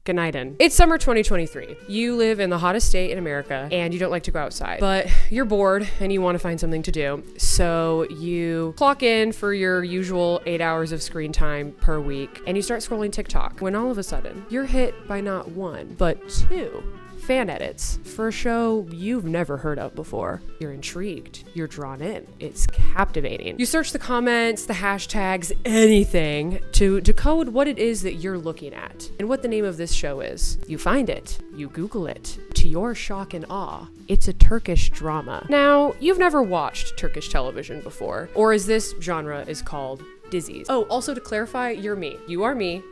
Gnaiden. It's summer 2023. You live in the hottest state in America and you don't like to go outside, but you're bored and you want to find something to do. So you clock in for your usual 8 hours of screen time per week and you start scrolling TikTok when all of a sudden you're hit by not one, but two fan edits for a show you've never heard of before. You're intrigued. You're drawn in. It's captivating. You search the comments, the hashtags, anything to decode what it is that you're looking at and what the name of this show is. You find it. You Google it. To your shock and awe, it's a Turkish drama. Now, you've never watched Turkish television before, or as this genre is called, Dizies. Oh, also to clarify, you're me. You are me.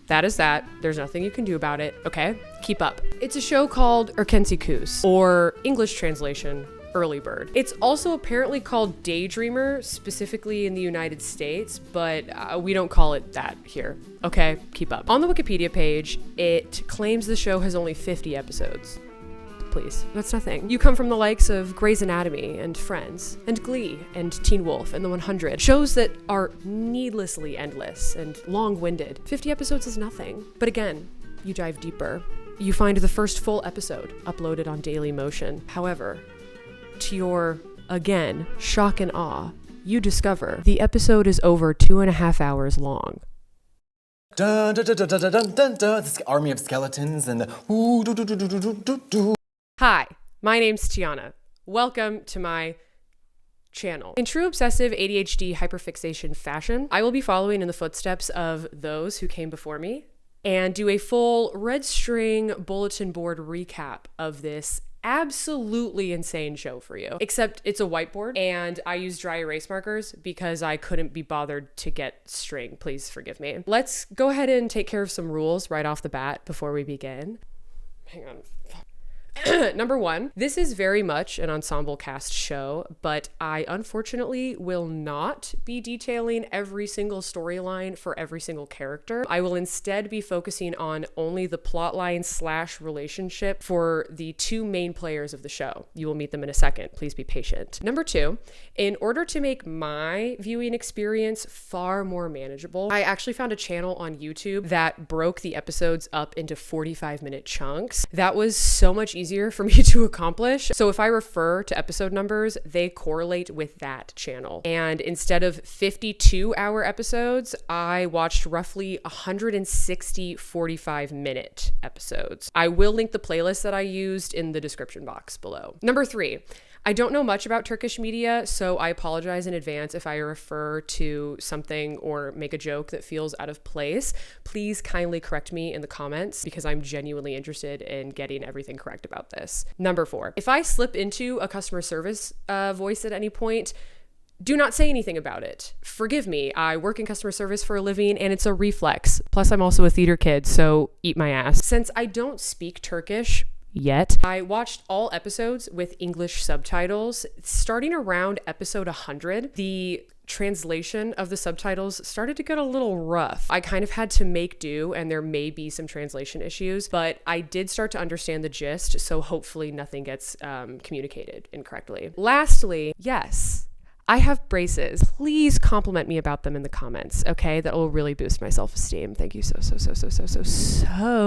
That is that. There's nothing you can do about it, okay? Keep up. It's a show called Erkenci Kus, or English translation, Early Bird. It's also apparently called Daydreamer, specifically in the United States, but we don't call it that here. Okay, keep up. On the Wikipedia page, it claims the show has only 50 episodes. Please, that's nothing. You come from the likes of Grey's Anatomy and Friends and Glee and Teen Wolf and The 100, shows that are needlessly endless and long-winded. 50 episodes is nothing. But again, you dive deeper. You find the first full episode uploaded on Daily Motion. However, to your, again, shock and awe, you discover the episode is over 2.5 hours long. Dun, dun, dun, dun, dun, dun, dun, dun. This army of skeletons and the ooh, do, do, do, do, do, do, do. Hi, my name's Tiana. Welcome to my channel. In true obsessive ADHD hyperfixation fashion, I will be following in the footsteps of those who came before me and do a full red string bulletin board recap of this absolutely insane show for you. Except it's a whiteboard and I use dry erase markers because I couldn't be bothered to get string. Please forgive me. Let's go ahead and take care of some rules right off the bat before we begin. Hang on. Number one, this is very much an ensemble cast show, but I unfortunately will not be detailing every single storyline for every single character. I will instead be focusing on only the plotline / relationship for the two main players of the show. You will meet them in a second. Please be patient. Number two, in order to make my viewing experience far more manageable, I actually found a channel on YouTube that broke the episodes up into 45-minute chunks. That was so much easier for me to accomplish. So if I refer to episode numbers, they correlate with that channel. And instead of 52-hour episodes, I watched roughly 160 45-minute episodes. I will link the playlist that I used in the description box below. Number three, I don't know much about Turkish media, so I apologize in advance if I refer to something or make a joke that feels out of place. Please kindly correct me in the comments because I'm genuinely interested in getting everything correct about this. Number four, if I slip into a customer service voice at any point, do not say anything about it. Forgive me. I work in customer service for a living and it's a reflex. Plus, I'm also a theater kid, so eat my ass. Since I don't speak Turkish yet, I watched all episodes with English subtitles. Starting around episode 100, the translation of the subtitles started to get a little rough. I kind of had to make do, and there may be some translation issues, but I did start to understand the gist, so hopefully nothing gets communicated incorrectly. Lastly, yes, I have braces. Please compliment me about them in the comments, okay? That will really boost my self-esteem. Thank you so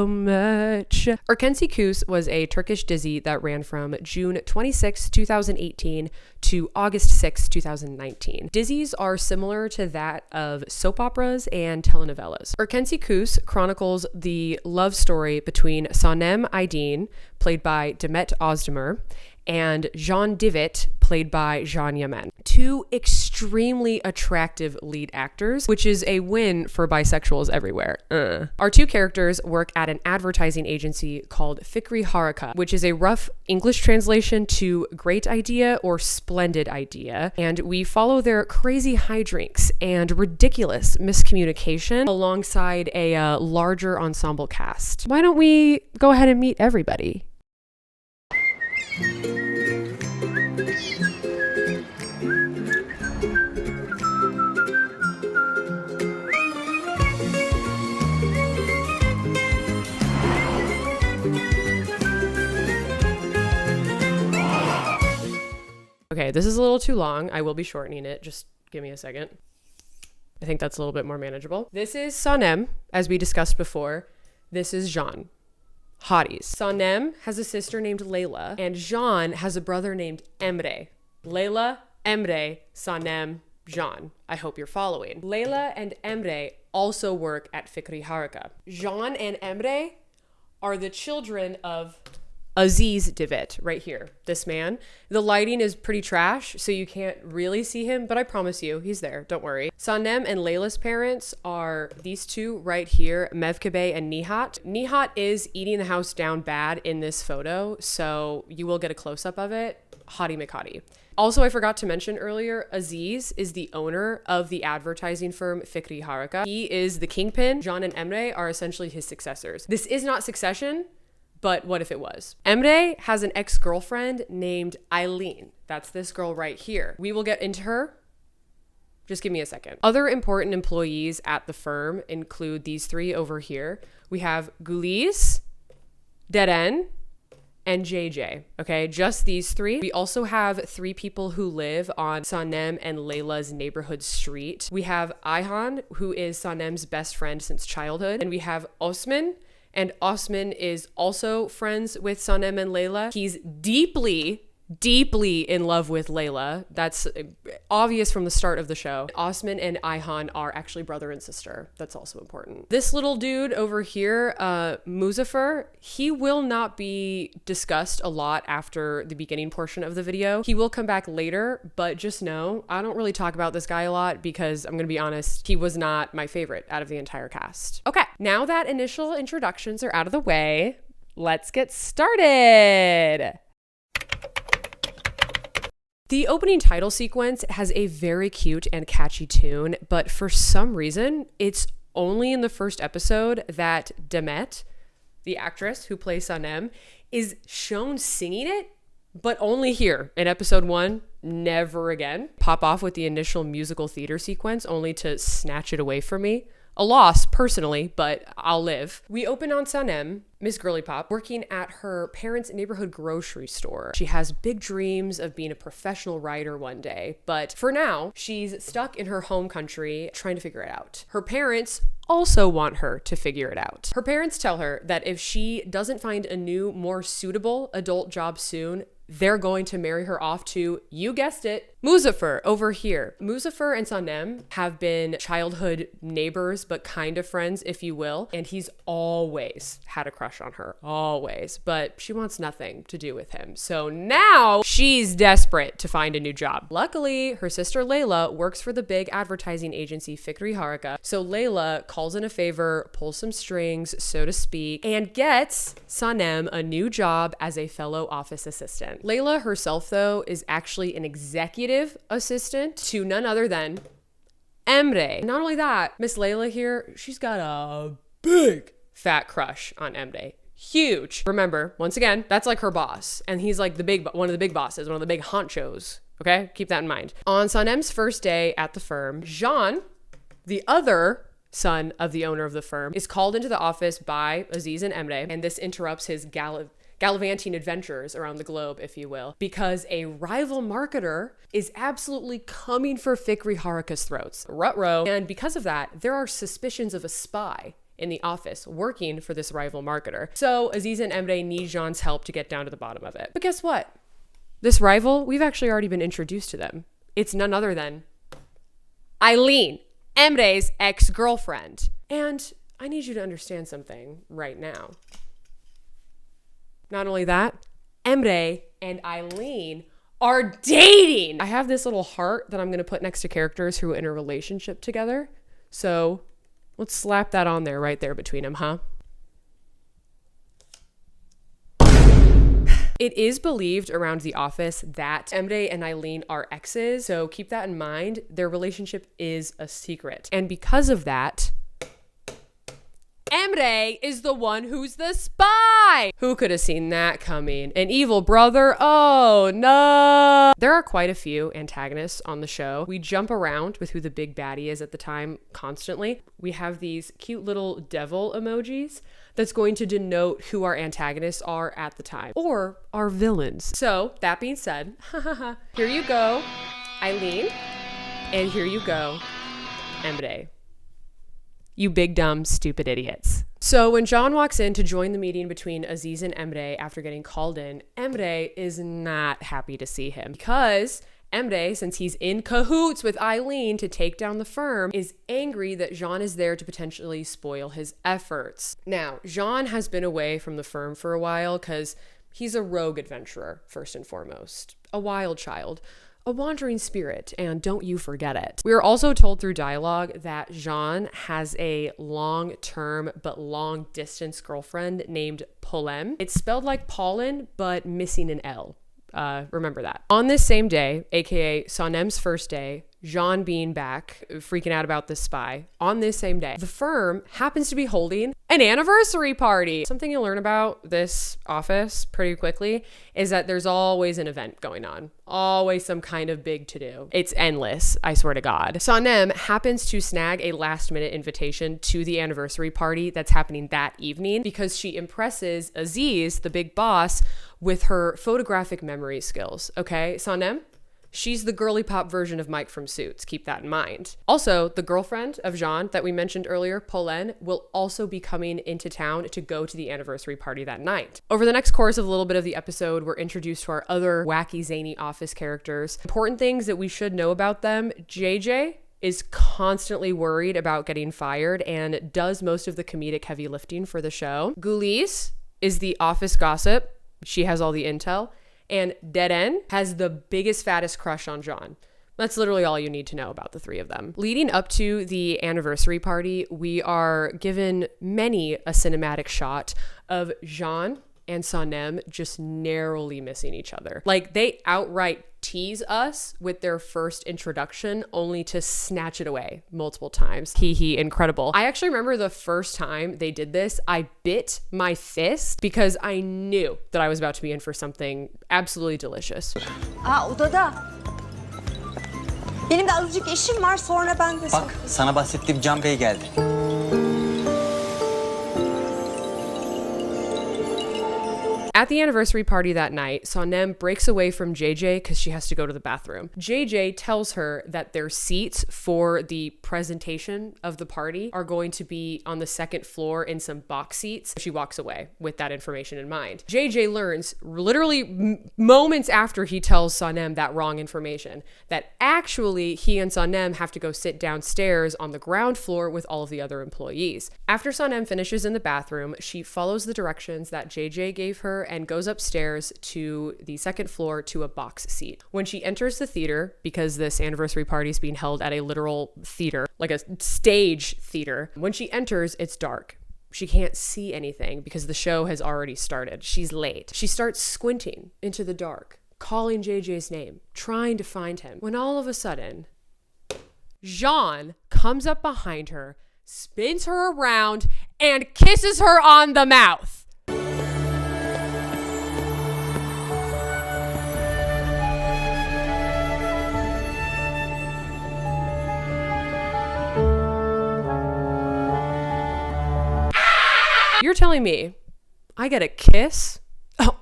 much. Erkenci Kus was a Turkish Dizi that ran from June 26, 2018 to August 6, 2019. Dizis are similar to that of soap operas and telenovelas. Erkenci Kus chronicles the love story between Sanem Aydin, played by Demet Ozdemir, and Can Divit, played by Yaman. Two extremely attractive lead actors, which is a win for bisexuals everywhere. Our two characters work at an advertising agency called Fikri Haraka, which is a rough English translation to great idea or splendid idea, and we follow their crazy hijinks and ridiculous miscommunication alongside a larger ensemble cast. Why don't we go ahead and meet everybody? Okay, this is a little too long. I will be shortening it. Just give me a second. I think that's a little bit more manageable. This is Sanem, as we discussed before. This is Jean. Hotties. Sanem has a sister named Layla, and Jean has a brother named Emre. Layla, Emre, Sanem, Jean. I hope you're following. Layla and Emre also work at Fikri Haraka. Jean and Emre are the children of Aziz Divit, right here, this man. The lighting is pretty trash, so you can't really see him, but I promise you, he's there, don't worry. Sanem and Layla's parents are these two right here, Mevkebe and Nihat. Nihat is eating the house down bad in this photo, so you will get a close-up of it. Hottie McHottie. Also, I forgot to mention earlier, Aziz is the owner of the advertising firm Fikri Haraka. He is the kingpin. Jean and Emre are essentially his successors. This is not Succession, but what if it was? Emre has an ex-girlfriend named Eileen. That's this girl right here. We will get into her. Just give me a second. Other important employees at the firm include these three over here. We have Gulis, Deren, and JJ, okay? Just these three. We also have three people who live on Sanem and Layla's neighborhood street. We have Ayhan, who is Sanem's best friend since childhood. And we have Osman, and Osman is also friends with Sanem and Layla. He's deeply in love with Layla. That's obvious from the start of the show. Osman and Ayhan are actually brother and sister. That's also important. This little dude over here, Muzaffar, he will not be discussed a lot after the beginning portion of the video. He will come back later, but just know, I don't really talk about this guy a lot because I'm gonna be honest, he was not my favorite out of the entire cast. Okay, now that initial introductions are out of the way, let's get started. The opening title sequence has a very cute and catchy tune, but for some reason, it's only in the first episode that Demet, the actress who plays Sanem, is shown singing it, but only here in episode 1, never again. Pop off with the initial musical theater sequence only to snatch it away from me. A loss, personally, but I'll live. We open on Sanem, Miss Girly Pop, working at her parents' neighborhood grocery store. She has big dreams of being a professional writer one day, but for now, she's stuck in her home country trying to figure it out. Her parents also want her to figure it out. Her parents tell her that if she doesn't find a new, more suitable adult job soon, they're going to marry her off to, you guessed it, Muzaffar over here. Muzaffar and Sanem have been childhood neighbors, but kind of friends, if you will. And he's always had a crush on her, always. But she wants nothing to do with him. So now she's desperate to find a new job. Luckily, her sister Layla works for the big advertising agency Fikri Haraka. So Layla calls in a favor, pulls some strings, so to speak, and gets Sanem a new job as a fellow office assistant. Layla herself, though, is actually an executive assistant to none other than Emre. Not only that, Miss Layla here, she's got a big fat crush on Emre. Huge. Remember, once again, that's like her boss. And he's like one of the big bosses, one of the big honchos. Okay? Keep that in mind. On Sanem's first day at the firm, Jean, the other son of the owner of the firm, is called into the office by Aziz and Emre, and this interrupts his gallivanting adventures around the globe, if you will, because a rival marketer is absolutely coming for Fikri Haraka's throats. Ruh-roh. And because of that, there are suspicions of a spy in the office working for this rival marketer. So Aziz and Emre need Jean's help to get down to the bottom of it. But guess what? This rival, we've actually already been introduced to them. It's none other than Eileen, Emre's ex-girlfriend. And I need you to understand something right now. Not only that, Emre and Eileen are dating. I have this little heart that I'm going to put next to characters who are in a relationship together. So let's slap that on there right there between them, huh? It is believed around the office that Emre and Eileen are exes. So keep that in mind. Their relationship is a secret. And because of that, Emre is the one who's the spy. Who could have seen that coming? An evil brother? Oh no. There are quite a few antagonists on the show. We jump around with who the big baddie is at the time constantly. We have these cute little devil emojis that's going to denote who our antagonists are at the time, or our villains. So that being said, here you go, Eileen, and here you go, Emre. You big, dumb, stupid idiots. So when Jean walks in to join the meeting between Aziz and Emre after getting called in, Emre is not happy to see him because Emre, since he's in cahoots with Eileen to take down the firm, is angry that Jean is there to potentially spoil his efforts. Now, Jean has been away from the firm for a while because he's a rogue adventurer, first and foremost, a wild child, a wandering spirit, and don't you forget it. We are also told through dialogue that Jean has a long-term but long-distance girlfriend named Polem. It's spelled like pollen, but missing an L. Remember that. On this same day, aka Sanem's first day, Jean being back, freaking out about this spy, on this same day, the firm happens to be holding an anniversary party. Something you'll learn about this office pretty quickly is that there's always an event going on. Always some kind of big to-do. It's endless, I swear to God. Sanem happens to snag a last-minute invitation to the anniversary party that's happening that evening because she impresses Aziz, the big boss, with her photographic memory skills, okay? Sanem? She's the girly pop version of Mike from Suits. Keep that in mind. Also, the girlfriend of Jean that we mentioned earlier, Pauline, will also be coming into town to go to the anniversary party that night. Over the next course of a little bit of the episode, we're introduced to our other wacky, zany office characters. Important things that we should know about them. JJ is constantly worried about getting fired and does most of the comedic heavy lifting for the show. Gulis is the office gossip. She has all the intel. And Deren has the biggest, fattest crush on Jean. That's literally all you need to know about the three of them. Leading up to the anniversary party, we are given many a cinematic shot of Jean and Sanem just narrowly missing each other. Like, they outright tease us with their first introduction only to snatch it away multiple times. Incredible. I actually remember the first time they did this, I bit my fist because I knew that I was about to be in for something absolutely delicious. Odada. Benim de azıcık işim var, sonra ben de... Bak, sana bahsettiğim Can Bey geldi. At the anniversary party that night, Sanem breaks away from JJ because she has to go to the bathroom. JJ tells her that their seats for the presentation of the party are going to be on the second floor in some box seats. She walks away with that information in mind. JJ learns literally moments after he tells Sanem that wrong information that actually he and Sanem have to go sit downstairs on the ground floor with all of the other employees. After Sanem finishes in the bathroom, she follows the directions that JJ gave her and goes upstairs to the second floor to a box seat. When she enters the theater, because this anniversary party is being held at a literal theater, like a stage theater, when she enters, it's dark. She can't see anything because the show has already started. She's late. She starts squinting into the dark, calling JJ's name, trying to find him, when all of a sudden, Jean comes up behind her, spins her around, and kisses her on the mouth. You're telling me I get a kiss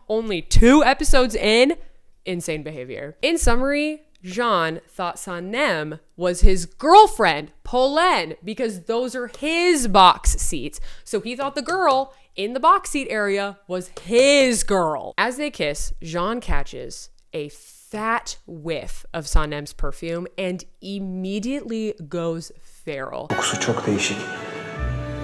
only 2 episodes in? Insane behavior. In summary, Jean thought Sanem was his girlfriend, Pauline, because those are his box seats. So he thought the girl in the box seat area was his girl. As they kiss, Jean catches a fat whiff of Sanem's perfume and immediately goes feral. Kokusu çok değişik.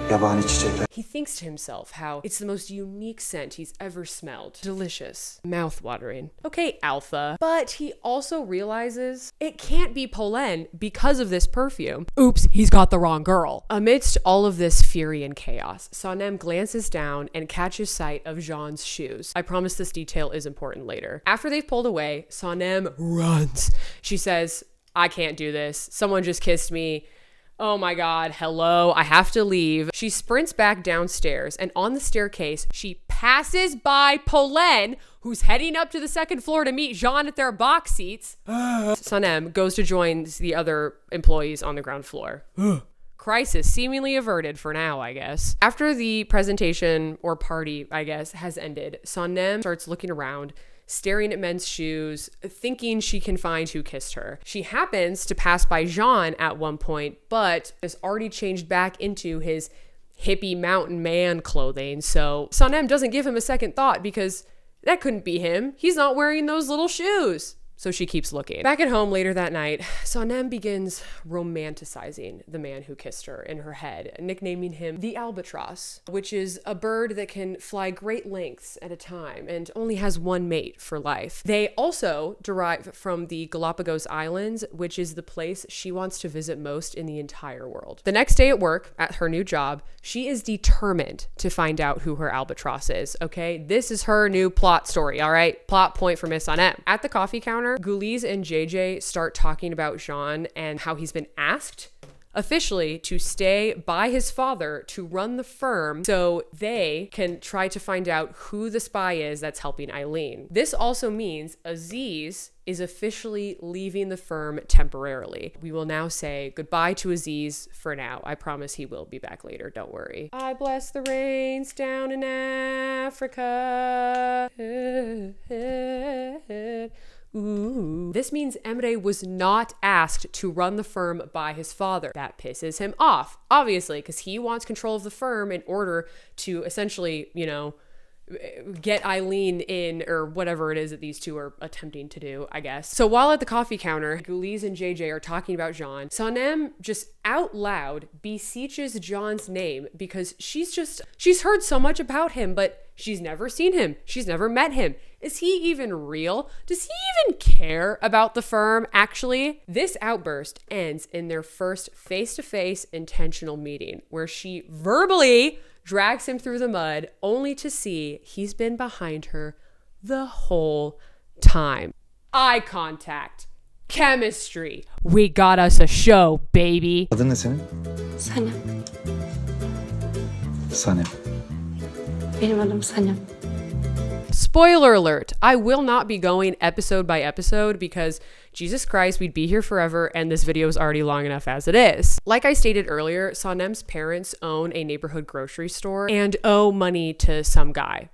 Yabani çiçekler. He thinks to himself how it's the most unique scent he's ever smelled. Delicious. Mouth-watering. Okay, Alpha. But he also realizes it can't be Pauline because of this perfume. Oops, he's got the wrong girl. Amidst all of this fury and chaos, Sanem glances down and catches sight of Jean's shoes. I promise this detail is important later. After they've pulled away, Sanem runs. She says, I can't do this. Someone just kissed me. Oh my God, hello, I have to leave. She sprints back downstairs, and on the staircase, she passes by Pauline, who's heading up to the second floor to meet Jean at their box seats. Sanem goes to join the other employees on the ground floor. Crisis seemingly averted for now, I guess. After the presentation or party, I guess, has ended, Sanem starts looking around, staring at men's shoes, thinking she can find who kissed her. She happens to pass by Jean at one point, but has already changed back into his hippie mountain man clothing. So Sanem doesn't give him a second thought because that couldn't be him. He's not wearing those little shoes. So she keeps looking. Back at home later that night, Sanem begins romanticizing the man who kissed her in her head, nicknaming him the albatross, which is a bird that can fly great lengths at a time and only has one mate for life. They also derive from the Galapagos Islands, which is the place she wants to visit most in the entire world. The next day at work, at her new job, she is determined to find out who her albatross is, okay? This is her new plot story, all right? Plot point for Miss Sanem. At the coffee counter, Guliz and JJ start talking about Jean and how he's been asked officially to stay by his father to run the firm so they can try to find out who the spy is that's helping Eileen. This also means Aziz is officially leaving the firm temporarily. We will now say goodbye to Aziz for now. I promise he will be back later, don't worry. I bless the rains down in Africa. Ooh. This means Emre was not asked to run the firm by his father. That pisses him off, obviously, because he wants control of the firm in order to essentially, get Eileen in, or whatever it is that these two are attempting to do, I guess. So while at the coffee counter, Guliz and JJ are talking about Jean, Sanem just out loud beseeches Jean's name because she's heard so much about him, but she's never seen him. She's never met him. Is he even real? Does he even care about the firm, actually? This outburst ends in their first face-to-face intentional meeting, where she verbally drags him through the mud, only to see he's been behind her the whole time. Eye contact. Chemistry. We got us a show, baby. Adın ne senin? Sanem. Sanem. Benim adım Sanem. Spoiler alert, I will not be going episode by episode because Jesus Christ, we'd be here forever and this video is already long enough as it is. Like I stated earlier, Sanem's parents own a neighborhood grocery store and owe money to some guy.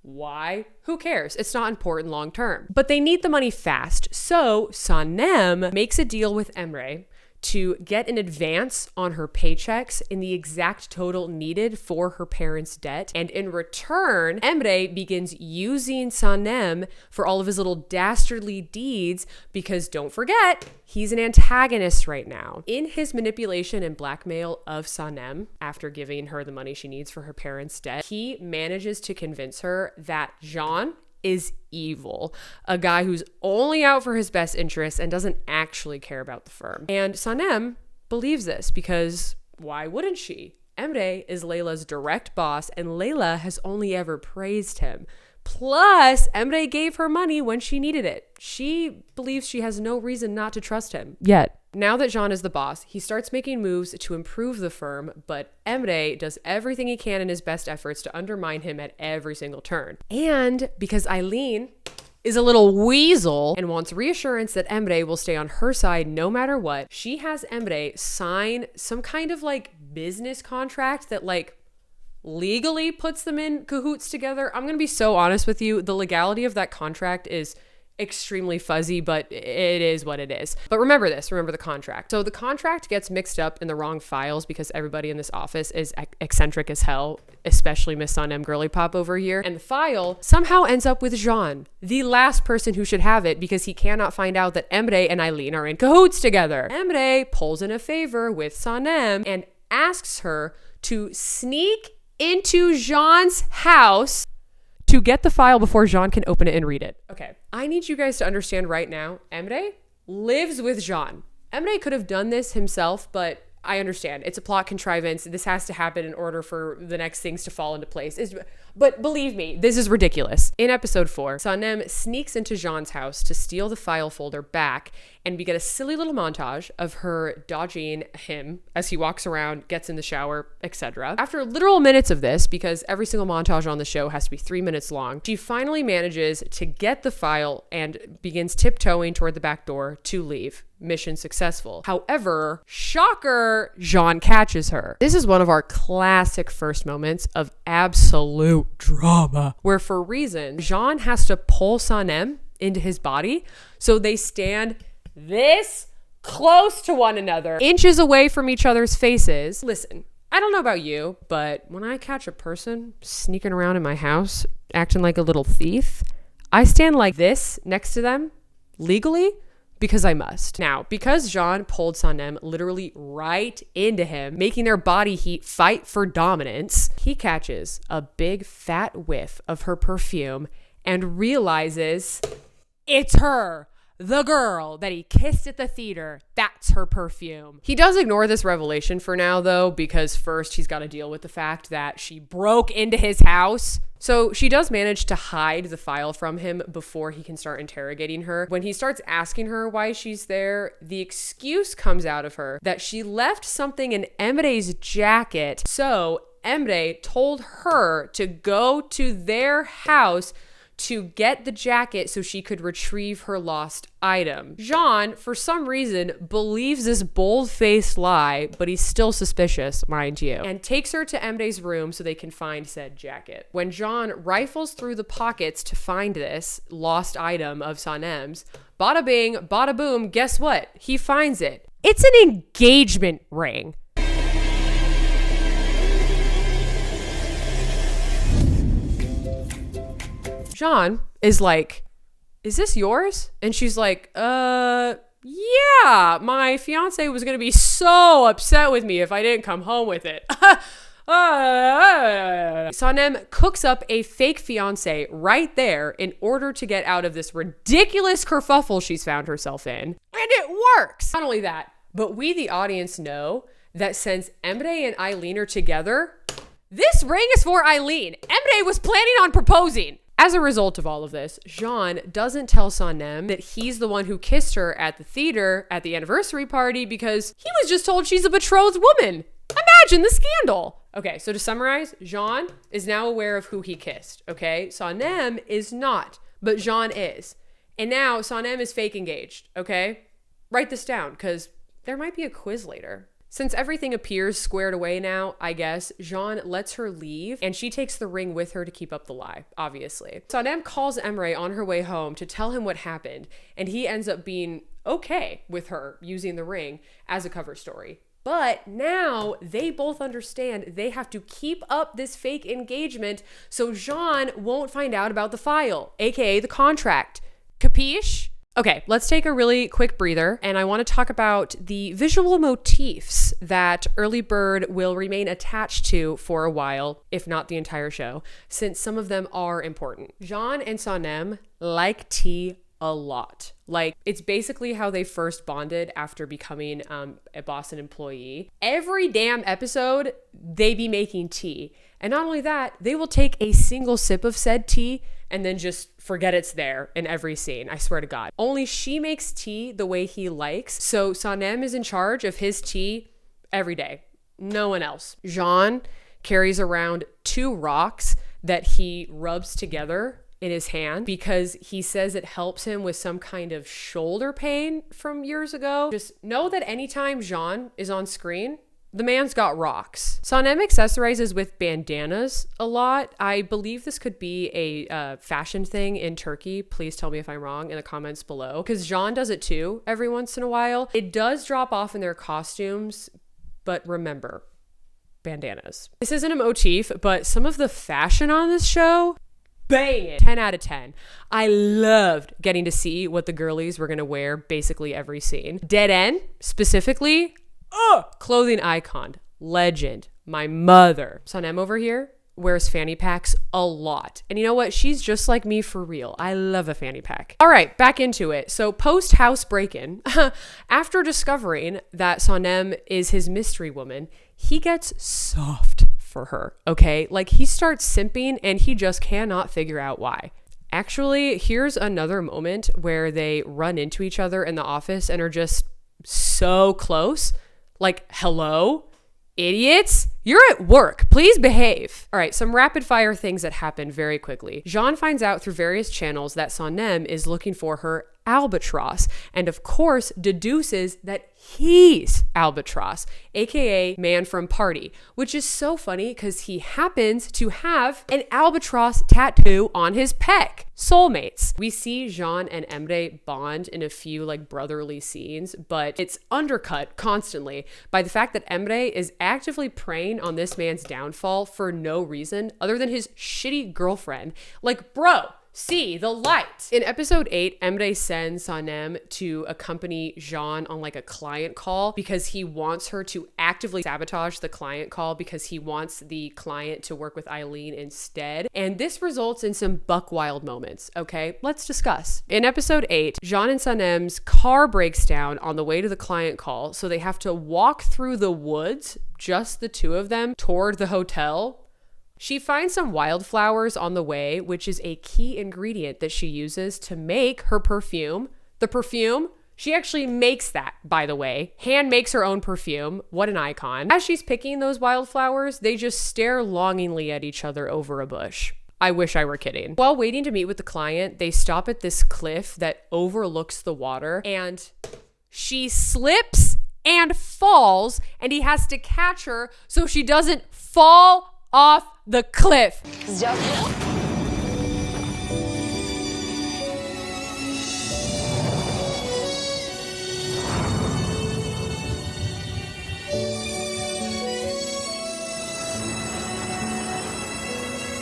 Why? Who cares? It's not important long term. But they need the money fast, so Sanem makes a deal with Emre to get an advance on her paychecks in the exact total needed for her parents' debt. And in return, Emre begins using Sanem for all of his little dastardly deeds because don't forget, he's an antagonist right now. In his manipulation and blackmail of Sanem, after giving her the money she needs for her parents' debt, he manages to convince her that Jean is evil, a guy who's only out for his best interests and doesn't actually care about the firm. And Sanem believes this because why wouldn't she? Emre is Layla's direct boss and Layla has only ever praised him. Plus, Emre gave her money when she needed it. She believes she has no reason not to trust him yet. Now that Jean is the boss, he starts making moves to improve the firm, but Emre does everything he can in his best efforts to undermine him at every single turn. And because Eileen is a little weasel and wants reassurance that Emre will stay on her side no matter what, she has Emre sign some kind of business contract that legally puts them in cahoots together. I'm going to be so honest with you. The legality of that contract is extremely fuzzy, but it is what it is. But remember the contract. So the contract gets mixed up in the wrong files because everybody in this office is eccentric as hell, especially Miss Sanem Girly Pop over here. And the file somehow ends up with Jean, the last person who should have it because he cannot find out that Emre and Eileen are in cahoots together. Emre pulls in a favor with Sanem and asks her to sneak into Jean's house to get the file before Jean can open it and read it. Okay, I need you guys to understand right now, Emre lives with Jean. Emre could have done this himself, but I understand. It's a plot contrivance. This has to happen in order for the next things to fall into place. But believe me, this is ridiculous. In episode 4, Sanem sneaks into Jean's house to steal the file folder back, and we get a silly little montage of her dodging him as he walks around, gets in the shower, etc. After literal minutes of this, because every single montage on the show has to be 3 minutes long, she finally manages to get the file and begins tiptoeing toward the back door to leave. Mission successful. However, shocker, Jean catches her. This is one of our classic first moments of absolute drama, where for reason, Jean has to pull Sanem into his body so they stand this close to one another, inches away from each other's faces. Listen, I don't know about you, but when I catch a person sneaking around in my house, acting like a little thief, I stand like this next to them, legally, because I must. Now, because Jean pulled Sanem literally right into him, making their body heat fight for dominance, he catches a big fat whiff of her perfume and realizes it's her. The girl that he kissed at the theater, that's her perfume. He does ignore this revelation for now, though, because first he's got to deal with the fact that she broke into his house. So she does manage to hide the file from him before he can start interrogating her. When he starts asking her why she's there, the excuse comes out of her that she left something in Emre's jacket. So Emre told her to go to their house to get the jacket so she could retrieve her lost item. Jean, for some reason, believes this bold-faced lie, but he's still suspicious, mind you, and takes her to Emre's room so they can find said jacket. When Jean rifles through the pockets to find this lost item of Sanem's, bada bing, bada boom, guess what? He finds it. It's an engagement ring. Jean is like, is this yours? And she's like, yeah, my fiance was going to be so upset with me if I didn't come home with it. Sanem cooks up a fake fiance right there in order to get out of this ridiculous kerfuffle she's found herself in. And it works. Not only that, but we, the audience, know that since Emre and Eileen are together, this ring is for Eileen. Emre was planning on proposing. As a result of all of this, Jean doesn't tell Sanem that he's the one who kissed her at the theater at the anniversary party because he was just told she's a betrothed woman. Imagine the scandal. Okay, so to summarize, Jean is now aware of who he kissed, okay? Sanem is not, but Jean is. And now Sanem is fake engaged, okay? Write this down because there might be a quiz later. Since everything appears squared away now, I guess, Jean lets her leave and she takes the ring with her to keep up the lie, obviously. Sanem calls Emre on her way home to tell him what happened, and he ends up being okay with her using the ring as a cover story. But now they both understand they have to keep up this fake engagement so Jean won't find out about the file, aka the contract. Capiche? Okay, let's take a really quick breather, and I want to talk about the visual motifs that Early Bird will remain attached to for a while, if not the entire show, since some of them are important. Jean and Sanem like tea a lot. Like, it's basically how they first bonded after becoming a Boston employee. Every damn episode, they be making tea. And not only that, they will take a single sip of said tea and then just forget it's there in every scene. I swear to God. Only she makes tea the way he likes. So Sanem is in charge of his tea every day. No one else. Jean carries around 2 rocks that he rubs together in his hand because he says it helps him with some kind of shoulder pain from years ago. Just know that anytime Jean is on screen, the man's got rocks. Sanem accessorizes with bandanas a lot. I believe this could be a fashion thing in Turkey. Please tell me if I'm wrong in the comments below, because Jean does it too every once in a while. It does drop off in their costumes, but remember, bandanas. This isn't a motif, but some of the fashion on this show, bang it. 10 out of 10. I loved getting to see what the girlies were going to wear basically every scene. Dead End, specifically, clothing icon, legend, my mother. Sanem over here wears fanny packs a lot. And you know what? She's just like me for real. I love a fanny pack. All right, back into it. So post house break-in, after discovering that Sanem is his mystery woman, he gets soft for her, okay? Like, he starts simping and he just cannot figure out why. Actually, here's another moment where they run into each other in the office and are just so close. Like, hello? Idiots? You're at work. Please behave. All right, some rapid fire things that happen very quickly. Jean finds out through various channels that Sanem is looking for her Albatross, and of course deduces that he's Albatross, aka man from party, which is so funny because he happens to have an albatross tattoo on his pec. Soulmates. We see Jean and Emre bond in a few like brotherly scenes, but it's undercut constantly by the fact that Emre is actively preying on this man's downfall for no reason other than his shitty girlfriend. Like, bro, see the light. In episode 8, Emre sends Sanem to accompany Jean on like a client call because he wants her to actively sabotage the client call because he wants the client to work with Eileen instead. And this results in some buck wild moments. Okay, let's discuss. In episode 8, Jean and Sanem's car breaks down on the way to the client call, so they have to walk through the woods, just the two of them, toward the hotel. She finds some wildflowers on the way, which is a key ingredient that she uses to make her perfume. The perfume, she actually makes that, by the way. Hand makes her own perfume. What an icon. As she's picking those wildflowers, they just stare longingly at each other over a bush. I wish I were kidding. While waiting to meet with the client, they stop at this cliff that overlooks the water, and she slips and falls, and he has to catch her so she doesn't fall off the cliff.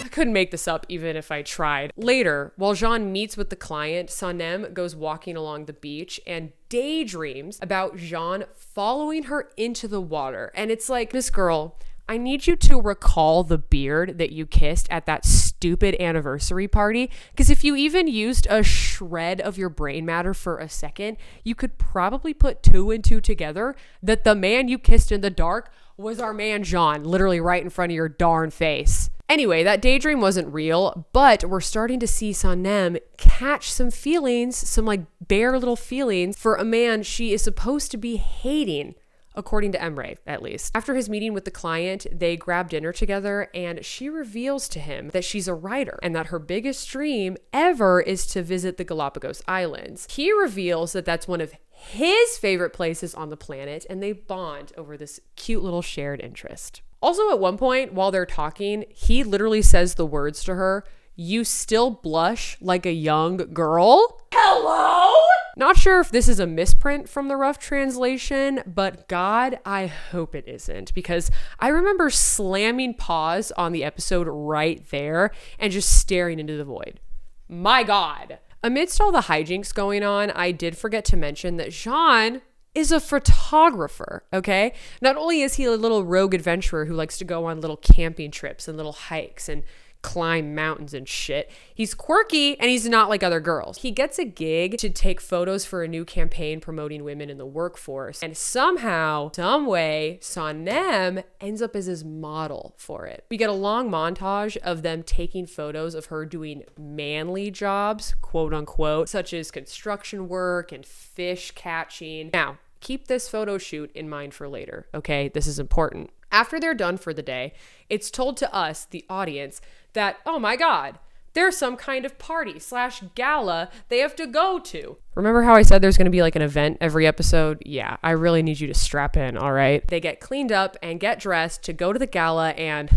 I couldn't make this up even if I tried. Later, while Jean meets with the client, Sanem goes walking along the beach and daydreams about Jean following her into the water. And it's like, Miss Girl, I need you to recall the beard that you kissed at that stupid anniversary party, because if you even used a shred of your brain matter for a second, you could probably put 2 and 2 together that the man you kissed in the dark was our man Jean, literally right in front of your darn face. Anyway, that daydream wasn't real, but we're starting to see Sanem catch some feelings, some like bare little feelings for a man she is supposed to be hating. According to Emre, at least. After his meeting with the client, they grab dinner together and she reveals to him that she's a writer and that her biggest dream ever is to visit the Galapagos Islands. He reveals that that's one of his favorite places on the planet, and they bond over this cute little shared interest. Also, at one point while they're talking, he literally says the words to her, "You still blush like a young girl?" Hello? Not sure if this is a misprint from the rough translation, but God, I hope it isn't, because I remember slamming pause on the episode right there and just staring into the void. My God. Amidst all the hijinks going on, I did forget to mention that Jean is a photographer, okay? Not only is he a little rogue adventurer who likes to go on little camping trips and little hikes and climb mountains and shit, he's quirky and he's not like other girls. He gets a gig to take photos for a new campaign promoting women in the workforce, and somehow, some way, Sanem ends up as his model for it. We get a long montage of them taking photos of her doing manly jobs, quote unquote, such as construction work and fish catching. Now, keep this photo shoot in mind for later, okay? This is important. After they're done for the day, it's told to us, the audience, that, oh my God, there's some kind of party / gala they have to go to. Remember how I said there's going to be like an event every episode? Yeah, I really need you to strap in, all right? They get cleaned up and get dressed to go to the gala, and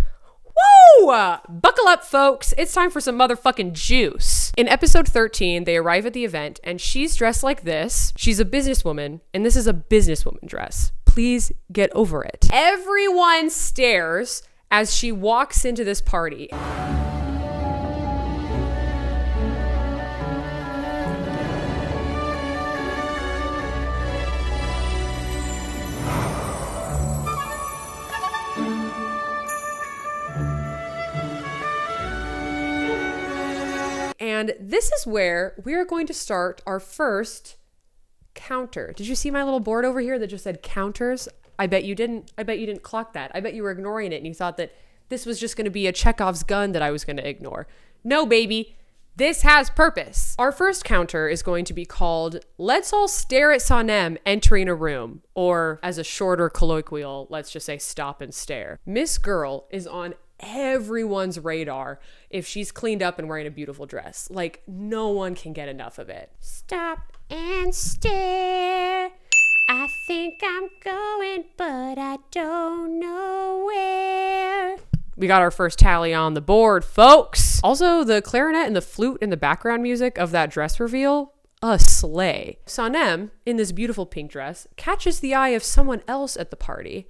woo! Buckle up, folks. It's time for some motherfucking juice. In episode 13, they arrive at the event and she's dressed like this. She's a businesswoman, and this is a businesswoman dress. Please get over it. Everyone stares as she walks into this party. And this is where we're going to start our first counter. Did you see my little board over here that just said counters? I bet you didn't clock that. I bet you were ignoring it and you thought that this was just going to be a Chekhov's gun that I was going to ignore. No, baby. This has purpose. Our first counter is going to be called "Let's all stare at Sanem entering a room," or as a shorter colloquial, let's just say "stop and stare." Miss Girl is on everyone's radar if she's cleaned up and wearing a beautiful dress. Like, no one can get enough of it. Stop and stare. I think I'm going, but I don't know where. We got our first tally on the board, folks. Also, the clarinet and the flute and the background music of that dress reveal, a slay. Sanem, in this beautiful pink dress, catches the eye of someone else at the party.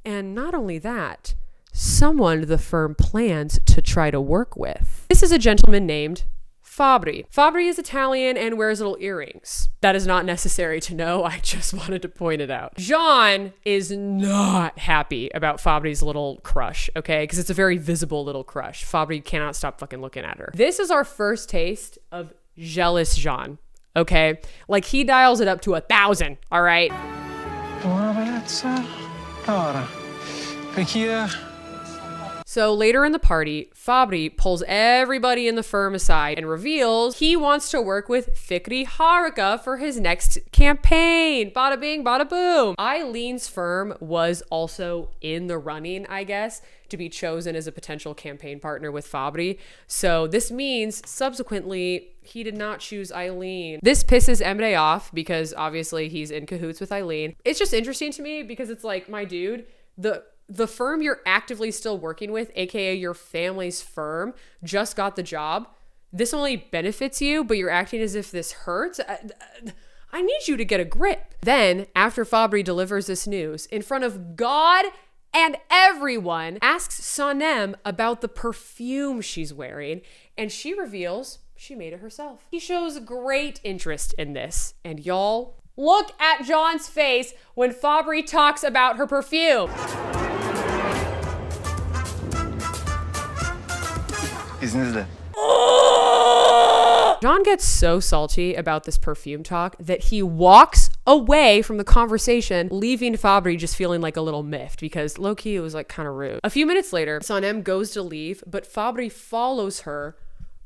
And not only that, someone the firm plans to try to work with. This is a gentleman named Fabri. Fabri is Italian and wears little earrings. That is not necessary to know. I just wanted to point it out. Jean is not happy about Fabri's little crush, okay? Because it's a very visible little crush. Fabri cannot stop fucking looking at her. This is our first taste of jealous Jean, okay? Like, he dials it up to 1,000, all right? So later in the party, Fabri pulls everybody in the firm aside and reveals he wants to work with Fikri Harika for his next campaign. Bada bing, bada boom. Eileen's firm was also in the running, I guess, to be chosen as a potential campaign partner with Fabri. So this means subsequently he did not choose Eileen. This pisses Emre off because obviously he's in cahoots with Eileen. It's just interesting to me because it's like, my dude, the firm you're actively still working with, aka your family's firm, just got the job. This only benefits you, but you're acting as if this hurts. I need you to get a grip. Then, after Fabri delivers this news in front of God and everyone, asks Sanem about the perfume she's wearing, and she reveals she made it herself. He shows great interest in this, and y'all, look at John's face when Fabri talks about her perfume. İzninizle. John gets so salty about this perfume talk that he walks away from the conversation, leaving Fabri just feeling like a little miffed because low-key it was like kind of rude. A few minutes later, Sanem goes to leave, but Fabri follows her,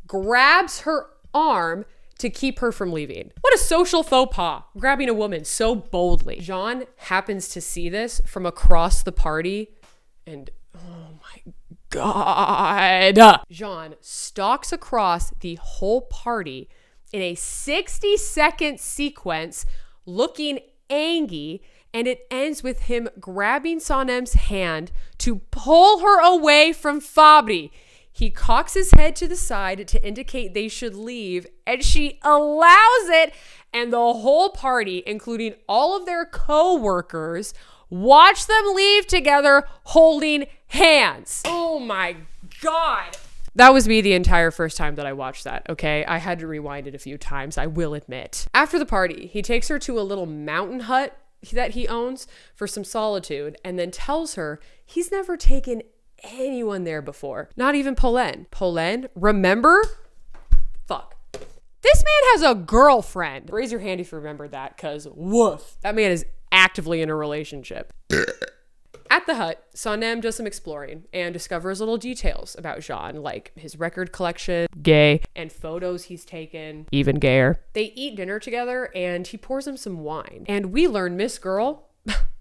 grabs her arm to keep her from leaving. What a social faux pas, grabbing a woman so boldly. Jean happens to see this from across the party and oh my God. Jean stalks across the whole party in a 60-second sequence looking angry, and it ends with him grabbing Sanem's hand to pull her away from Fabri. He cocks his head to the side to indicate they should leave, and she allows it, and the whole party, including all of their co-workers, watch them leave together holding hands. Oh my God. That was me the entire first time that I watched that, okay? I had to rewind it a few times, I will admit. After the party, he takes her to a little mountain hut that he owns for some solitude and then tells her he's never taken anyone there before. Not even Polen. Polen, remember? Fuck. This man has a girlfriend. Raise your hand if you remember that, because woof. That man is actively in a relationship. At the hut, Sanem does some exploring and discovers little details about Jean, like his record collection, gay, and photos he's taken, even gayer. They eat dinner together and he pours him some wine. And we learn Miss Girl,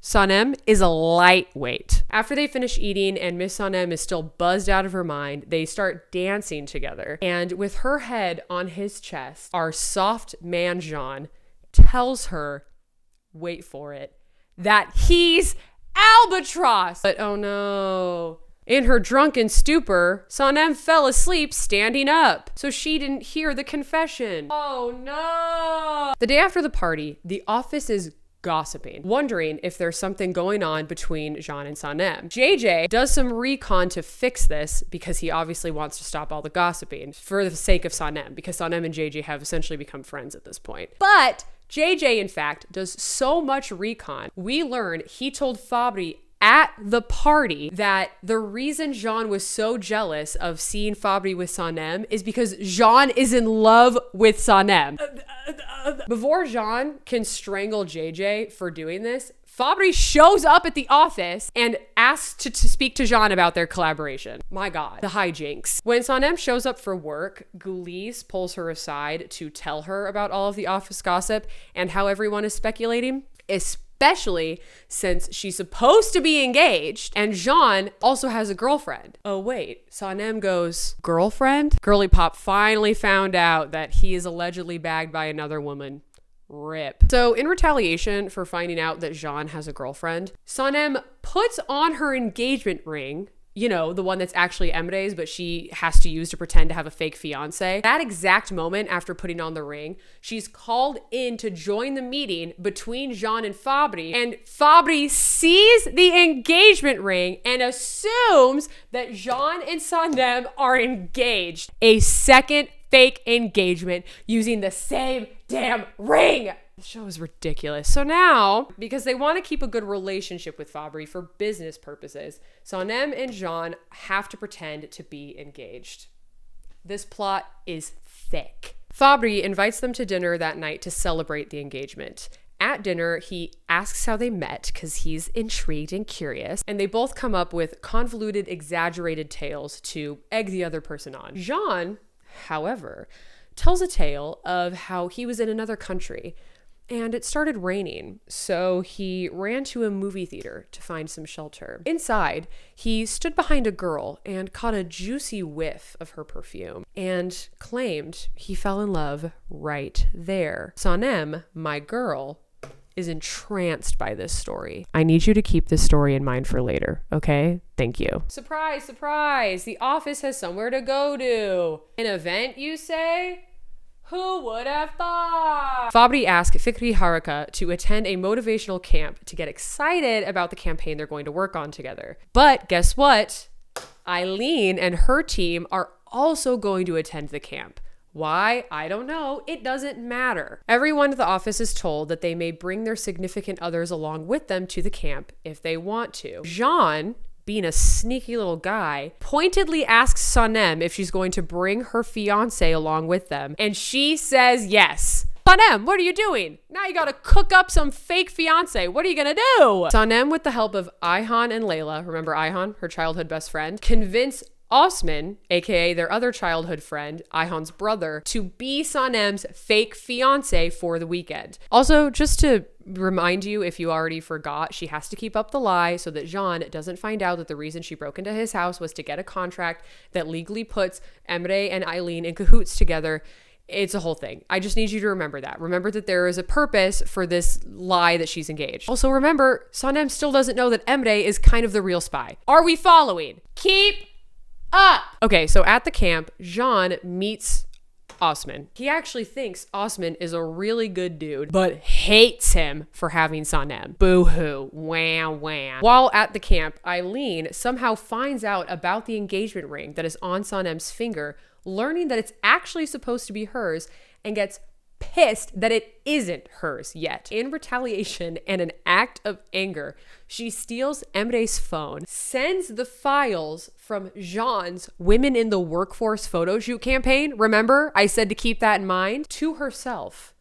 Sanem, is a lightweight. After they finish eating and Miss Sanem is still buzzed out of her mind, they start dancing together. And with her head on his chest, our soft man Jean tells her, wait for it, that he's Albatross. But oh no. In her drunken stupor, Sanem fell asleep standing up, so she didn't hear the confession. Oh no. The day after the party, the office is gossiping, wondering if there's something going on between Jean and Sanem. JJ does some recon to fix this because he obviously wants to stop all the gossiping for the sake of Sanem, because Sanem and JJ have essentially become friends at this point. But JJ, in fact, does so much recon. We learn he told Fabri at the party that the reason Jean was so jealous of seeing Fabri with Sanem is because Jean is in love with Sanem. Before Jean can strangle JJ for doing this, Fabri shows up at the office and asks to speak to Jean about their collaboration. My God, the hijinks. When Sanem shows up for work, Gulis pulls her aside to tell her about all of the office gossip and how everyone is speculating, especially since she's supposed to be engaged and Jean also has a girlfriend. Oh wait, Sanem goes, girlfriend? Girly Pop finally found out that he is allegedly bagged by another woman. Rip. So in retaliation for finding out that Jean has a girlfriend, Sanem puts on her engagement ring, you know, the one that's actually Emre's, but she has to use to pretend to have a fake fiance. That exact moment after putting on the ring, she's called in to join the meeting between Jean and Fabri, and Fabri sees the engagement ring and assumes that Jean and Sanem are engaged. A second fake engagement using the same damn ring. The show is ridiculous. So now, because they want to keep a good relationship with Fabri for business purposes, Sanem and Jean have to pretend to be engaged. This plot is thick. Fabri invites them to dinner that night to celebrate the engagement. At dinner, he asks how they met because he's intrigued and curious, and they both come up with convoluted, exaggerated tales to egg the other person on. Jean, however, tells a tale of how he was in another country and it started raining, so he ran to a movie theater to find some shelter. Inside, he stood behind a girl and caught a juicy whiff of her perfume and claimed he fell in love right there. Sanem, my girl, is entranced by this story. I need you to keep this story in mind for later, okay? Thank you. Surprise, surprise! The office has somewhere to go to. An event, you say? Who would have thought? Fabri asked Fikri Haraka to attend a motivational camp to get excited about the campaign they're going to work on together. But guess what? Eileen and her team are also going to attend the camp. Why? I don't know. It doesn't matter. Everyone at the office is told that they may bring their significant others along with them to the camp if they want to. Jean, being a sneaky little guy, pointedly asks Sanem if she's going to bring her fiance along with them, and she says yes. Sanem, what are you doing? Now you gotta cook up some fake fiance. What are you gonna do? Sanem, with the help of Ayhan and Layla, remember Ayhan, her childhood best friend, convince Osman, aka their other childhood friend, Ayhan's brother, to be Sanem's fake fiance for the weekend. Also, just to remind you, if you already forgot, she has to keep up the lie so that Jean doesn't find out that the reason she broke into his house was to get a contract that legally puts Emre and Eileen in cahoots together. It's a whole thing. I just need you to remember that. Remember that there is a purpose for this lie that she's engaged. Also remember, Sanem still doesn't know that Emre is kind of the real spy. Are we following? Keep up! Okay, so at the camp, Jean meets Osman. He actually thinks Osman is a really good dude, but hates him for having Sanem. Boo-hoo. Wah, wah. While at the camp, Eileen somehow finds out about the engagement ring that is on Sanem's finger, learning that it's actually supposed to be hers, and gets pissed that it isn't hers yet. In retaliation and an act of anger, she steals Emre's phone, sends the files from Jean's Women in the Workforce photo shoot campaign, remember I said to keep that in mind, to herself.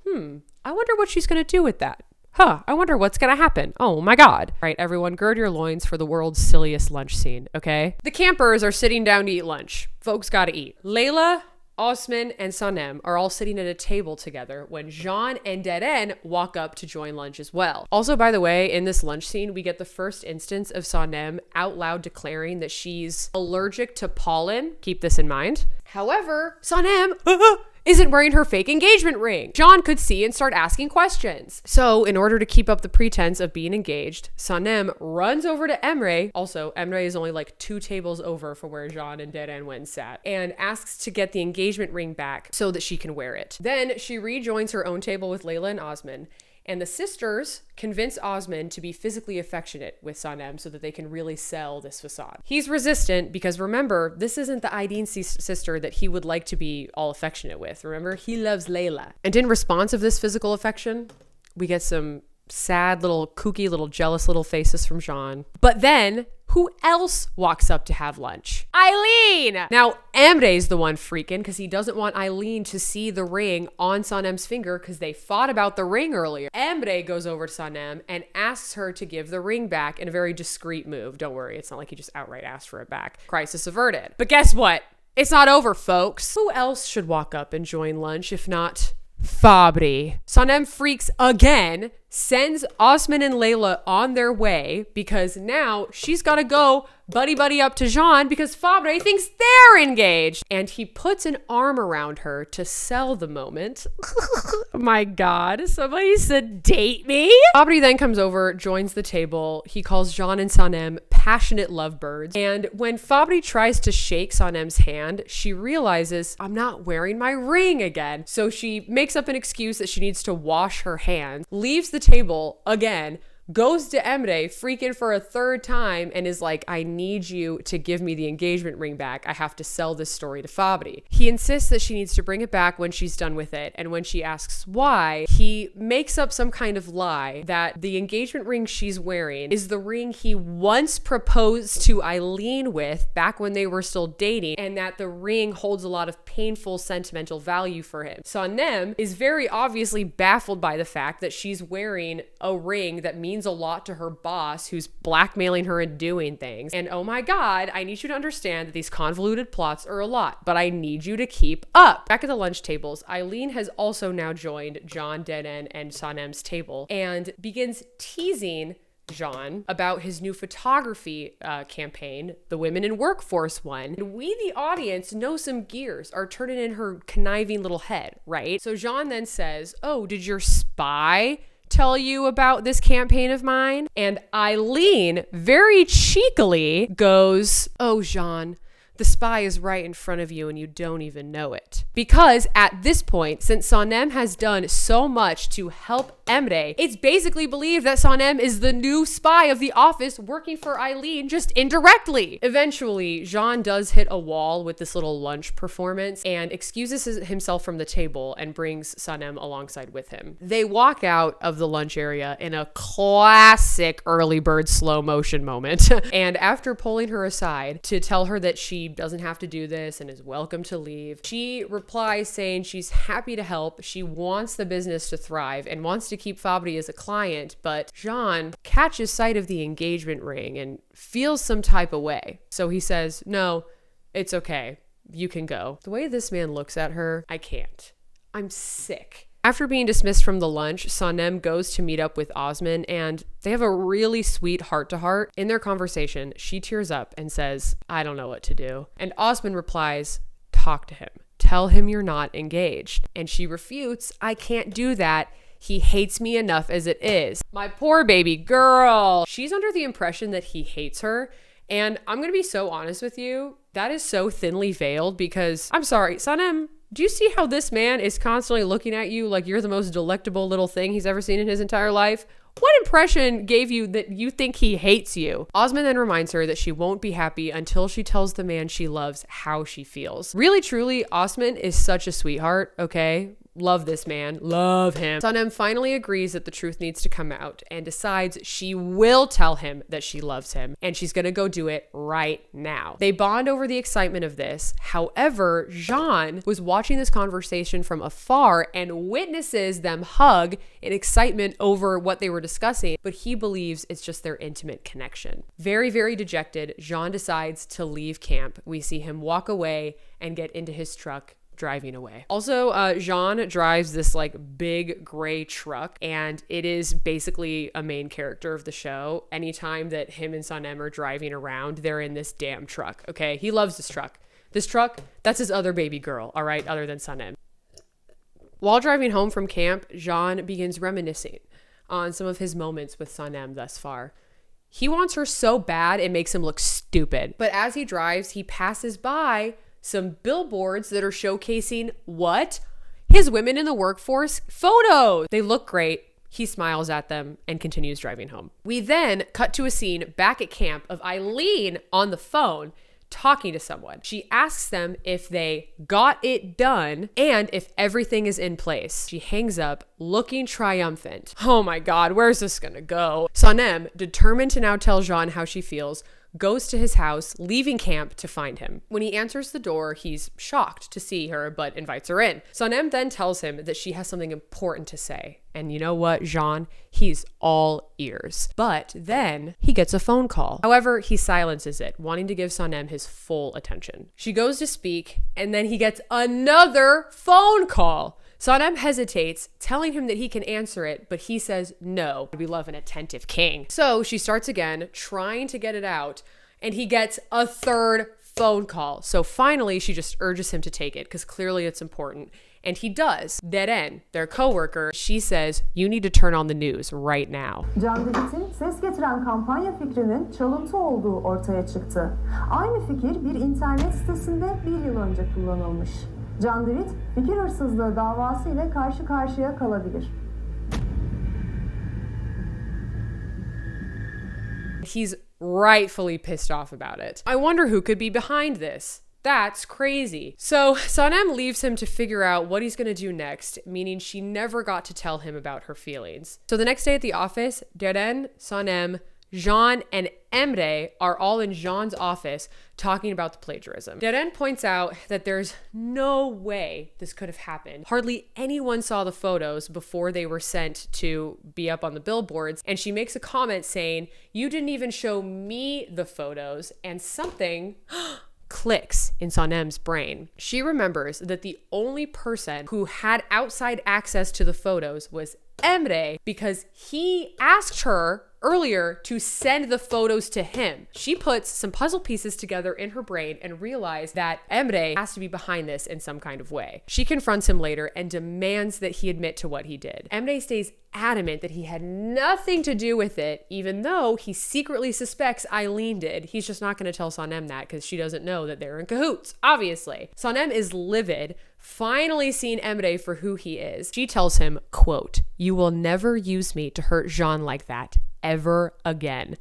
I wonder what she's gonna do with that. I wonder what's gonna happen. Oh my God. All right, everyone, gird your loins for the world's silliest lunch scene, okay? The campers are sitting down to eat lunch. Folks gotta eat. Layla, Osman, and Sanem are all sitting at a table together when Jean and Deren walk up to join lunch as well. Also, by the way, in this lunch scene, we get the first instance of Sanem out loud declaring that she's allergic to pollen. Keep this in mind. However, Sanem isn't wearing her fake engagement ring. Jean could see and start asking questions. So in order to keep up the pretense of being engaged, Sanem runs over to Emre. Also, Emre is only like 2 tables over from where Jean and Deren went and sat, and asks to get the engagement ring back so that she can wear it. Then she rejoins her own table with Layla and Osman, and the sisters convince Osman to be physically affectionate with Sanem so that they can really sell this facade. He's resistant because remember, this isn't the Aydin sister that he would like to be all affectionate with. Remember, he loves Layla. And in response of this physical affection, we get some sad little kooky little jealous little faces from Jean. But then who else walks up to have lunch? Eileen! Now, Emre's the one freaking because he doesn't want Eileen to see the ring on Sanem's finger because they fought about the ring earlier. Emre goes over to Sanem and asks her to give the ring back in a very discreet move. Don't worry, it's not like he just outright asked for it back. Crisis averted. But guess what? It's not over, folks. Who else should walk up and join lunch if not Fabri. Sanem freaks again, sends Osman and Layla on their way because now she's got to go buddy up to Jean because Fabri thinks they're engaged. And he puts an arm around her to sell the moment. My God, somebody sedate me. Fabri then comes over, joins the table. He calls Jean and Sanem passionate lovebirds. And when Fabri tries to shake Sanem's hand, she realizes, I'm not wearing my ring again. So she makes up an excuse that she needs to wash her hands, leaves the table again, goes to Emre freaking for a third time and is like, I need you to give me the engagement ring back. I have to sell this story to Fabri. He insists that she needs to bring it back when she's done with it. And when she asks why, he makes up some kind of lie that the engagement ring she's wearing is the ring he once proposed to Eileen with back when they were still dating, and that the ring holds a lot of painful sentimental value for him. Sanem is very obviously baffled by the fact that she's wearing a ring that means a lot to her boss who's blackmailing her and doing things. And oh my God, I need you to understand that these convoluted plots are a lot, but I need you to keep up. Back at the lunch tables, Eileen has also now joined John, Denen, and Sanem's table and begins teasing Jean about his new photography campaign, the Women in Workforce one. And we, the audience, know some gears are turning in her conniving little head, right? So Jean then says, oh, did your spy tell you about this campaign of mine? And Eileen very cheekily goes, oh, Jean, the spy is right in front of you and you don't even know it. Because at this point, since Sanem has done so much to help Emre, it's basically believed that Sanem is the new spy of the office working for Eileen just indirectly. Eventually, Jean does hit a wall with this little lunch performance and excuses himself from the table and brings Sanem alongside with him. They walk out of the lunch area in a classic early bird slow motion moment. And after pulling her aside to tell her that she doesn't have to do this and is welcome to leave, she replies saying she's happy to help. She wants the business to thrive and wants to keep Fabri as a client, but Jean catches sight of the engagement ring and feels some type of way. So he says, no, it's okay. You can go. The way this man looks at her, I can't. I'm sick. After being dismissed from the lunch, Sanem goes to meet up with Osman and they have a really sweet heart-to-heart. In their conversation, she tears up and says, I don't know what to do. And Osman replies, talk to him. Tell him you're not engaged. And she refutes, I can't do that. He hates me enough as it is. My poor baby girl. She's under the impression that he hates her. And I'm going to be so honest with you, that is so thinly veiled because, I'm sorry, Sanem, do you see how this man is constantly looking at you like you're the most delectable little thing he's ever seen in his entire life? What impression gave you that you think he hates you? Osman then reminds her that she won't be happy until she tells the man she loves how she feels. Really, truly, Osman is such a sweetheart, okay? Love this man. Love him. Sanem finally agrees that the truth needs to come out and decides she will tell him that she loves him and she's gonna go do it right now. They bond over the excitement of this. However, Jean was watching this conversation from afar and witnesses them hug in excitement over what they were discussing, but he believes it's just their intimate connection. Very, very dejected, Jean decides to leave camp. We see him walk away and get into his truck, driving away. Also, Jean drives this like big gray truck and it is basically a main character of the show. Anytime that him and Sanem are driving around, they're in this damn truck, okay? He loves this truck. This truck, that's his other baby girl, all right, other than Sanem. While driving home from camp, Jean begins reminiscing on some of his moments with Sanem thus far. He wants her so bad it makes him look stupid. But as he drives, he passes by some billboards that are showcasing what? His women in the workforce photos. They look great. He smiles at them and continues driving home. We then cut to a scene back at camp of Eileen on the phone talking to someone. She asks them if they got it done and if everything is in place. She hangs up looking triumphant. Oh my God, where's this gonna go? Sanem, determined to now tell Jean how she feels, goes to his house, leaving camp to find him. When he answers the door, he's shocked to see her, but invites her in. Sanem then tells him that she has something important to say. And you know what, Jean? He's all ears. But then he gets a phone call. However, he silences it, wanting to give Sanem his full attention. She goes to speak, and then he gets another phone call. Sanem hesitates, telling him that he can answer it, but he says no. We love an attentive king. So she starts again, trying to get it out, and he gets a third phone call. So finally, she just urges him to take it because clearly it's important. And he does. Deren, their coworker, she says, you need to turn on the news right now. Can Divit'in ses getiren kampanya fikrinin çalıntı olduğu ortaya çıktı. Aynı fikir bir internet sitesinde bir yıl önce kullanılmış. Can Divit, fikir hırsızlığı davası ile karşı karşıya kalabilir. He's rightfully pissed off about it. I wonder who could be behind this. That's crazy. So Sanem leaves him to figure out what he's going to do next, meaning she never got to tell him about her feelings. So the next day at the office, Deren, Sanem, Jean, and Emre are all in Jean's office talking about the plagiarism. Deren points out that there's no way this could have happened. Hardly anyone saw the photos before they were sent to be up on the billboards, and she makes a comment saying, you didn't even show me the photos, and something clicks in Sanem's brain. She remembers that the only person who had outside access to the photos was Emre because he asked her earlier to send the photos to him. She puts some puzzle pieces together in her brain and realized that Emre has to be behind this in some kind of way. She confronts him later and demands that he admit to what he did. Emre stays adamant that he had nothing to do with it, even though he secretly suspects Eileen did. He's just not going to tell Sanem that because she doesn't know that they're in cahoots, obviously. Sanem is livid, finally seeing Emre for who he is. She tells him, quote, you will never use me to hurt Jean like that ever again.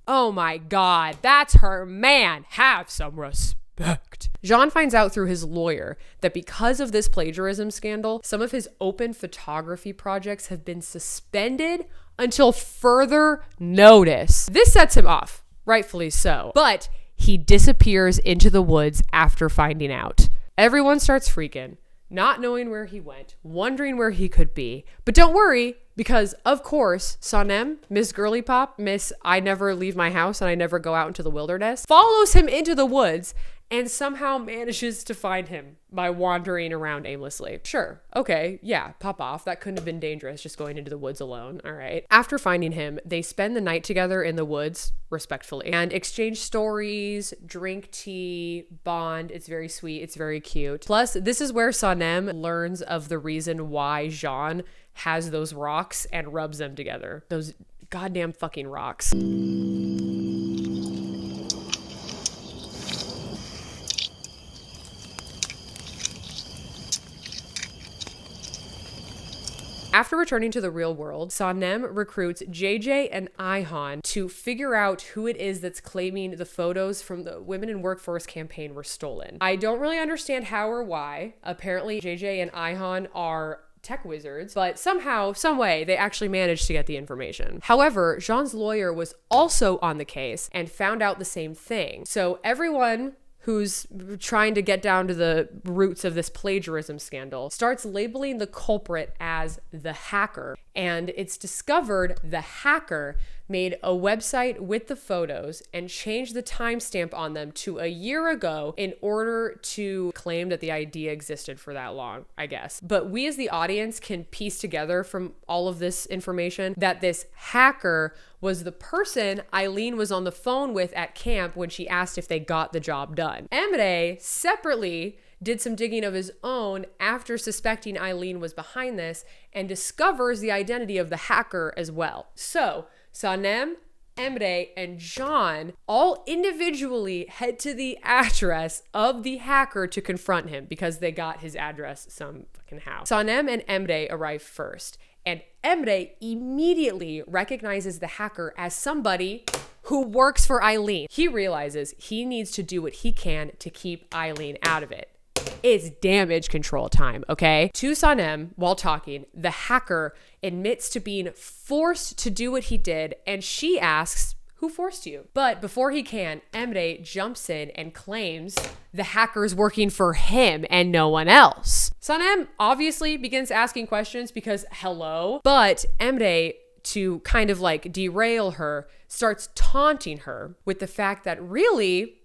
Oh my God, that's her man. Have some respect. Jean finds out through his lawyer that because of this plagiarism scandal, some of his open photography projects have been suspended until further notice. This sets him off, rightfully so, but he disappears into the woods after finding out. Everyone starts freaking, not knowing where he went, wondering where he could be. But don't worry, because of course, Sanem, Miss Girly Pop, Miss I never leave my house and I never go out into the wilderness, follows him into the woods and somehow manages to find him by wandering around aimlessly. Sure, okay, yeah, pop off. That couldn't have been dangerous just going into the woods alone, all right. After finding him, they spend the night together in the woods, respectfully, and exchange stories, drink tea, bond. It's very sweet, it's very cute. Plus, this is where Sanem learns of the reason why Jean has those rocks and rubs them together. Those goddamn fucking rocks. After returning to the real world, Sanem recruits JJ and Ihan to figure out who it is that's claiming the photos from the Women in Workforce campaign were stolen. I don't really understand how or why. Apparently, JJ and Ihan are tech wizards, but somehow, some way, they actually managed to get the information. However, Jean's lawyer was also on the case and found out the same thing. So everyone who's trying to get down to the roots of this plagiarism scandal starts labeling the culprit as the hacker. And it's discovered the hacker made a website with the photos and changed the timestamp on them to a year ago in order to claim that the idea existed for that long, I guess. But we as the audience can piece together from all of this information that this hacker was the person Eileen was on the phone with at camp when she asked if they got the job done. Emre separately did some digging of his own after suspecting Eileen was behind this and discovers the identity of the hacker as well. So Sanem, Emre, and Jean all individually head to the address of the hacker to confront him because they got his address some fucking how. Sanem and Emre arrive first, and Emre immediately recognizes the hacker as somebody who works for Eileen. He realizes he needs to do what he can to keep Eileen out of it. It's damage control time, okay? To Sanem, while talking, the hacker admits to being forced to do what he did, and she asks, who forced you? But before he can, Emre jumps in and claims the hacker's working for him and no one else. Sanem obviously begins asking questions because hello, but Emre, to kind of like derail her, starts taunting her with the fact that really,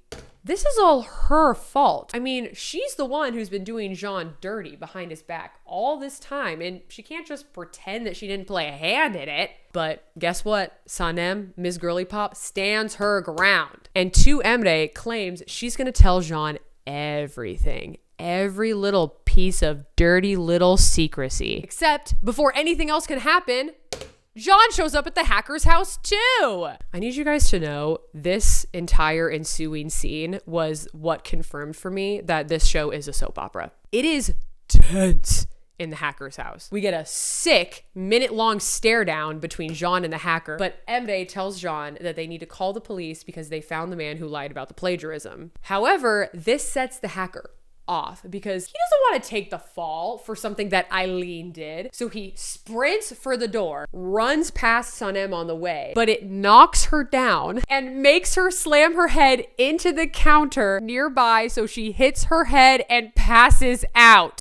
this is all her fault. I mean, she's the one who's been doing Jean dirty behind his back all this time, and she can't just pretend that she didn't play a hand in it. But guess what? Sanem, Ms. Girly Pop, stands her ground. And to Emre claims she's going to tell Jean everything. Every little piece of dirty little secrecy. Except before anything else can happen, Jean shows up at the hacker's house too. I need you guys to know this entire ensuing scene was what confirmed for me that this show is a soap opera. It is tense in the hacker's house. We get a sick minute-long stare down between Jean and the hacker, but Emre tells Jean that they need to call the police because they found the man who lied about the plagiarism. However, this sets the hacker off because he doesn't want to take the fall for something that Eileen did. So he sprints for the door, runs past Sanem on the way, but it knocks her down and makes her slam her head into the counter nearby, so she hits her head and passes out.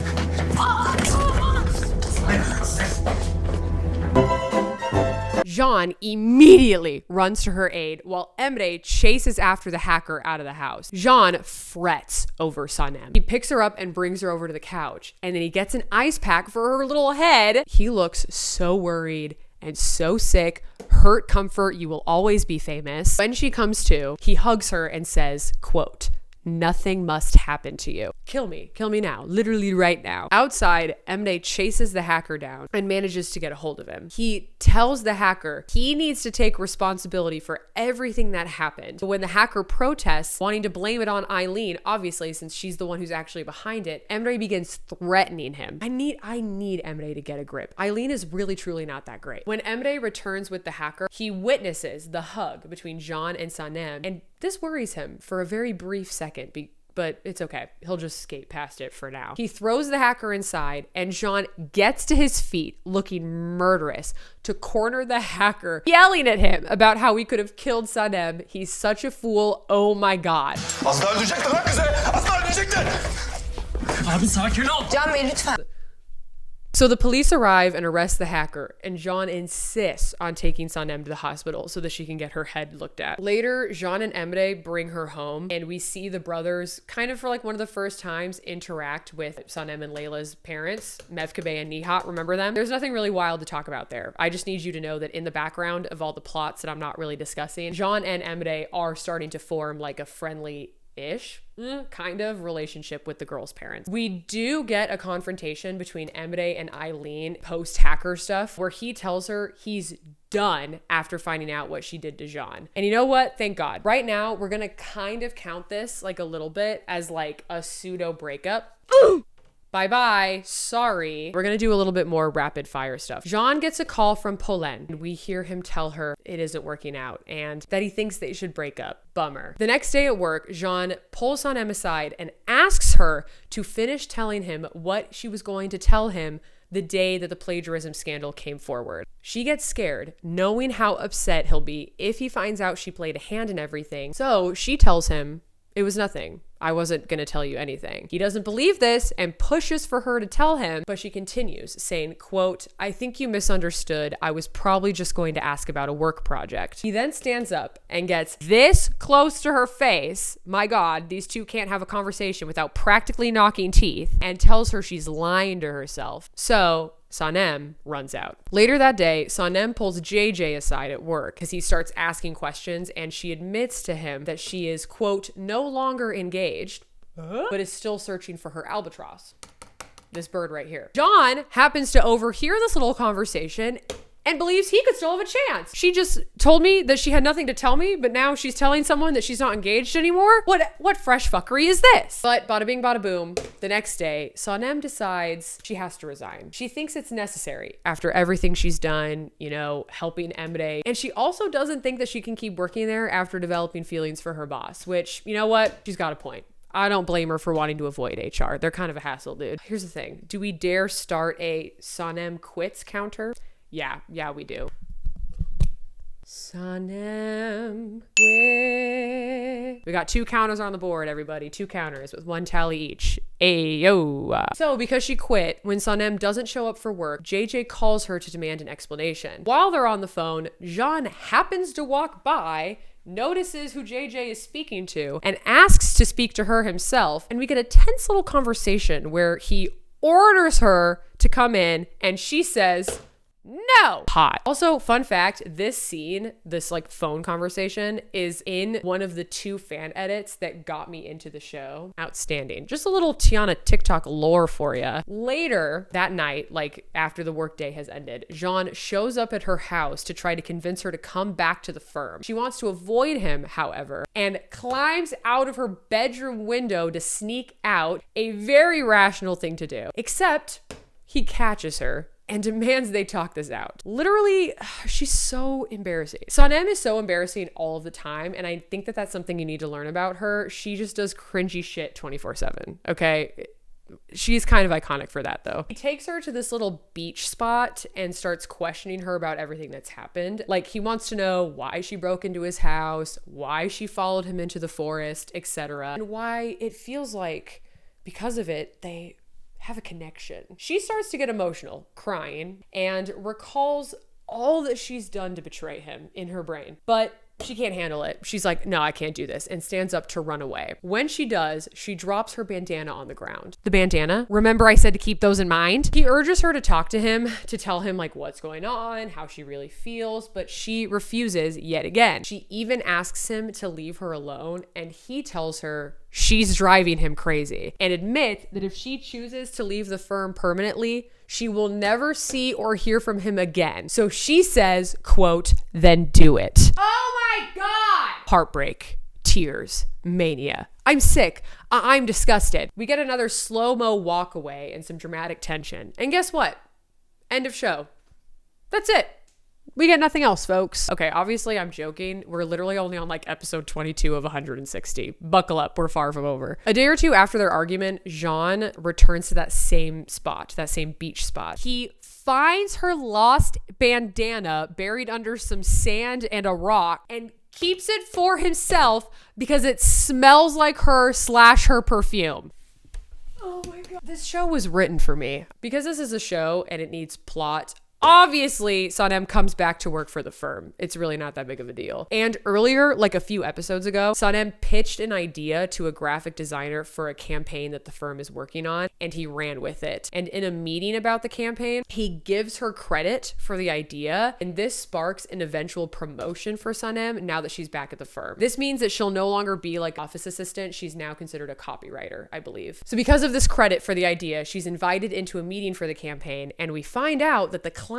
Jean immediately runs to her aid while Emre chases after the hacker out of the house. Jean frets over Sanem. He picks her up and brings her over to the couch, and then he gets an ice pack for her little head. He looks so worried and so sick. Hurt comfort, you will always be famous. When she comes to, he hugs her and says, quote, "Nothing must happen to you. Kill me now, literally right now." Outside, Emre chases the hacker down and manages to get a hold of him. He tells the hacker he needs to take responsibility for everything that happened. But when the hacker protests, wanting to blame it on Eileen, obviously since she's the one who's actually behind it, Emre begins threatening him. I need Emre to get a grip. Eileen is really truly not that great. When Emre returns with the hacker, he witnesses the hug between Jean and Sanem, and this worries him for a very brief second, but it's okay. He'll just skate past it for now. He throws the hacker inside, and Jean gets to his feet looking murderous to corner the hacker, yelling at him about how he could have killed Sanem. He's such a fool. Oh my God. Az daha öldürecektin lan kızı. Az daha öldürecektin. Abi sakin ol. Can Bey lütfen. So the police arrive and arrest the hacker, and Jean insists on taking Sanem to the hospital so that she can get her head looked at. Later, Jean and Emre bring her home, and we see the brothers kind of for like one of the first times interact with Sanem and Layla's parents, Mevkibe and Nihat. Remember them? There's nothing really wild to talk about there. I just need you to know that in the background of all the plots that I'm not really discussing, Jean and Emre are starting to form like a friendly-ish kind of relationship with the girl's parents. We do get a confrontation between Emre and Eileen post-hacker stuff where he tells her he's done after finding out what she did to Jean. And you know what? Thank God. Right now, we're gonna kind of count this like a little bit as like a pseudo breakup. Bye-bye. Sorry. We're going to do a little bit more rapid fire stuff. Jean gets a call from Polen, and we hear him tell her it isn't working out and that he thinks they should break up. Bummer. The next day at work, Jean pulls Sanem aside and asks her to finish telling him what she was going to tell him the day that the plagiarism scandal came forward. She gets scared, knowing how upset he'll be if he finds out she played a hand in everything. So she tells him it was nothing. I wasn't going to tell you anything. He doesn't believe this and pushes for her to tell him, but she continues saying, quote, "I think you misunderstood. I was probably just going to ask about a work project." He then stands up and gets this close to her face. My God, these two can't have a conversation without practically knocking teeth, and tells her she's lying to herself. So Sanem runs out. Later that day, Sanem pulls JJ aside at work because he starts asking questions, and she admits to him that she is, quote, no longer engaged, but is still searching for her albatross. This bird right here. John happens to overhear this little conversation and believes he could still have a chance. She just told me that she had nothing to tell me, but now she's telling someone that she's not engaged anymore? What fresh fuckery is this? But bada bing, bada boom. The next day, Sanem decides she has to resign. She thinks it's necessary after everything she's done, you know, helping Emre. And she also doesn't think that she can keep working there after developing feelings for her boss, which, you know what? She's got a point. I don't blame her for wanting to avoid HR. They're kind of a hassle, dude. Here's the thing. Do we dare start a Sanem quits counter? Yeah, we do. Sanem with... We got 2 counters on the board, everybody. 2 counters with 1 tally each. Ayo. So because she quit, when Sanem doesn't show up for work, JJ calls her to demand an explanation. While they're on the phone, Jean happens to walk by, notices who JJ is speaking to, and asks to speak to her himself. And we get a tense little conversation where he orders her to come in and she says, no. Hot. Also, fun fact, this scene, this like phone conversation is in one of the 2 fan edits that got me into the show. Outstanding. Just a little Tiana TikTok lore for you. Later that night, like after the workday has ended, Jean shows up at her house to try to convince her to come back to the firm. She wants to avoid him, however, and climbs out of her bedroom window to sneak out, a very rational thing to do. Except he catches her and demands they talk this out. Literally, she's so embarrassing. Sanem is so embarrassing all of the time, and I think that that's something you need to learn about her. She just does cringy shit 24/7, okay? She's kind of iconic for that, though. He takes her to this little beach spot and starts questioning her about everything that's happened. Like, he wants to know why she broke into his house, why she followed him into the forest, etc., and why it feels like, because of it, they have a connection. She starts to get emotional, crying, and recalls all that she's done to betray him in her brain. But she can't handle it. She's like, no, I can't do this, and stands up to run away. When she does, she drops her bandana on the ground. The bandana? Remember I said to keep those in mind? He urges her to talk to him, to tell him like what's going on, how she really feels, but she refuses yet again. She even asks him to leave her alone, and he tells her she's driving him crazy, and admits that if she chooses to leave the firm permanently, she will never see or hear from him again. So she says, quote, then do it. Oh my God! Heartbreak, tears, mania. I'm sick. I'm disgusted. We get another slow-mo walk away and some dramatic tension. And guess what? End of show. That's it. We get nothing else, folks. Okay, obviously I'm joking. We're literally only on like episode 22 of 160. Buckle up, we're far from over. A day or 2 after their argument, Jean returns to that same spot, that same beach spot. He finds her lost bandana buried under some sand and a rock and keeps it for himself because it smells like her perfume. Oh my God. This show was written for me. Because this is a show and it needs plot, obviously, Sanem comes back to work for the firm. It's really not that big of a deal. And earlier, like a few episodes ago, Sanem pitched an idea to a graphic designer for a campaign that the firm is working on, and he ran with it. And in a meeting about the campaign, he gives her credit for the idea, and this sparks an eventual promotion for Sanem now that she's back at the firm. This means that she'll no longer be like office assistant. She's now considered a copywriter, I believe. So because of this credit for the idea, she's invited into a meeting for the campaign, and we find out that the client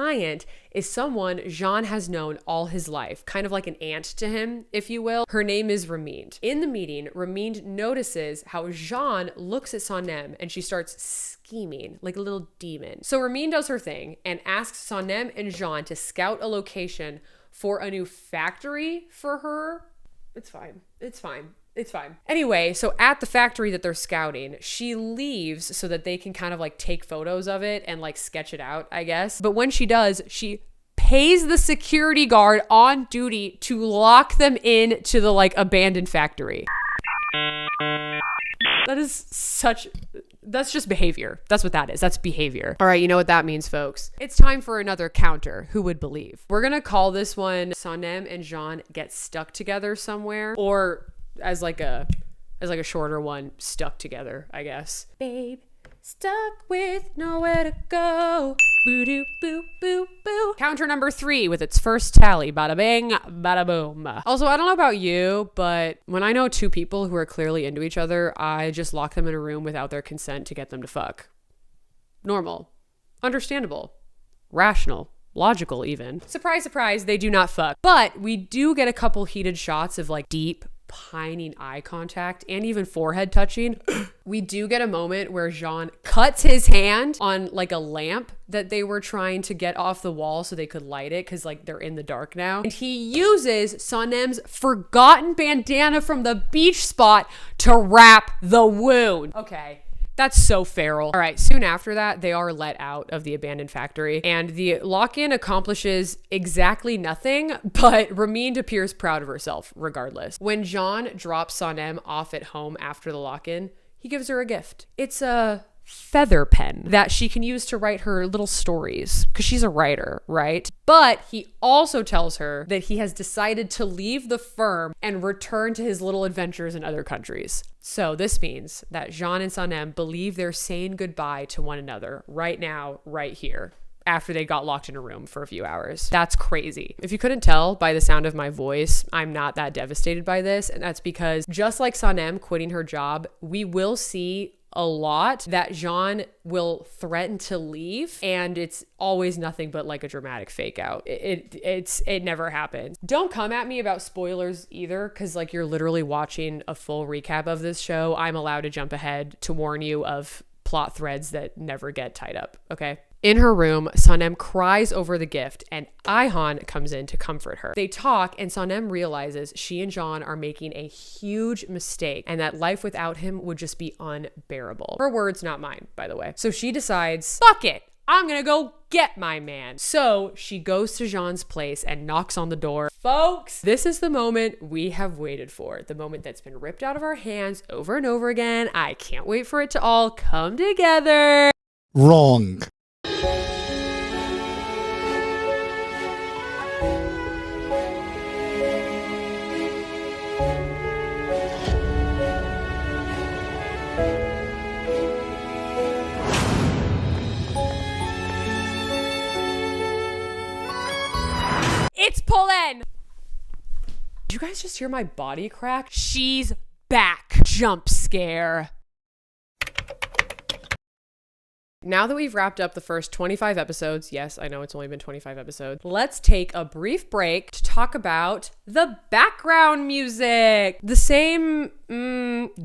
is someone Jean has known all his life, kind of like an aunt to him, if you will. Her name is Ramind. In the meeting, Ramind notices how Jean looks at Sanem and she starts scheming like a little demon. So Ramind does her thing and asks Sanem and Jean to scout a location for a new factory for her. It's fine. It's fine. It's fine. Anyway, so at the factory that they're scouting, she leaves so that they can kind of like take photos of it and like sketch it out, I guess. But when she does, she pays the security guard on duty to lock them in to the like abandoned factory. That's just behavior. That's what that is. That's behavior. All right, you know what that means, folks. It's time for another counter. Who would believe? We're gonna call this one Sanem and Jean get stuck together somewhere, or as like a shorter one, stuck together, I guess. Babe, stuck with nowhere to go. Boo doo boo boo boo. Counter number 3 with its first tally. Bada bing, bada boom. Also, I don't know about you, but when I know 2 people who are clearly into each other, I just lock them in a room without their consent to get them to fuck. Normal. Understandable. Rational. Logical, even. Surprise, surprise, they do not fuck. But we do get a couple heated shots of like deep, pining eye contact and even forehead touching. We do get a moment where Jean cuts his hand on like a lamp that they were trying to get off the wall so they could light it because like they're in the dark now. And he uses Sanem's forgotten bandana from the beach spot to wrap the wound. Okay. That's so feral. All right, soon after that, they are let out of the abandoned factory, and the lock-in accomplishes exactly nothing, but Ramin appears proud of herself regardless. When Jean drops Sanem off at home after the lock-in, he gives her a gift. It's a feather pen that she can use to write her little stories because she's a writer, right? But he also tells her that he has decided to leave the firm and return to his little adventures in other countries. So this means that Jean and Sanem believe they're saying goodbye to one another right now, right here, after they got locked in a room for a few hours. That's crazy. If you couldn't tell by the sound of my voice, I'm not that devastated by this. And that's because just like Sanem quitting her job, we will see a lot that Jean will threaten to leave, and it's always nothing but like a dramatic fake out. It never happens. Don't come at me about spoilers either, because like you're literally watching a full recap of this show. I'm allowed to jump ahead to warn you of plot threads that never get tied up, okay? In her room, Sanem cries over the gift, and Ayhan comes in to comfort her. They talk, and Sanem realizes she and Jean are making a huge mistake and that life without him would just be unbearable. Her words, not mine, by the way. So she decides, fuck it, I'm gonna go get my man. So she goes to Jean's place and knocks on the door. Folks, this is the moment we have waited for. The moment that's been ripped out of our hands over and over again. I can't wait for it to all come together. Wrong. It's Polen! Did you guys just hear my body crack? She's back. Jump scare. Now that we've wrapped up the first 25 episodes, yes, I know it's only been 25 episodes, let's take a brief break to talk about the background music. The same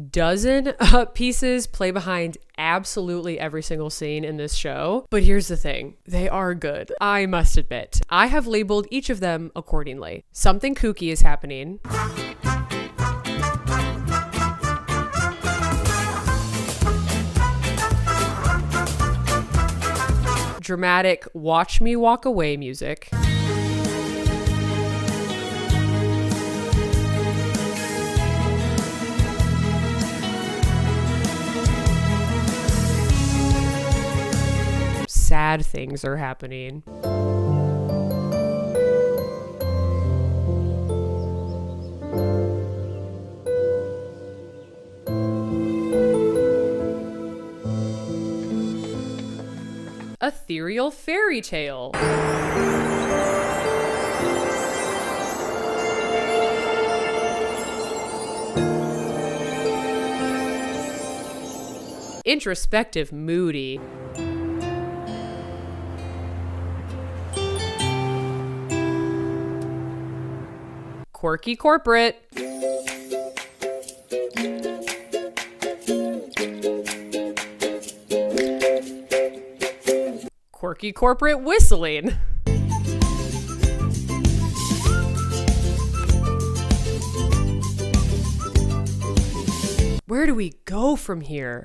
dozen pieces play behind absolutely every single scene in this show. But here's the thing, they are good. I must admit, I have labeled each of them accordingly. Something kooky is happening. Dramatic watch me walk away music. Sad things are happening. Ethereal fairy tale. Introspective, moody. Quirky corporate. Quirky corporate whistling. Where do we go from here?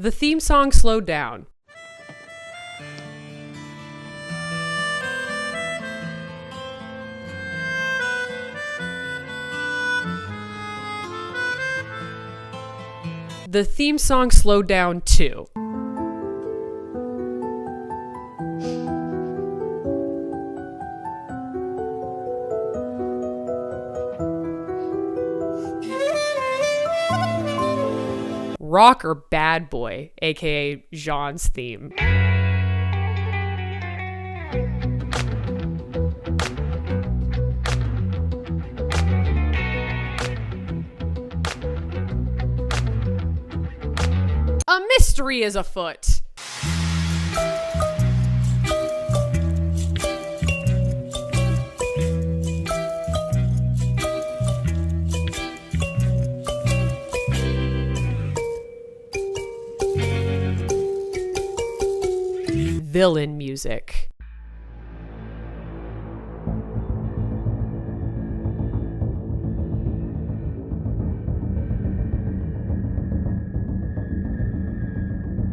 The theme song slowed down. The theme song slowed down too. Rock or Bad Boy, aka Jean's theme. A mystery is afoot. Villain music.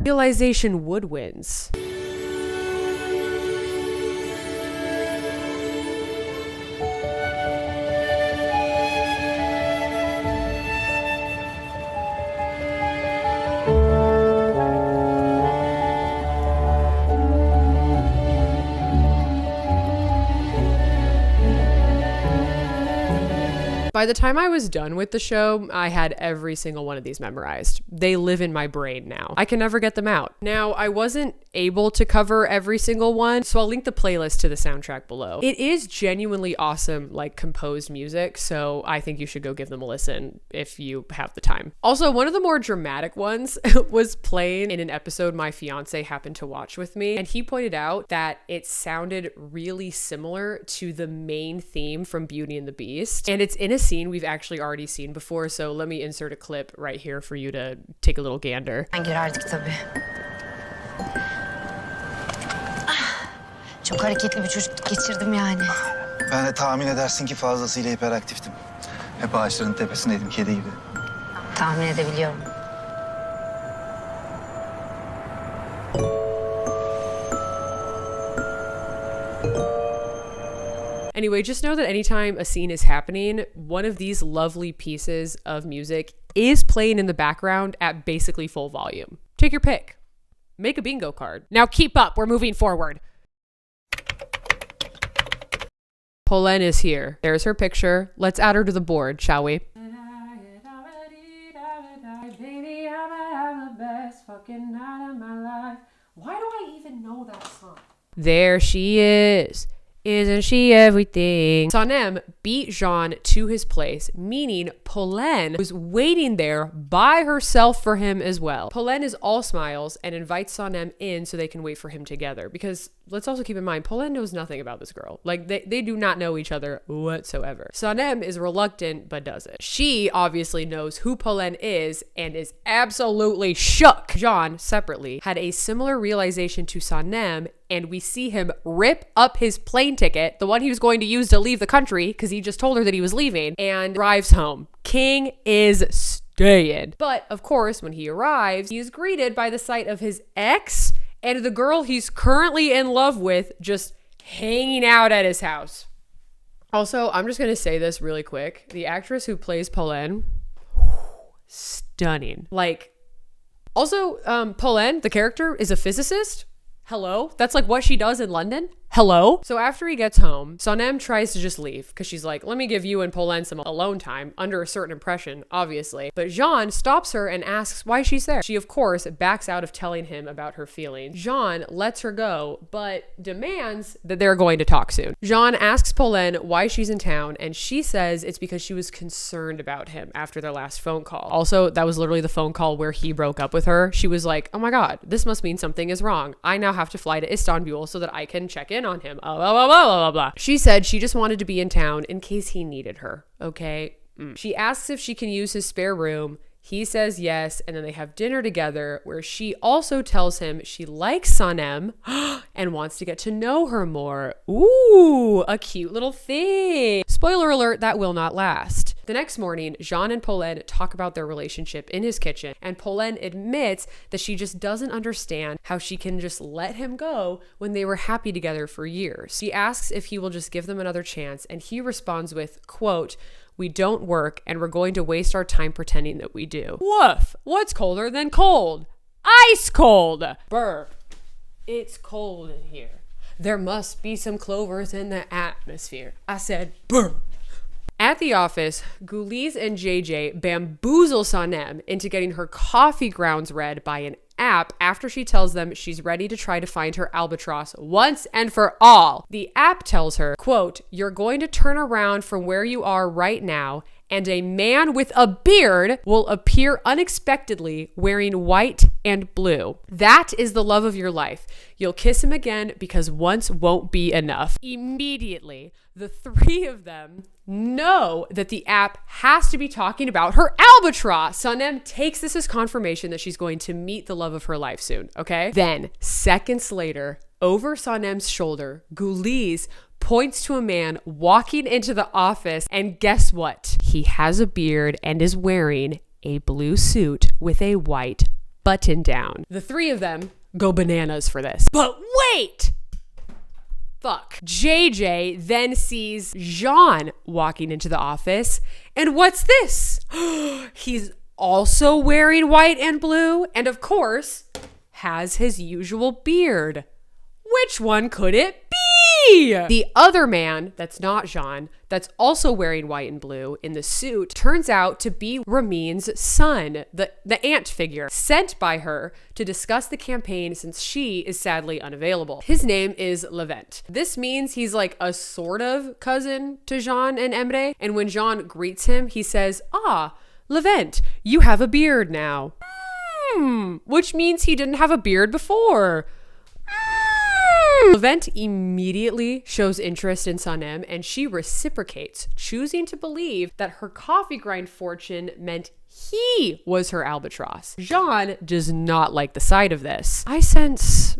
Realization woodwinds. By the time I was done with the show, I had every single one of these memorized. They live in my brain now. I can never get them out. Now, I wasn't able to cover every single one, so I'll link the playlist to the soundtrack below. It is genuinely awesome, like composed music, so I think you should go give them a listen if you have the time. Also, one of the more dramatic ones was playing in an episode my fiance happened to watch with me, and he pointed out that it sounded really similar to the main theme from Beauty and the Beast, and it's in a scene we've actually already seen before, so let me insert a clip right here for you to take a little gander. Girerdik tabii. Çok hareketli bir çocukluk geçirdim yani. Ben de tahmin edersin ki fazlasıyla hiperaktiftim. Hep ağaçların tepesindeydim kedi gibi. Tahmin edebiliyorum. Anyway, just know that anytime a scene is happening, one of these lovely pieces of music is playing in the background at basically full volume. Take your pick. Make a bingo card. Now keep up, we're moving forward. Polen is here. There's her picture. Let's add her to the board, shall we? Baby, I'ma have the best fucking night of my life. Why do I even know that song? There she is. Isn't she everything? Sanem beat Can to his place, meaning Polen was waiting there by herself for him as well. Polen is all smiles and invites Sanem in so they can wait for him together, because let's also keep in mind, Polen knows nothing about this girl. Like, they do not know each other whatsoever. Sanem is reluctant, but does it. She obviously knows who Polen is and is absolutely shook. Can, separately, had a similar realization to Sanem, and we see him rip up his plane ticket, the one he was going to use to leave the country, because he just told her that he was leaving, and drives home. King is staying. But, of course, when he arrives, he is greeted by the sight of his ex and the girl he's currently in love with just hanging out at his house. Also, I'm just going to say this really quick. The actress who plays Polen, stunning. Like, also, Polen, the character, is a physicist. Hello? That's like what she does in London? Hello? So after he gets home, Sanem tries to just leave because she's like, let me give you and Polen some alone time, under a certain impression, obviously. But Can stops her and asks why she's there. She, of course, backs out of telling him about her feelings. Can lets her go, but demands that they're going to talk soon. Can asks Polen why she's in town, and she says it's because she was concerned about him after their last phone call. Also, that was literally the phone call where he broke up with her. She was like, oh my God, this must mean something is wrong. I now have to fly to Istanbul so that I can check in on him. Blah, blah, blah, blah, blah, blah. She said she just wanted to be in town in case he needed her. Okay. She asks if she can use his spare room. He says yes, and then they have dinner together where she also tells him she likes Sanem and wants to get to know her more. Ooh, a cute little thing. Spoiler alert, that will not last. The next morning, Can and Polen talk about their relationship in his kitchen, and Polen admits that she just doesn't understand how she can just let him go when they were happy together for years. She asks if he will just give them another chance, and he responds with, quote, we don't work and we're going to waste our time pretending that we do. Woof! What's colder than cold? Ice cold! Brr. It's cold in here. There must be some clovers in the atmosphere. I said, brr. At the office, Guliz and JJ bamboozle Sanem into getting her coffee grounds read by an app after she tells them she's ready to try to find her albatross once and for all. The app tells her, quote, you're going to turn around from where you are right now, and a man with a beard will appear unexpectedly wearing white and blue. That is the love of your life. You'll kiss him again because once won't be enough. Immediately, the three of them know that the app has to be talking about her albatross. Sanem takes this as confirmation that she's going to meet the love of her life soon, okay? Then, seconds later, over Sanem's shoulder, Guliz points to a man walking into the office, and guess what? He has a beard and is wearing a blue suit with a white button down. The three of them go bananas for this. But wait! Fuck. JJ then sees Jean walking into the office. And what's this? He's also wearing white and blue. And of course, has his usual beard. Which one could it be? The other man, that's not Jean, that's also wearing white and blue in the suit, turns out to be Ramin's son, the aunt figure, sent by her to discuss the campaign since she is sadly unavailable. His name is Levent. This means he's like a sort of cousin to Jean and Emre, and when Jean greets him, he says, "Ah, Levent, you have a beard now." Which means he didn't have a beard before. Levent immediately shows interest in Sanem, and she reciprocates, choosing to believe that her coffee grind fortune meant he was her albatross. Jean does not like the sight of this. I sense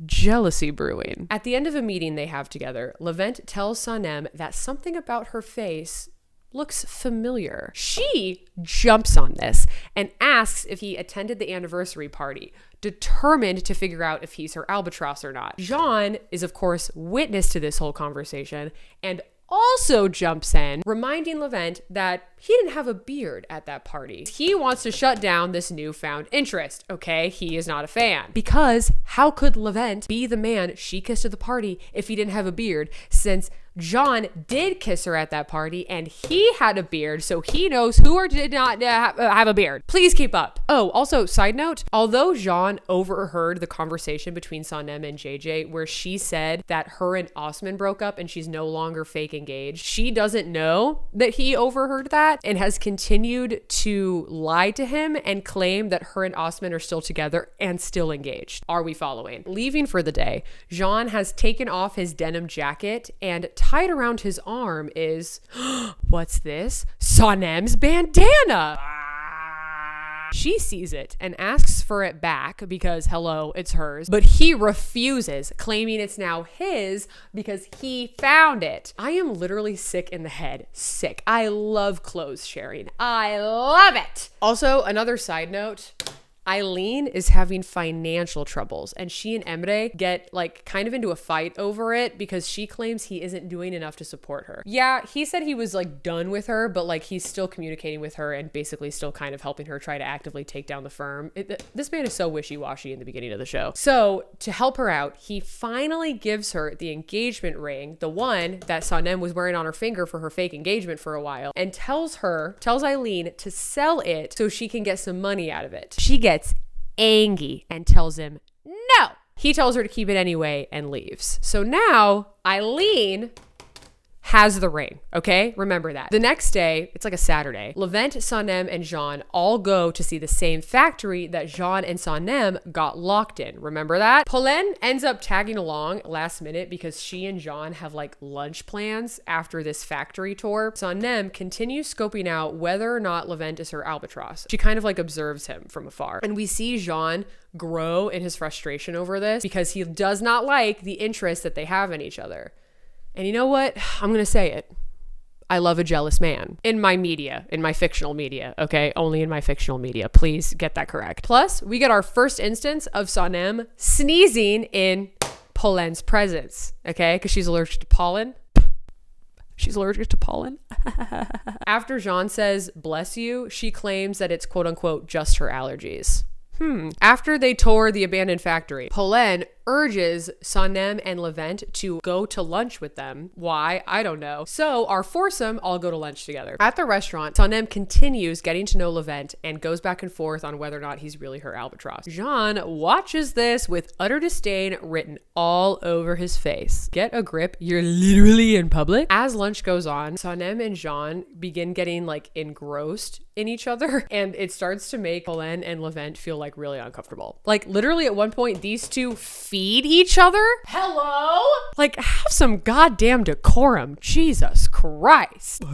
jealousy brewing. At the end of a meeting they have together, Levent tells Sanem that something about her face looks familiar. She jumps on this and asks if he attended the anniversary party, determined to figure out if he's her albatross or not. Jean is, of course, witness to this whole conversation and also jumps in, reminding Levent that he didn't have a beard at that party. He wants to shut down this newfound interest, okay? He is not a fan. Because how could Levent be the man she kissed at the party if he didn't have a beard, since Jean did kiss her at that party and he had a beard, so he knows who or did not have a beard. Please keep up. Oh, also, side note, although Jean overheard the conversation between Sanem and JJ where she said that her and Osman broke up and she's no longer fake engaged, she doesn't know that he overheard that and has continued to lie to him and claim that her and Osman are still together and still engaged. Are we following? Leaving for the day, Jean has taken off his denim jacket, and tied around his arm is, what's this? Sanem's bandana! She sees it and asks for it back because, hello, it's hers. But he refuses, claiming it's now his because he found it. I am literally sick in the head. Sick. I love clothes sharing. I love it. Also, another side note, Eileen is having financial troubles and she and Emre get like kind of into a fight over it because she claims he isn't doing enough to support her. Yeah, he said he was like done with her, but like he's still communicating with her and basically still kind of helping her try to actively take down the firm. This man is so wishy-washy in the beginning of the show. So to help her out, he finally gives her the engagement ring, the one that Sanem was wearing on her finger for her fake engagement for a while, and tells Eileen to sell it so she can get some money out of it. She gets angry and tells him no. He tells her to keep it anyway and leaves. So now Eileen has the ring, okay? Remember that. The next day, it's like a Saturday, Levent, Sanem, and Jean all go to see the same factory that Jean and Sanem got locked in. Remember that? Pauline ends up tagging along last minute because she and Jean have like lunch plans after this factory tour. Sanem continues scoping out whether or not Levent is her albatross. She kind of like observes him from afar. And we see Jean grow in his frustration over this because he does not like the interest that they have in each other. And you know what? I'm going to say it. I love a jealous man. In my media, in my fictional media, okay? Only in my fictional media. Please get that correct. Plus, we get our first instance of Sanem sneezing in Pauline's presence, okay? Because she's allergic to pollen. She's allergic to pollen. After Jean says, bless you, she claims that it's quote unquote just her allergies. After they tour the abandoned factory, Pauline urges Sanem and Levent to go to lunch with them. Why? I don't know. So our foursome all go to lunch together. At the restaurant, Sanem continues getting to know Levent and goes back and forth on whether or not he's really her albatross. Jean watches this with utter disdain written all over his face. Get a grip, you're literally in public. As lunch goes on, Sanem and Jean begin getting like engrossed in each other, and it starts to make Pauline and Levent feel like really uncomfortable. Like literally at one point, these two feed each other. Hello? Like have some goddamn decorum. Jesus Christ.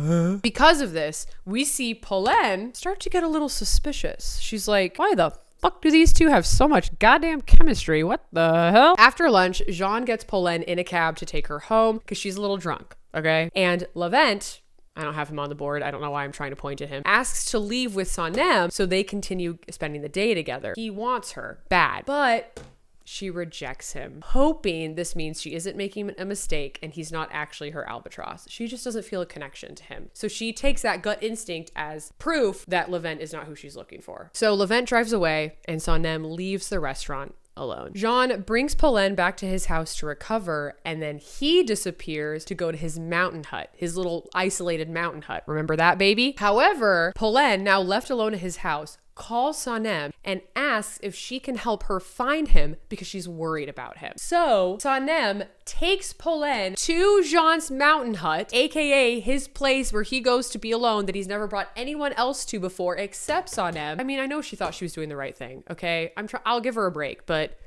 Because of this, we see Pauline start to get a little suspicious. She's like, why the fuck do these two have so much goddamn chemistry? What the hell? After lunch, Jean gets Pauline in a cab to take her home because she's a little drunk, okay? And Levent I don't have him on the board. I don't know why I'm trying to point at him. Asks to leave with Sanem so they continue spending the day together. He wants her bad, but she rejects him, hoping this means she isn't making a mistake and he's not actually her albatross. She just doesn't feel a connection to him. So she takes that gut instinct as proof that Levent is not who she's looking for. So Levent drives away and Sanem leaves the restaurant alone. Jean brings Polen back to his house to recover, and then he disappears to go to his mountain hut, his little isolated mountain hut. Remember that, baby? However, Polen, now left alone at his house, calls Sanem and asks if she can help her find him because she's worried about him. So Sanem takes Polen to Jean's mountain hut, aka his place where he goes to be alone that he's never brought anyone else to before except Sanem. I mean, I know she thought she was doing the right thing, okay? I'll give her a break, but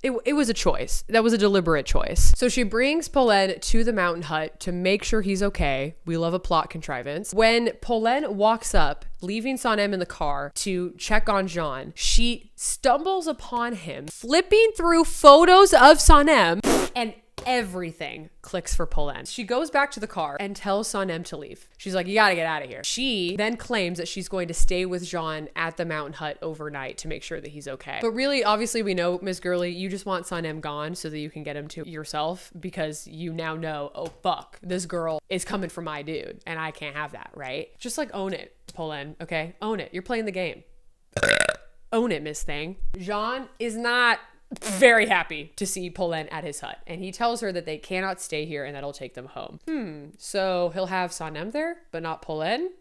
it was a choice. That was a deliberate choice. So she brings Polen to the mountain hut to make sure he's okay. We love a plot contrivance. When Polen walks up, leaving Sanem in the car to check on Jean, she stumbles upon him, flipping through photos of Sanem, and everything clicks for Polen. She goes back to the car and tells Sanem to leave. She's like, you gotta get out of here. She then claims that she's going to stay with Jean at the mountain hut overnight to make sure that he's okay. But really, obviously, we know, Miss Girly, you just want Sanem gone so that you can get him to yourself because you now know, oh, fuck, this girl is coming for my dude and I can't have that, right? Just like own it, Polen, okay? Own it. You're playing the game. Own it, Miss Thing. Jean is not very happy to see Polen at his hut, and he tells her that they cannot stay here and that'll take them home. So he'll have Sanem there, but not Polen?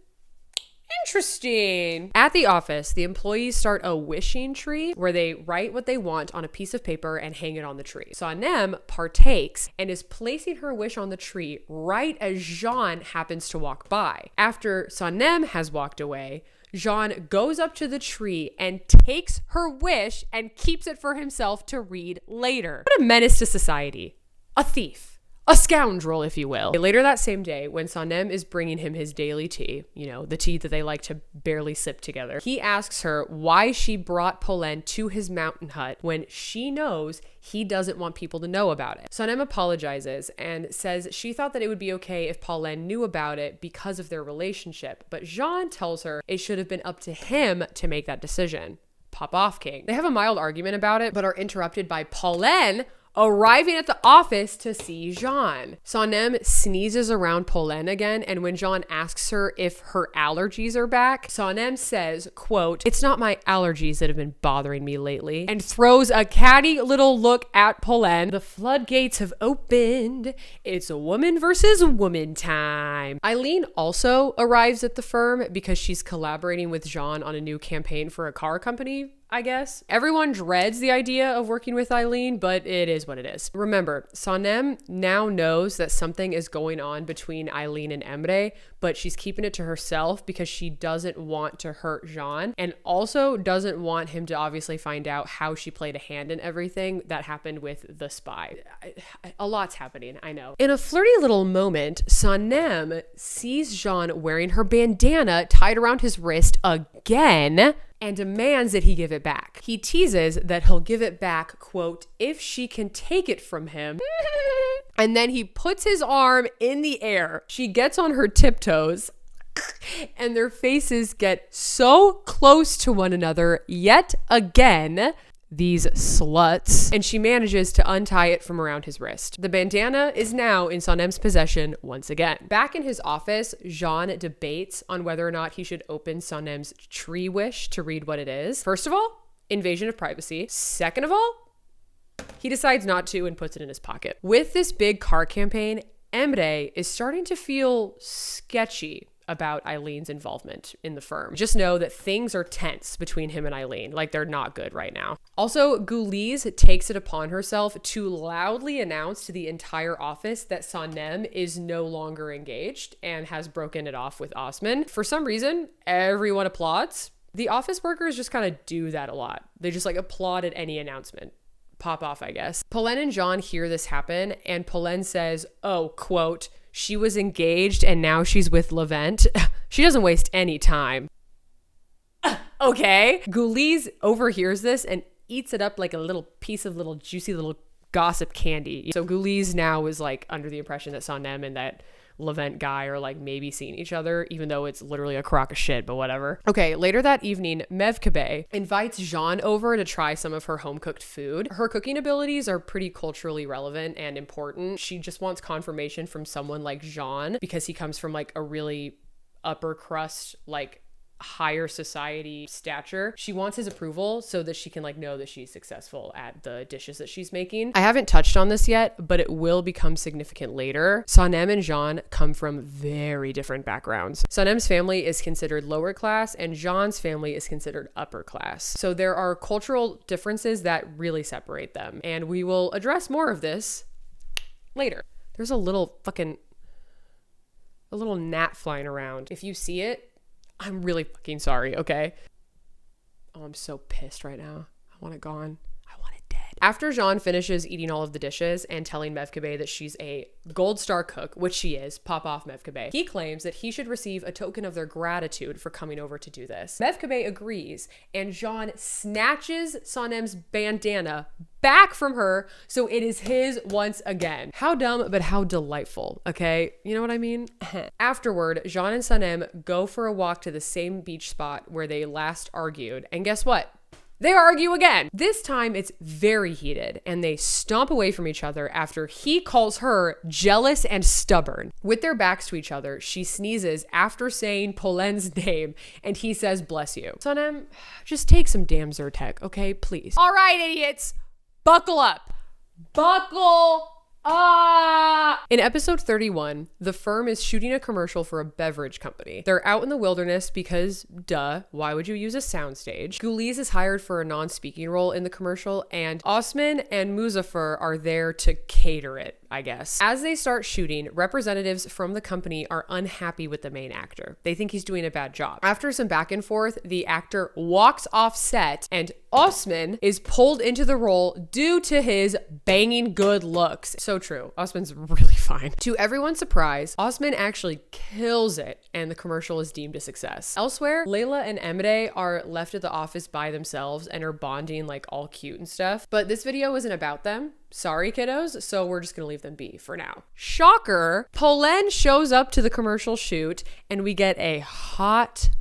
Interesting. At the office, the employees start a wishing tree where they write what they want on a piece of paper and hang it on the tree. Sanem partakes and is placing her wish on the tree right as Jean happens to walk by. After Sanem has walked away, Jean goes up to the tree and takes her wish and keeps it for himself to read later. What a menace to society. A thief. A scoundrel, if you will. Later that same day, when Sanem is bringing him his daily tea, you know, the tea that they like to barely sip together, he asks her why she brought Polen to his mountain hut when she knows he doesn't want people to know about it. Sanem apologizes and says she thought that it would be okay if Polen knew about it because of their relationship, but Jean tells her it should have been up to him to make that decision. Pop off, King. They have a mild argument about it, but are interrupted by Polen arriving at the office to see Jean. Sanem sneezes around Polen again, and when Jean asks her if her allergies are back, Sanem says, quote, "It's not my allergies that have been bothering me lately," and throws a catty little look at Polen. The floodgates have opened. It's a woman versus woman time. Eileen also arrives at the firm because she's collaborating with Jean on a new campaign for a car company, I guess. Everyone dreads the idea of working with Eileen, but it is what it is. Remember, Sanem now knows that something is going on between Eileen and Emre, but she's keeping it to herself because she doesn't want to hurt Jean and also doesn't want him to obviously find out how she played a hand in everything that happened with the spy. A lot's happening, I know. In a flirty little moment, Sanem sees Jean wearing her bandana tied around his wrist again and demands that he give it back. He teases that he'll give it back, quote, if she can take it from him. And then he puts his arm in the air. She gets on her tiptoes and their faces get so close to one another yet again, these sluts, and she manages to untie it from around his wrist. The bandana is now in Sanem's possession once again. Back in his office, Jean debates on whether or not he should open Sanem's tree wish to read what it is. First of all, invasion of privacy. Second of all, he decides not to and puts it in his pocket. With this big car campaign, Emre is starting to feel sketchy about Eileen's involvement in the firm. Just know that things are tense between him and Eileen, like they're not good right now. Also, Guliz takes it upon herself to loudly announce to the entire office that Sanem is no longer engaged and has broken it off with Osman. For some reason, everyone applauds. The office workers just kind of do that a lot. They just like applaud at any announcement. Pop off, I guess. Polen and Jean hear this happen, and Polen says, oh, quote, she was engaged and now she's with Levent. She doesn't waste any time. Okay. Guliz overhears this and eats it up like a little piece of little juicy little gossip candy. So Guliz now is like under the impression that Sanem and that Levent guy are like maybe seeing each other, even though it's literally a crock of shit, but whatever. Okay, later that evening, Mevkebe invites Jean over to try some of her home-cooked food. Her cooking abilities are pretty culturally relevant and important. She just wants confirmation from someone like Jean because he comes from like a really upper crust, like higher society stature. She wants his approval so that she can like know that she's successful at the dishes that she's making. I haven't touched on this yet, but it will become significant later. Sanem and Jean come from very different backgrounds. Sanem's family is considered lower class and Jean's family is considered upper class. So there are cultural differences that really separate them. And we will address more of this later. There's a little gnat flying around. If you see it, I'm really fucking sorry, okay? Oh, I'm so pissed right now. I want it gone. I want it dead. After Jean finishes eating all of the dishes and telling Mevkebe that she's a gold star cook, which she is, pop off Mevkebe, he claims that he should receive a token of their gratitude for coming over to do this. Mevkebe agrees, and Jean snatches Sanem's bandana back from her so it is his once again. How dumb, but how delightful, okay? You know what I mean? Afterward, Jean and Sanem go for a walk to the same beach spot where they last argued, and guess what? They argue again. This time it's very heated and they stomp away from each other after he calls her jealous and stubborn. With their backs to each other, she sneezes after saying Polen's name and he says, bless you. Sanem, just take some damn Zyrtec, okay? Please. All right, idiots, buckle up. Buckle up. In episode 31, the firm is shooting a commercial for a beverage company. They're out in the wilderness because, duh, why would you use a soundstage? Guliz is hired for a non-speaking role in the commercial, and Osman and Muzaffar are there to cater it, I guess. As they start shooting, representatives from the company are unhappy with the main actor. They think he's doing a bad job. After some back and forth, the actor walks off set, and Osman is pulled into the role due to his banging good looks. So true. Osman's really fine. To everyone's surprise, Osman actually kills it and the commercial is deemed a success. Elsewhere, Layla and Emre are left at the office by themselves and are bonding like all cute and stuff. But this video isn't about them. Sorry, kiddos. So we're just gonna leave them be for now. Shocker, Polen shows up to the commercial shoot and we get a hot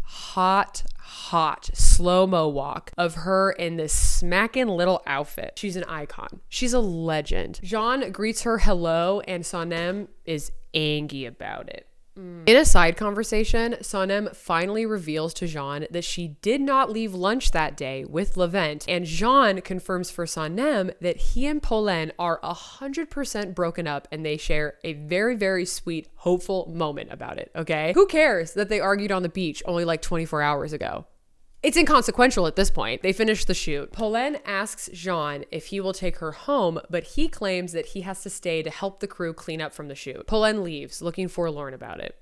slow-mo walk of her in this smacking little outfit. She's an icon. She's a legend. Jean greets her hello and Sanem is angry about it. In a side conversation, Sanem finally reveals to Jean that she did not leave lunch that day with Levent, and Jean confirms for Sanem that he and Polen are 100% broken up and they share a very, very sweet, hopeful moment about it, okay? Who cares that they argued on the beach only like 24 hours ago? It's inconsequential at this point. They finish the shoot. Polen asks Jean if he will take her home, but he claims that he has to stay to help the crew clean up from the shoot. Polen leaves, looking forlorn about it.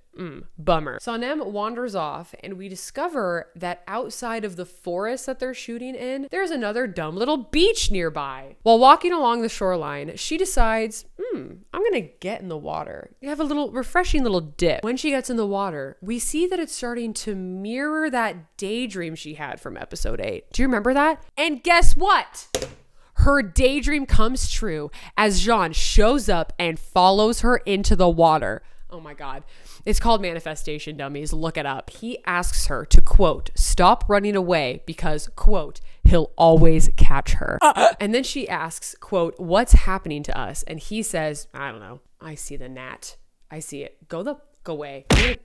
Bummer. Sanem wanders off and we discover that outside of the forest that they're shooting in, there's another dumb little beach nearby. While walking along the shoreline, she decides, I'm gonna get in the water. You have a little refreshing little dip. When she gets in the water, we see that it's starting to mirror that daydream she had from episode 8. Do you remember that? And guess what? Her daydream comes true as Jean shows up and follows her into the water. Oh my God. It's called manifestation, dummies. Look it up. He asks her to, quote, stop running away because, quote, he'll always catch her. And then she asks, quote, what's happening to us? And he says, I don't know. I see the gnat. I see it. Go away. I'm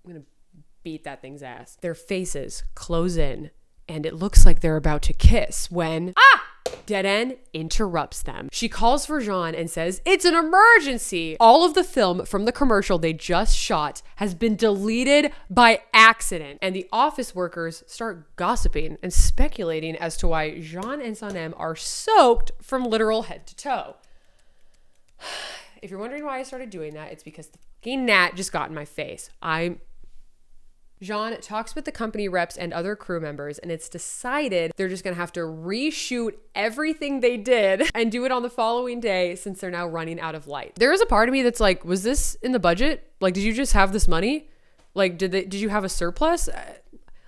gonna beat that thing's ass. Their faces close in and it looks like they're about to kiss when, Dead End interrupts them. She calls for Jean and says, it's an emergency. All of the film from the commercial they just shot has been deleted by accident. And the office workers start gossiping and speculating as to why Jean and Sanem are soaked from literal head to toe. If you're wondering why I started doing that, it's because the fucking gnat just got in my face. Jean talks with the company reps and other crew members, and it's decided they're just gonna have to reshoot everything they did and do it on the following day since they're now running out of light. There is a part of me that's like, was this in the budget? Like, did you just have this money? Like, did you have a surplus?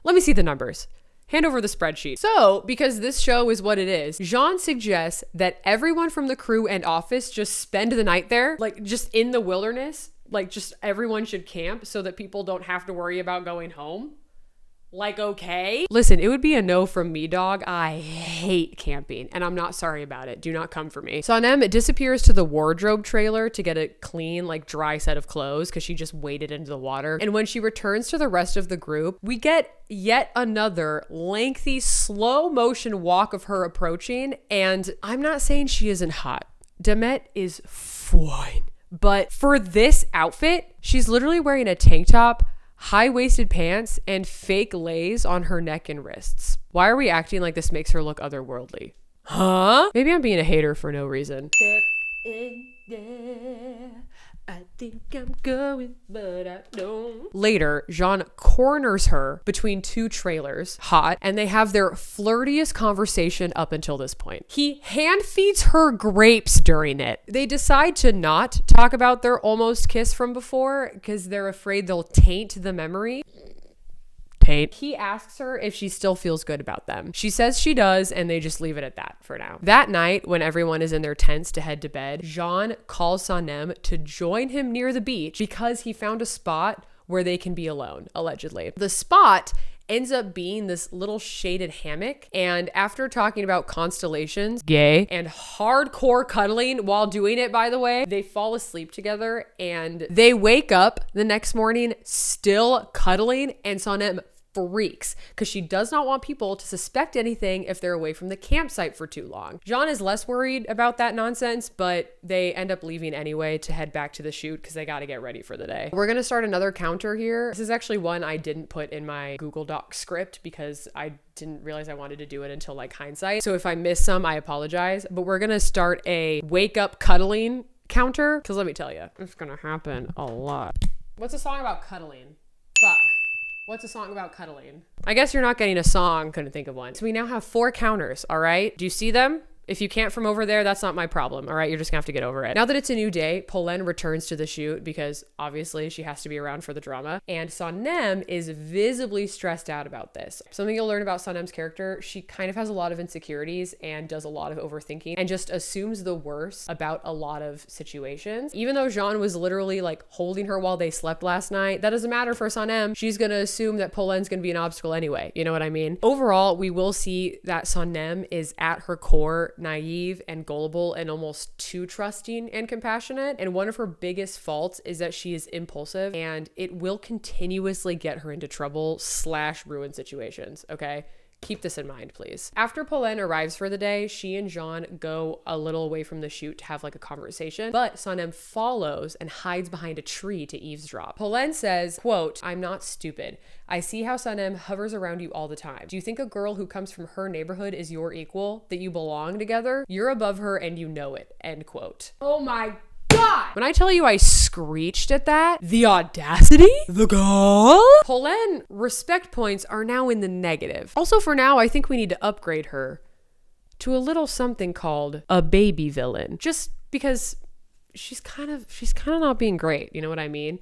Let me see the numbers. Hand over the spreadsheet. So, because this show is what it is, Jean suggests that everyone from the crew and office just spend the night there, like just in the wilderness, like just everyone should camp so that people don't have to worry about going home. Like, okay. Listen, it would be a no from me, dog. I hate camping and I'm not sorry about it. Do not come for me. Sanem disappears to the wardrobe trailer to get a clean, like dry set of clothes because she just waded into the water. And when she returns to the rest of the group, we get yet another lengthy, slow motion walk of her approaching. And I'm not saying she isn't hot. Demet is fine. But for this outfit, she's literally wearing a tank top, high-waisted pants, and fake lays on her neck and wrists. Why are we acting like this makes her look otherworldly? Huh? Maybe I'm being a hater for no reason. Step in there. I think I'm going, but I don't. Later, Jean corners her between two trailers, hot, and they have their flirtiest conversation up until this point. He hand feeds her grapes during it. They decide to not talk about their almost kiss from before because they're afraid they'll taint the memory. He asks her if she still feels good about them. She says she does, and they just leave it at that for now. That night, when everyone is in their tents to head to bed, Jean calls Sanem to join him near the beach because he found a spot where they can be alone, allegedly. The spot ends up being this little shaded hammock, and after talking about constellations, gay, and hardcore cuddling while doing it, by the way, they fall asleep together and they wake up the next morning still cuddling, and Sanem freaks because she does not want people to suspect anything if they're away from the campsite for too long. Jean is less worried about that nonsense, but they end up leaving anyway to head back to the shoot because they got to get ready for the day. We're going to start another counter here. This is actually one I didn't put in my Google Doc script because I didn't realize I wanted to do it until like hindsight. So if I miss some, I apologize, but we're going to start a wake up cuddling counter because let me tell you, it's going to happen a lot. What's a song about cuddling? Fuck. What's a song about cuddling? I guess you're not getting a song. Couldn't think of one. So we now have 4 counters, all right? Do you see them? If you can't from over there, that's not my problem, all right? You're just gonna have to get over it. Now that it's a new day, Polen returns to the shoot because obviously she has to be around for the drama. And Sanem is visibly stressed out about this. Something you'll learn about Sanem's character, she kind of has a lot of insecurities and does a lot of overthinking and just assumes the worst about a lot of situations. Even though Jean was literally like holding her while they slept last night, that doesn't matter for Sanem. She's gonna assume that Polen's gonna be an obstacle anyway. You know what I mean? Overall, we will see that Sanem is at her core naive and gullible and almost too trusting and compassionate. And one of her biggest faults is that she is impulsive and it will continuously get her into trouble / ruin situations. Okay. Keep this in mind, please. After Polen arrives for the day, she and Jean go a little away from the shoot to have like a conversation, but Sanem follows and hides behind a tree to eavesdrop. Polen says, quote, "I'm not stupid. I see how Sanem hovers around you all the time. Do you think a girl who comes from her neighborhood is your equal, that you belong together? You're above her and you know it," end quote. Oh my God. When I tell you I screeched at that, the audacity, the gall. Polen respect points are now in the negative. Also for now, I think we need to upgrade her to a little something called a baby villain, just because she's kind of not being great. You know what I mean?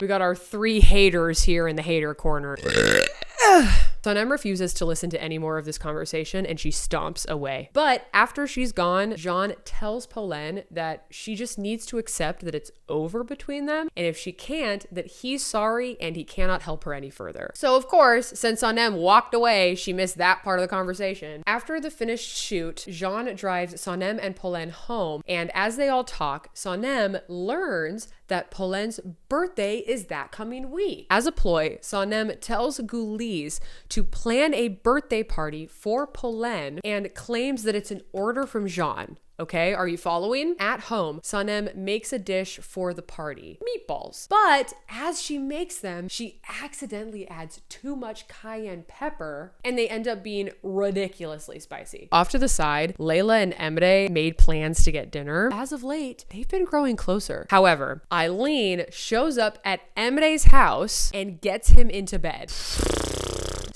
We got our 3 haters here in the hater corner. Sanem refuses to listen to any more of this conversation and she stomps away. But after she's gone, Jean tells Polen that she just needs to accept that it's over between them, and if she can't, that he's sorry and he cannot help her any further. So of course, since Sanem walked away, she missed that part of the conversation. After the finished shoot, Jean drives Sanem and Polen home, and as they all talk, Sanem learns that Polen's birthday is that coming week. As a ploy, Sanem tells Guliz to plan a birthday party for Polen and claims that it's an order from Jean. Okay, are you following? At home, Sanem makes a dish for the party, meatballs. But as she makes them, she accidentally adds too much cayenne pepper and they end up being ridiculously spicy. Off to the side, Layla and Emre made plans to get dinner. As of late, they've been growing closer. However, Eileen shows up at Emre's house and gets him into bed.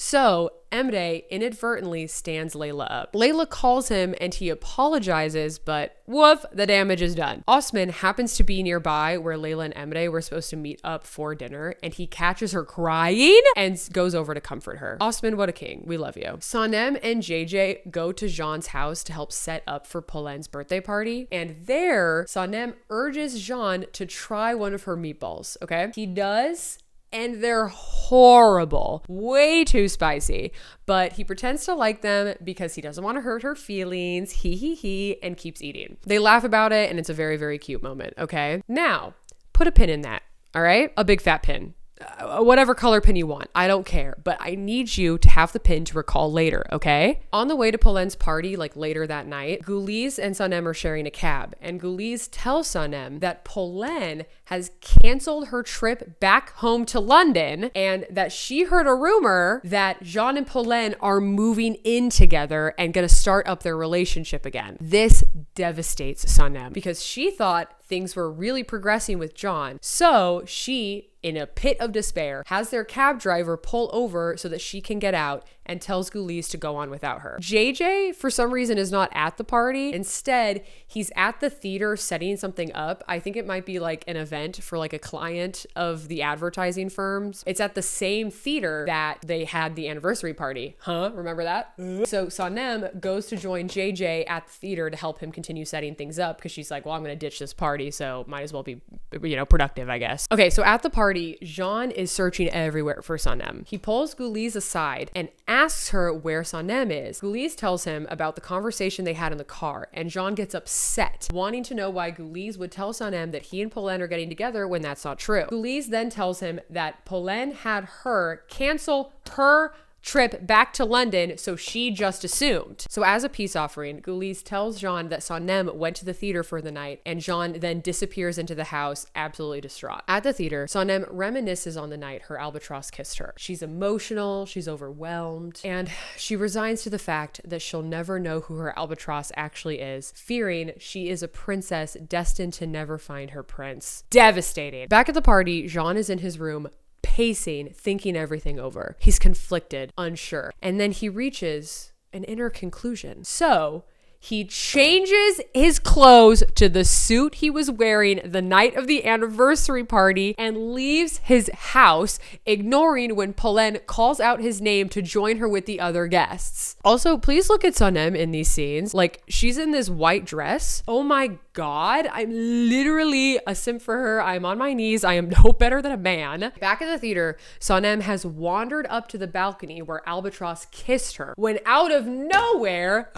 So Emre inadvertently stands Layla up. Layla calls him and he apologizes, but woof, the damage is done. Osman happens to be nearby where Layla and Emre were supposed to meet up for dinner, and he catches her crying and goes over to comfort her. Osman, what a king. We love you. Sanem and JJ go to Jean's house to help set up for Polen's birthday party, and there Sanem urges Jean to try one of her meatballs, okay? He does, and they're horrible, way too spicy, but he pretends to like them because he doesn't want to hurt her feelings, he, and keeps eating. They laugh about it, and it's a very, very cute moment, okay? Now, put a pin in that, all right? A big fat pin. Whatever color pin you want, I don't care, but I need you to have the pin to recall later, okay? On the way to Polen's party, like later that night, Guliz and Sanem are sharing a cab, and Guliz tells Sanem that Polen has canceled her trip back home to London, and that she heard a rumor that Jean and Polen are moving in together and gonna start up their relationship again. This devastates Sanem because she thought things were really progressing with John. So she, in a pit of despair, has their cab driver pull over so that she can get out, and tells Guliz to go on without her. JJ, for some reason, is not at the party. Instead, he's at the theater setting something up. I think it might be like an event for like a client of the advertising firms. It's at the same theater that they had the anniversary party. Huh? Remember that? So Sanem goes to join JJ at the theater to help him continue setting things up because she's like, well, I'm going to ditch this party, so might as well be, productive, I guess. Okay, so at the party, Jean is searching everywhere for Sanem. He pulls Guliz aside and asks her where Sanem is. Guliz tells him about the conversation they had in the car, and Jean gets upset, wanting to know why Guliz would tell Sanem that he and Polen are getting together when that's not true. Guliz then tells him that Polen had her cancel her trip back to London, so she just assumed. So as a peace offering, Guliz tells Jean that Sanem went to the theater for the night, and Jean then disappears into the house, absolutely distraught. At the theater, Sanem reminisces on the night her albatross kissed her. She's emotional, she's overwhelmed, and she resigns to the fact that she'll never know who her albatross actually is, fearing she is a princess destined to never find her prince. Devastating. Back at the party, Jean is in his room, pacing, thinking everything over. He's conflicted, unsure, and then he reaches an inner conclusion. So he changes his clothes to the suit he was wearing the night of the anniversary party and leaves his house, ignoring when Polen calls out his name to join her with the other guests. Also, please look at Sanem in these scenes. Like, she's in this white dress. Oh my God, I'm literally a simp for her. I'm on my knees. I am no better than a man. Back at the theater, Sanem has wandered up to the balcony where Albatross kissed her, when out of nowhere,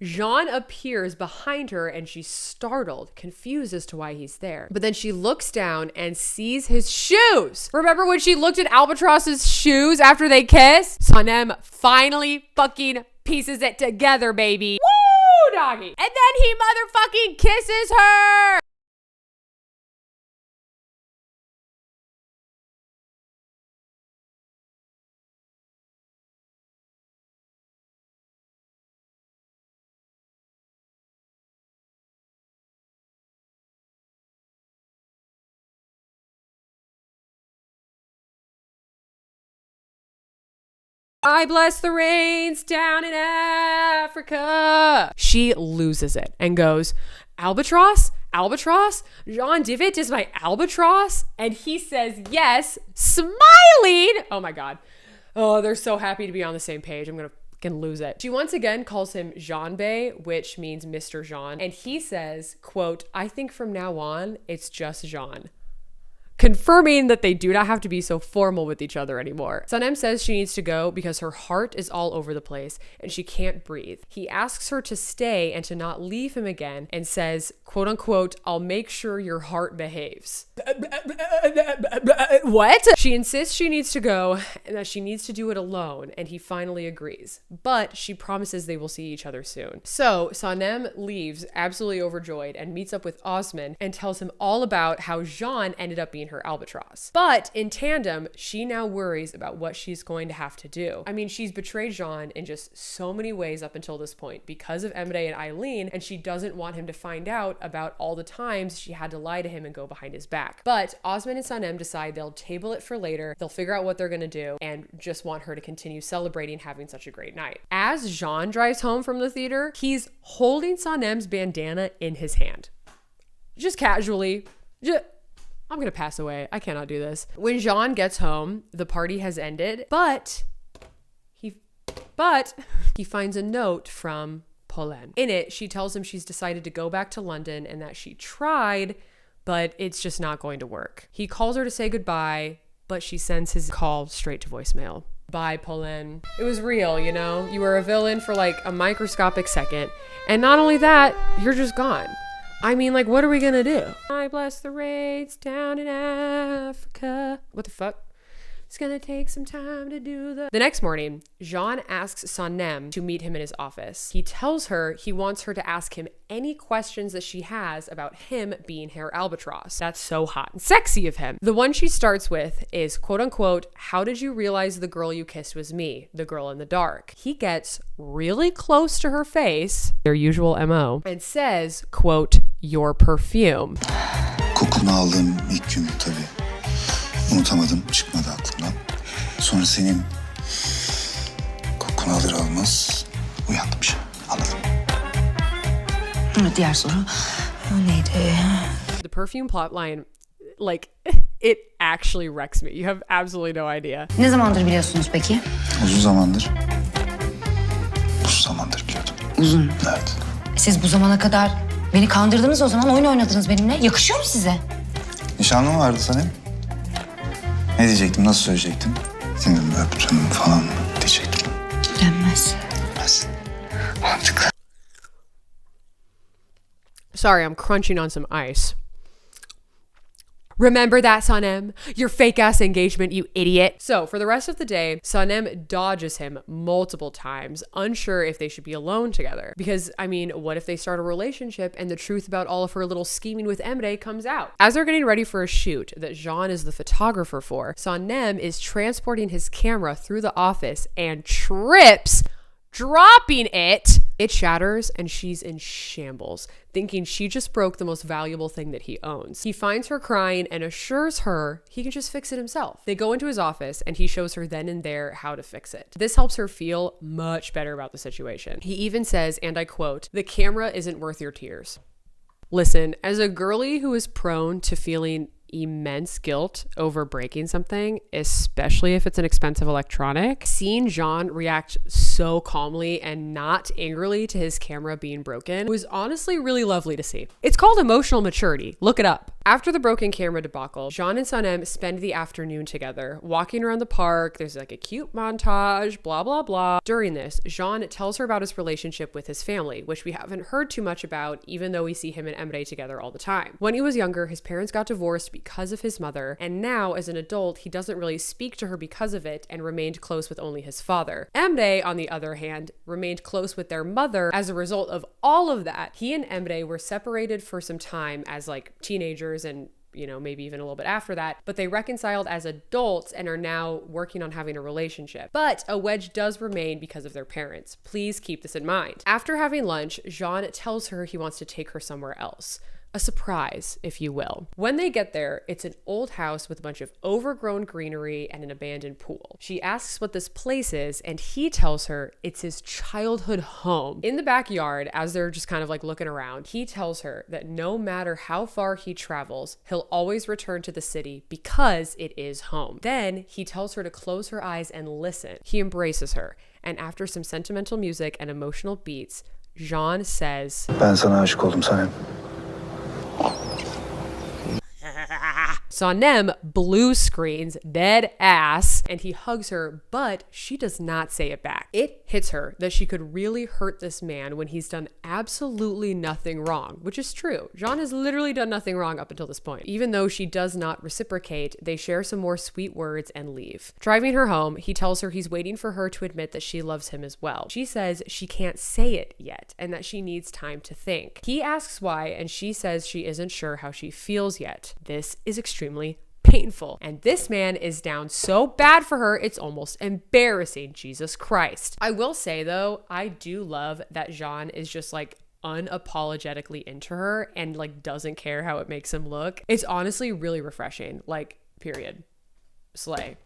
Jean appears behind her, and she's startled, confused as to why he's there. But then she looks down and sees his shoes. Remember when she looked at Albatross's shoes after they kissed? Sanem finally fucking pieces it together, baby. Woo, doggy. And then he motherfucking kisses her. I bless the rains down in Africa. She loses it and goes, Albatross? Albatross? Can Divit is my albatross? And he says yes, smiling. Oh my God. Oh, they're so happy to be on the same page. I'm gonna fucking lose it. She once again calls him Jean Bey, which means Mr. Jean. And he says, quote, I think from now on, it's just Jean. Confirming that they do not have to be so formal with each other anymore. Sanem says she needs to go because her heart is all over the place and she can't breathe. He asks her to stay and to not leave him again, and says, quote unquote, I'll make sure your heart behaves. What? She insists she needs to go and that she needs to do it alone, and he finally agrees. But she promises they will see each other soon. So Sanem leaves absolutely overjoyed and meets up with Osman and tells him all about how Jean ended up being her albatross. But in tandem, she now worries about what she's going to have to do. I mean, she's betrayed Jean in just so many ways up until this point because of Emre and Eileen, and she doesn't want him to find out about all the times she had to lie to him and go behind his back. back. But Osman and Sanem decide they'll table it for later. They'll figure out what they're gonna do and just want her to continue celebrating having such a great night. As Jean drives home from the theater, he's holding Sanem's bandana in his hand. Just casually. I'm gonna pass away. I cannot do this. When Jean gets home, the party has ended, but he finds a note from Pauline. In it, she tells him she's decided to go back to London and that she tried, but it's just not going to work. He calls her to say goodbye, but she sends his call straight to voicemail. Bye, Pauline. It was real, you know? You were a villain for like a microscopic second. And not only that, you're just gone. I mean, like, what are we gonna do? I bless the raids down in Africa. What the fuck? It's gonna take some time to do The next morning, Jean asks Sanem to meet him in his office. He tells her he wants her to ask him any questions that she has about him being Herr Albatross. That's so hot and sexy of him. The one she starts with is, quote unquote, how did you realize the girl you kissed was me, the girl in the dark? He gets really close to her face, their usual MO, and says, quote, your perfume. Kokunu aldığım ilk gün tabii. Unutamadım, çıkmadı aklımdan. Sonra senin kokunu alır almaz uyandım şey. Anladım. Diğer soru neydi? The perfume plotline, like, it actually wrecks me. You have absolutely no idea. Ne zamandır biliyorsunuz peki? Uzun zamandır biliyordum. Uzun. Evet. Siz bu zamana kadar beni kandırdınız o zaman, oyun oynadınız benimle. Yakışıyor mu size? Nişanlın vardı Sanem. Ne diyecektim, nasıl söyleyecektim? Seni öp canım falan diyecektim. Denmez. Mantıklı. Sorry, I'm crunching on some ice. Remember that, Sanem? Your fake-ass engagement, you idiot. So, for the rest of the day, Sanem dodges him multiple times, unsure if they should be alone together. Because, I mean, what if they start a relationship and the truth about all of her little scheming with Emre comes out? As they're getting ready for a shoot that Jean is the photographer for, Sanem is transporting his camera through the office and trips, dropping it. It shatters and she's in shambles, thinking she just broke the most valuable thing that he owns. He finds her crying and assures her he can just fix it himself. They go into his office and he shows her then and there how to fix it. This helps her feel much better about the situation. He even says, and I quote, the camera isn't worth your tears. Listen, as a girly who is prone to feeling immense guilt over breaking something, especially if it's an expensive electronic, seeing Jean react so calmly and not angrily to his camera being broken was honestly really lovely to see. It's called emotional maturity. Look it up. After the broken camera debacle, Jean and Sanem spend the afternoon together, walking around the park. There's like a cute montage, blah, blah, blah. During this, Jean tells her about his relationship with his family, which we haven't heard too much about, even though we see him and Emre together all the time. When he was younger, his parents got divorced because of his mother, and now as an adult, he doesn't really speak to her because of it and remained close with only his father. Emre, on the other hand, remained close with their mother. As a result of all of that, he and Emre were separated for some time as like teenagers and, you know, maybe even a little bit after that, but they reconciled as adults and are now working on having a relationship. But a wedge does remain because of their parents. Please keep this in mind. After having lunch, Jean tells her he wants to take her somewhere else. A surprise, if you will. When they get there, it's an old house with a bunch of overgrown greenery and an abandoned pool. She asks what this place is, and he tells her it's his childhood home. In the backyard, as they're just kind of like looking around, he tells her that no matter how far he travels, he'll always return to the city because it is home. Then he tells her to close her eyes and listen. He embraces her, and after some sentimental music and emotional beats, Jean says, Ben sana aşık oldum Sanem. Sanem blue screens dead ass and he hugs her, but she does not say it back. It hits her that she could really hurt this man when he's done absolutely nothing wrong, which is true. Jean has literally done nothing wrong up until this point. Even though she does not reciprocate, they share some more sweet words and leave. Driving her home, he tells her he's waiting for her to admit that she loves him as well. She says she can't say it yet and that she needs time to think. He asks why, and she says she isn't sure how she feels yet. This is extremely painful. And this man is down so bad for her, it's almost embarrassing. Jesus Christ. I will say though, I do love that Jean is just like unapologetically into her and like doesn't care how it makes him look. It's honestly really refreshing. Like, period. Slay.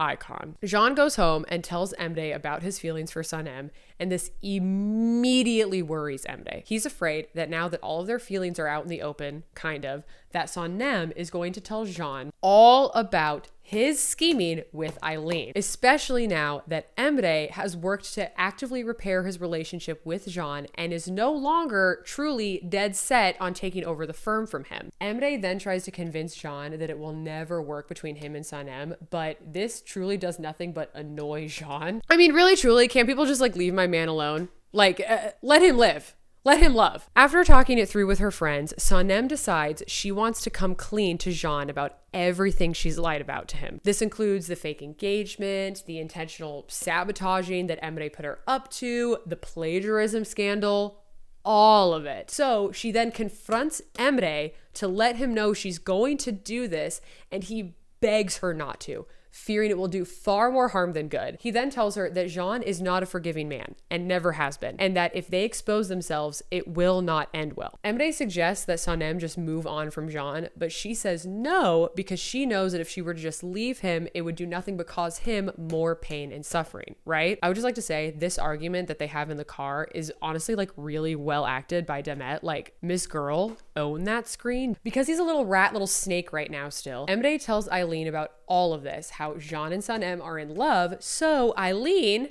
Icon. Jean goes home and tells Emre about his feelings for Sanem, and this immediately worries Emre. He's afraid that now that all of their feelings are out in the open, kind of, that Sanem is going to tell Jean all about his scheming with Eileen, especially now that Emre has worked to actively repair his relationship with Jean and is no longer truly dead set on taking over the firm from him. Emre then tries to convince Jean that it will never work between him and Sanem, but this truly does nothing but annoy Jean. I mean, really, truly, can't people just like leave my man alone? Like, let him live. Let him love. After talking it through with her friends, Sanem decides she wants to come clean to Jean about everything she's lied about to him. This includes the fake engagement, the intentional sabotaging that Emre put her up to, the plagiarism scandal, all of it. So she then confronts Emre to let him know she's going to do this, and he begs her not to, fearing it will do far more harm than good. He then tells her that Jean is not a forgiving man and never has been, and that if they expose themselves, it will not end well. Emre suggests that Sanem just move on from Jean, but she says no because she knows that if she were to just leave him, it would do nothing but cause him more pain and suffering, right? I would just like to say this argument that they have in the car is honestly like really well acted by Demet. Like, Miss Girl, own that screen. Because he's a little rat, little snake right now still, Emre tells Eileen about all of this, how Jean and Sanem are in love, so Eileen,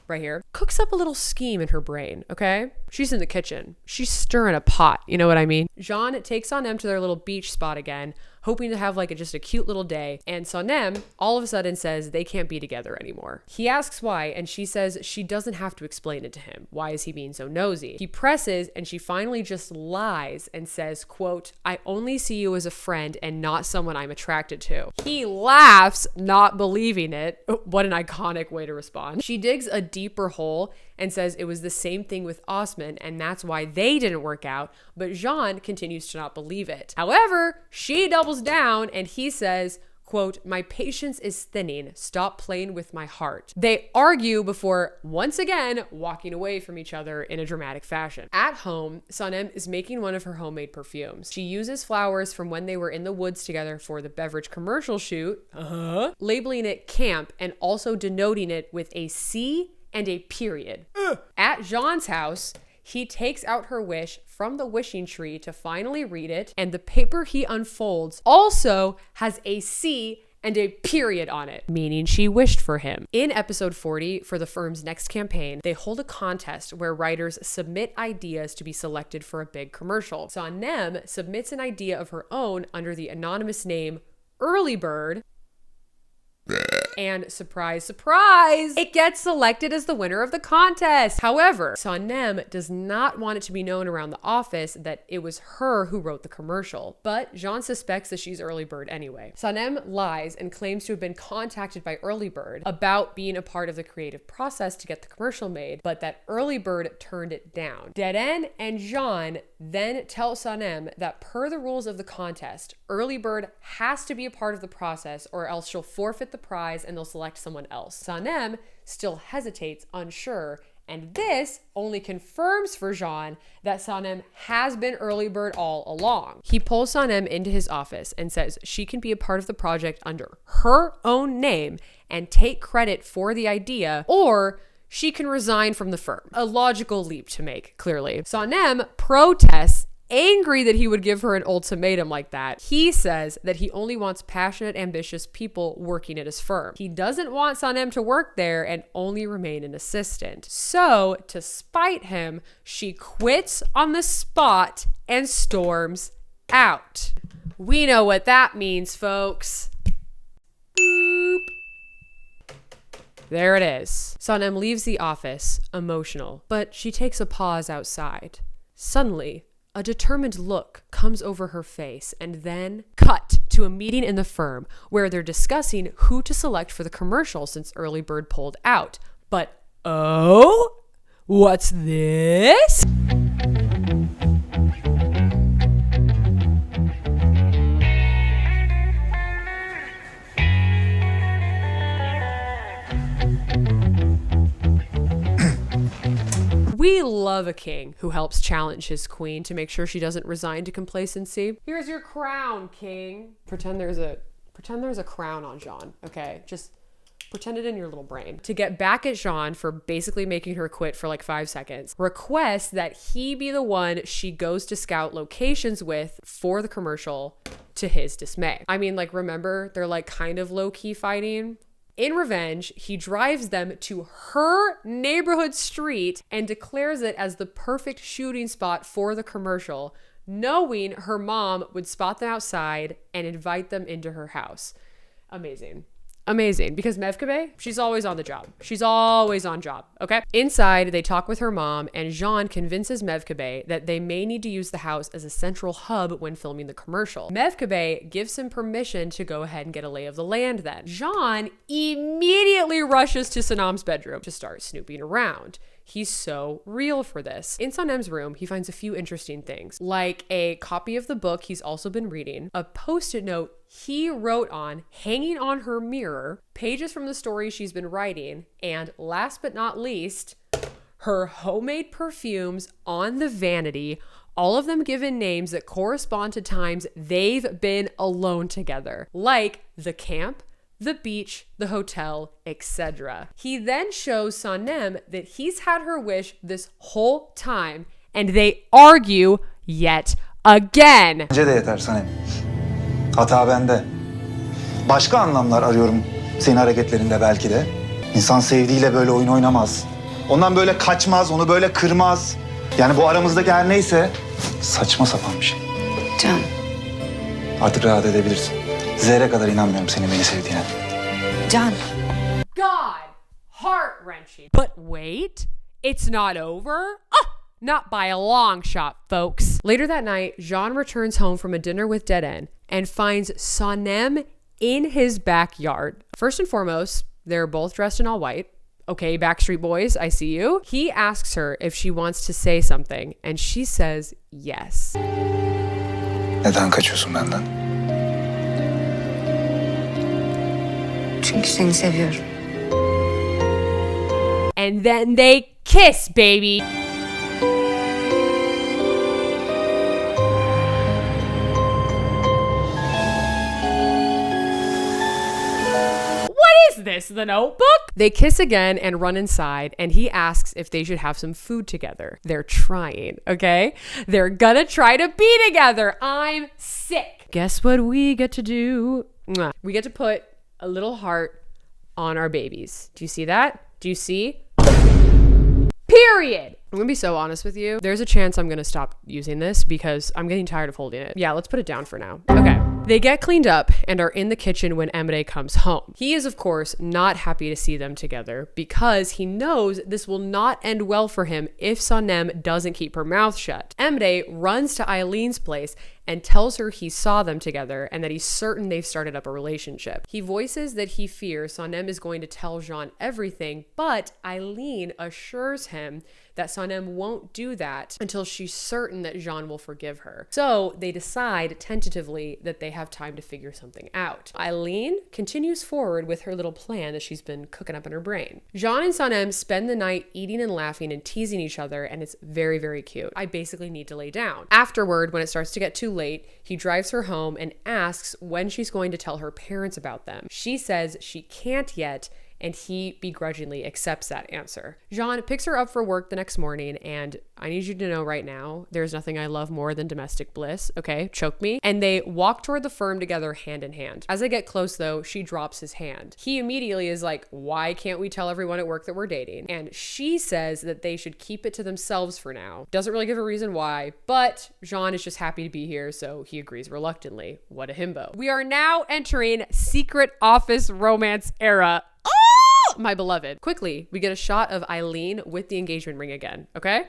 right here, cooks up a little scheme in her brain, okay? She's in the kitchen. She's stirring a pot, you know what I mean? Jean takes Sanem to their little beach spot again, hoping to have like just a cute little day, and Sanem all of a sudden says they can't be together anymore. He asks why, and she says she doesn't have to explain it to him. Why is he being so nosy? He presses, and she finally just lies and says, quote, "I only see you as a friend and not someone I'm attracted to." He laughs, not believing it. What an iconic way to respond. She digs a deeper hole and says it was the same thing with Osman, and that's why they didn't work out, but Jean continues to not believe it. However, she doubles down and he says, quote, "My patience is thinning. Stop playing with my heart." They argue before once again walking away from each other in a dramatic fashion. At home, Sanem is making one of her homemade perfumes. She uses flowers from when they were in the woods together for the beverage commercial shoot, labeling it camp and also denoting it with a C and a period. At Jean's house, he takes out her wish from the wishing tree to finally read it, and the paper he unfolds also has a C and a period on it, meaning she wished for him. In episode 40, for the firm's next campaign, they hold a contest where writers submit ideas to be selected for a big commercial. Sanem submits an idea of her own under the anonymous name Early Bird, and surprise, surprise, it gets selected as the winner of the contest. However, Sanem does not want it to be known around the office that it was her who wrote the commercial, but Jean suspects that she's Early Bird anyway. Sanem lies and claims to have been contacted by Early Bird about being a part of the creative process to get the commercial made, but that Early Bird turned it down. Deden and Jean then tell Sanem that per the rules of the contest, Early Bird has to be a part of the process or else she'll forfeit the prize and they'll select someone else. Sanem still hesitates, unsure, and this only confirms for Jean that Sanem has been Early Bird all along. He pulls Sanem into his office and says she can be a part of the project under her own name and take credit for the idea, or she can resign from the firm. A logical leap to make, clearly. Sanem protests, angry that he would give her an ultimatum like that. He says that he only wants passionate, ambitious people working at his firm. He doesn't want Sanem to work there and only remain an assistant. So, to spite him, she quits on the spot and storms out. We know what that means, folks. Boop. There it is. Sanem leaves the office, emotional, but she takes a pause outside. Suddenly, a determined look comes over her face, and then cut to a meeting in the firm where they're discussing who to select for the commercial since Early Bird pulled out. But oh, what's this? We love love a king who helps challenge his queen to make sure she doesn't resign to complacency. Here's your crown, king. Pretend there's a crown on Jean, okay? Just pretend it in your little brain. To get back at Jean for basically making her quit for like 5 seconds, requests that he be the one she goes to scout locations with for the commercial, to his dismay. I mean, like, remember, they're like kind of low-key fighting. In revenge, he drives them to her neighborhood street and declares it as the perfect shooting spot for the commercial, knowing her mom would spot them outside and invite them into her house. Amazing. Amazing, because Mevkabe, she's always on the job. She's always on job, okay? Inside, they talk with her mom, and Jean convinces Mevkabe that they may need to use the house as a central hub when filming the commercial. Mevkabe gives him permission to go ahead and get a lay of the land then. Jean immediately rushes to Sanem's bedroom to start snooping around. He's so real for this. In Sanem's room, he finds a few interesting things, like a copy of the book he's also been reading, a post-it note he wrote on, hanging on her mirror, pages from the story she's been writing, and last but not least, her homemade perfumes on the vanity, all of them given names that correspond to times they've been alone together, like the camp, the beach, the hotel, etc. He then shows Sanem that he's had her wish this whole time, and they argue yet again. Bence de yeter Sanem. Hata bende. Başka anlamlar arıyorum senin hareketlerinde belki de. İnsan sevdiğiyle böyle oyun oynamaz. Ondan böyle kaçmaz, onu böyle kırmaz. Yani bu aramızdaki her neyse saçma sapan bir şey. Can. Artık rahat edebilirsin. Zerre kadar inanmıyorum senin beni sevdiğine. Can. God, heart-wrenching. But wait, it's not over? Not by a long shot, folks. Later that night, Jean returns home from a dinner with Dead End and finds Sanem in his backyard. First and foremost, they're both dressed in all white. Okay, Backstreet Boys, I see you. He asks her if she wants to say something, and she says yes. Neden kaçıyorsun benden? Çünkü seni seviyorum. And then they kiss, baby. Is this the Notebook? They kiss again and run inside, and he asks if they should have some food together. They're trying, okay? They're gonna try to be together. I'm sick. Guess what we get to do? Mwah. We get to put a little heart on our babies. Do you see that? Do you see? Period. I'm gonna be so honest with you. There's a chance I'm gonna stop using this because I'm getting tired of holding it. Yeah, let's put it down for now. Okay. They get cleaned up and are in the kitchen when Emre comes home. He is, of course, not happy to see them together because he knows this will not end well for him if Sanem doesn't keep her mouth shut. Emre runs to Eileen's place and tells her he saw them together and that he's certain they've started up a relationship. He voices that he fears Sanem is going to tell Jean everything, but Eileen assures him that Sanem won't do that until she's certain that Jean will forgive her. So they decide tentatively that they have time to figure something out. Eileen continues forward with her little plan that she's been cooking up in her brain. Jean and Sanem spend the night eating and laughing and teasing each other, and it's very, very cute. I basically need to lay down. Afterward, when it starts to get too late, he drives her home and asks when she's going to tell her parents about them. She says she can't yet, and he begrudgingly accepts that answer. Jean picks her up for work the next morning, and I need you to know right now, there's nothing I love more than domestic bliss, okay? Choke me. And they walk toward the firm together hand in hand. As they get close though, she drops his hand. He immediately is like, why can't we tell everyone at work that we're dating? And she says that they should keep it to themselves for now. Doesn't really give a reason why, but Jean is just happy to be here, so he agrees reluctantly. What a himbo. We are now entering secret office romance era. My beloved. Quickly, we get a shot of Eileen with the engagement ring again, okay?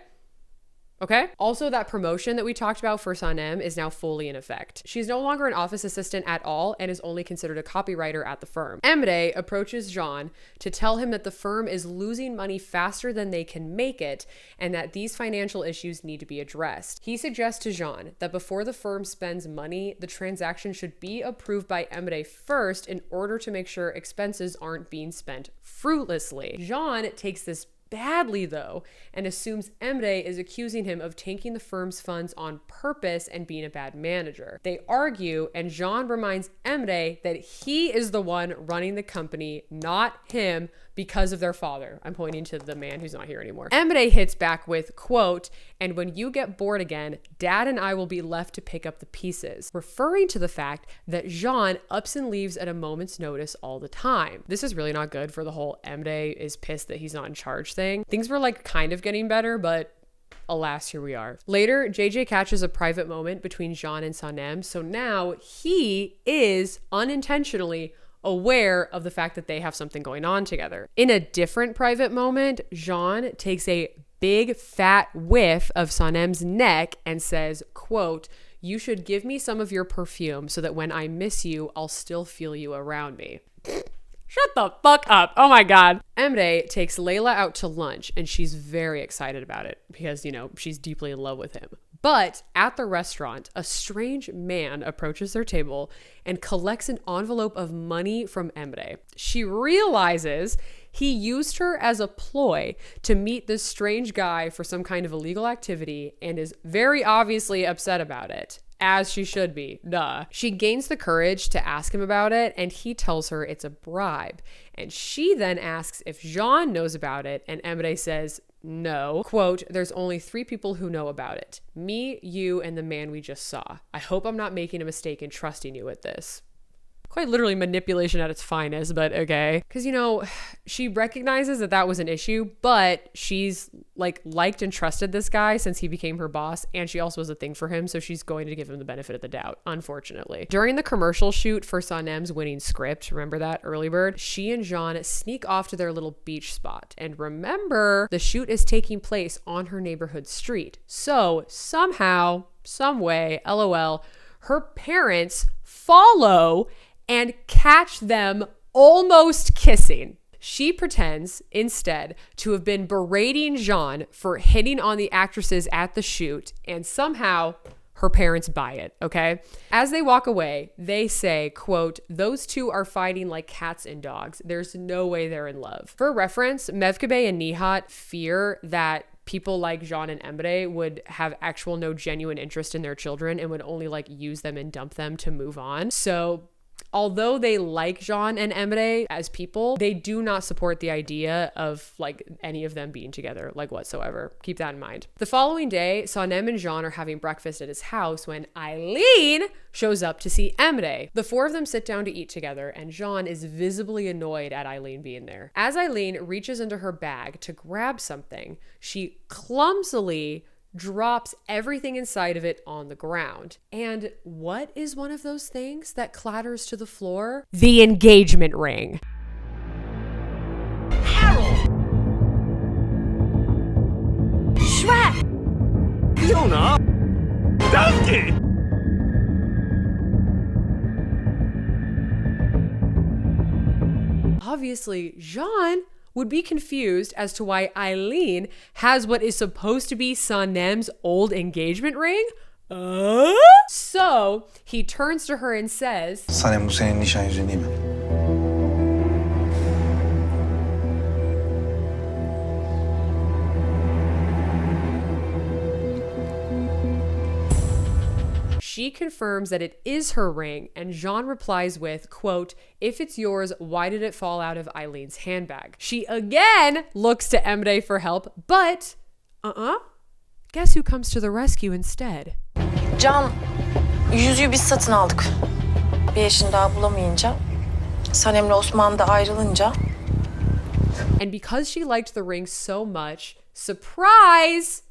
Okay? Also, that promotion that we talked about for Sanem is now fully in effect. She's no longer an office assistant at all and is only considered a copywriter at the firm. Emre approaches Jean to tell him that the firm is losing money faster than they can make it and that these financial issues need to be addressed. He suggests to Jean that before the firm spends money, the transaction should be approved by Emre first in order to make sure expenses aren't being spent fruitlessly. Jean takes this badly though, and assumes Emre is accusing him of taking the firm's funds on purpose and being a bad manager. They argue, and Jean reminds Emre that he is the one running the company, not him, because of their father. I'm pointing to the man who's not here anymore. Emre hits back with, quote, "And when you get bored again, Dad and I will be left to pick up the pieces," referring to the fact that Jean ups and leaves at a moment's notice all the time. This is really not good for the whole Emre is pissed that he's not in charge thing. Things were like kind of getting better, but alas, here we are. Later, JJ catches a private moment between Jean and Sanem, so now he is unintentionally aware of the fact that they have something going on together. In a different private moment, Jean takes a big fat whiff of Sanem's neck and says, quote, "You should give me some of your perfume so that when I miss you, I'll still feel you around me." Shut the fuck up. Oh my God. Emre takes Layla out to lunch and she's very excited about it because, you know, she's deeply in love with him. But at the restaurant, a strange man approaches their table and collects an envelope of money from Emre. She realizes he used her as a ploy to meet this strange guy for some kind of illegal activity and is very obviously upset about it. As she should be, duh. She gains the courage to ask him about it, and he tells her it's a bribe. And she then asks if Jean knows about it, and Emre says no. Quote, "There's only 3 people who know about it. Me, you, and the man we just saw. I hope I'm not making a mistake in trusting you with this." Quite literally manipulation at its finest, but okay. Because, you know, she recognizes that that was an issue, but she's liked and trusted this guy since he became her boss, and she also was a thing for him, so she's going to give him the benefit of the doubt, unfortunately. During the commercial shoot for Sanem's winning script, remember that, Early Bird? She and Jean sneak off to their little beach spot. And remember, the shoot is taking place on her neighborhood street. So somehow, some way, LOL, her parents follow and catch them almost kissing. She pretends instead to have been berating Jean for hitting on the actresses at the shoot, and somehow her parents buy it, okay? As they walk away, they say, quote, "Those two are fighting like cats and dogs. There's no way they're in love." For reference, Mevkibe and Nihat fear that people like Jean and Emre would have actual no genuine interest in their children and would only use them and dump them to move on. So although they like Jean and Emre as people, they do not support the idea of any of them being together whatsoever. Keep that in mind. The following day, Sanem and Jean are having breakfast at his house when Eileen shows up to see Emre. The 4 of them sit down to eat together, and Jean is visibly annoyed at Eileen being there. As Eileen reaches into her bag to grab something, she clumsily drops everything inside of it on the ground. And what is one of those things that clatters to the floor? The engagement ring. Shrek! Fiona! Donkey! Obviously, Jean would be confused as to why Eileen has what is supposed to be Sanem's old engagement ring. So he turns to her and says, Sanem, bu senin nişan yüzüğün değil mi? She confirms that it is her ring, and Jean replies with, quote, "If it's yours, why did it fall out of Eileen's handbag?" She again looks to Emre for help, but guess who comes to the rescue instead? Can, yüzüğü biz satın aldık. Bir eşini daha bulamayınca, Sanem'le Osman da ayrılınca. And because she liked the ring so much, surprise!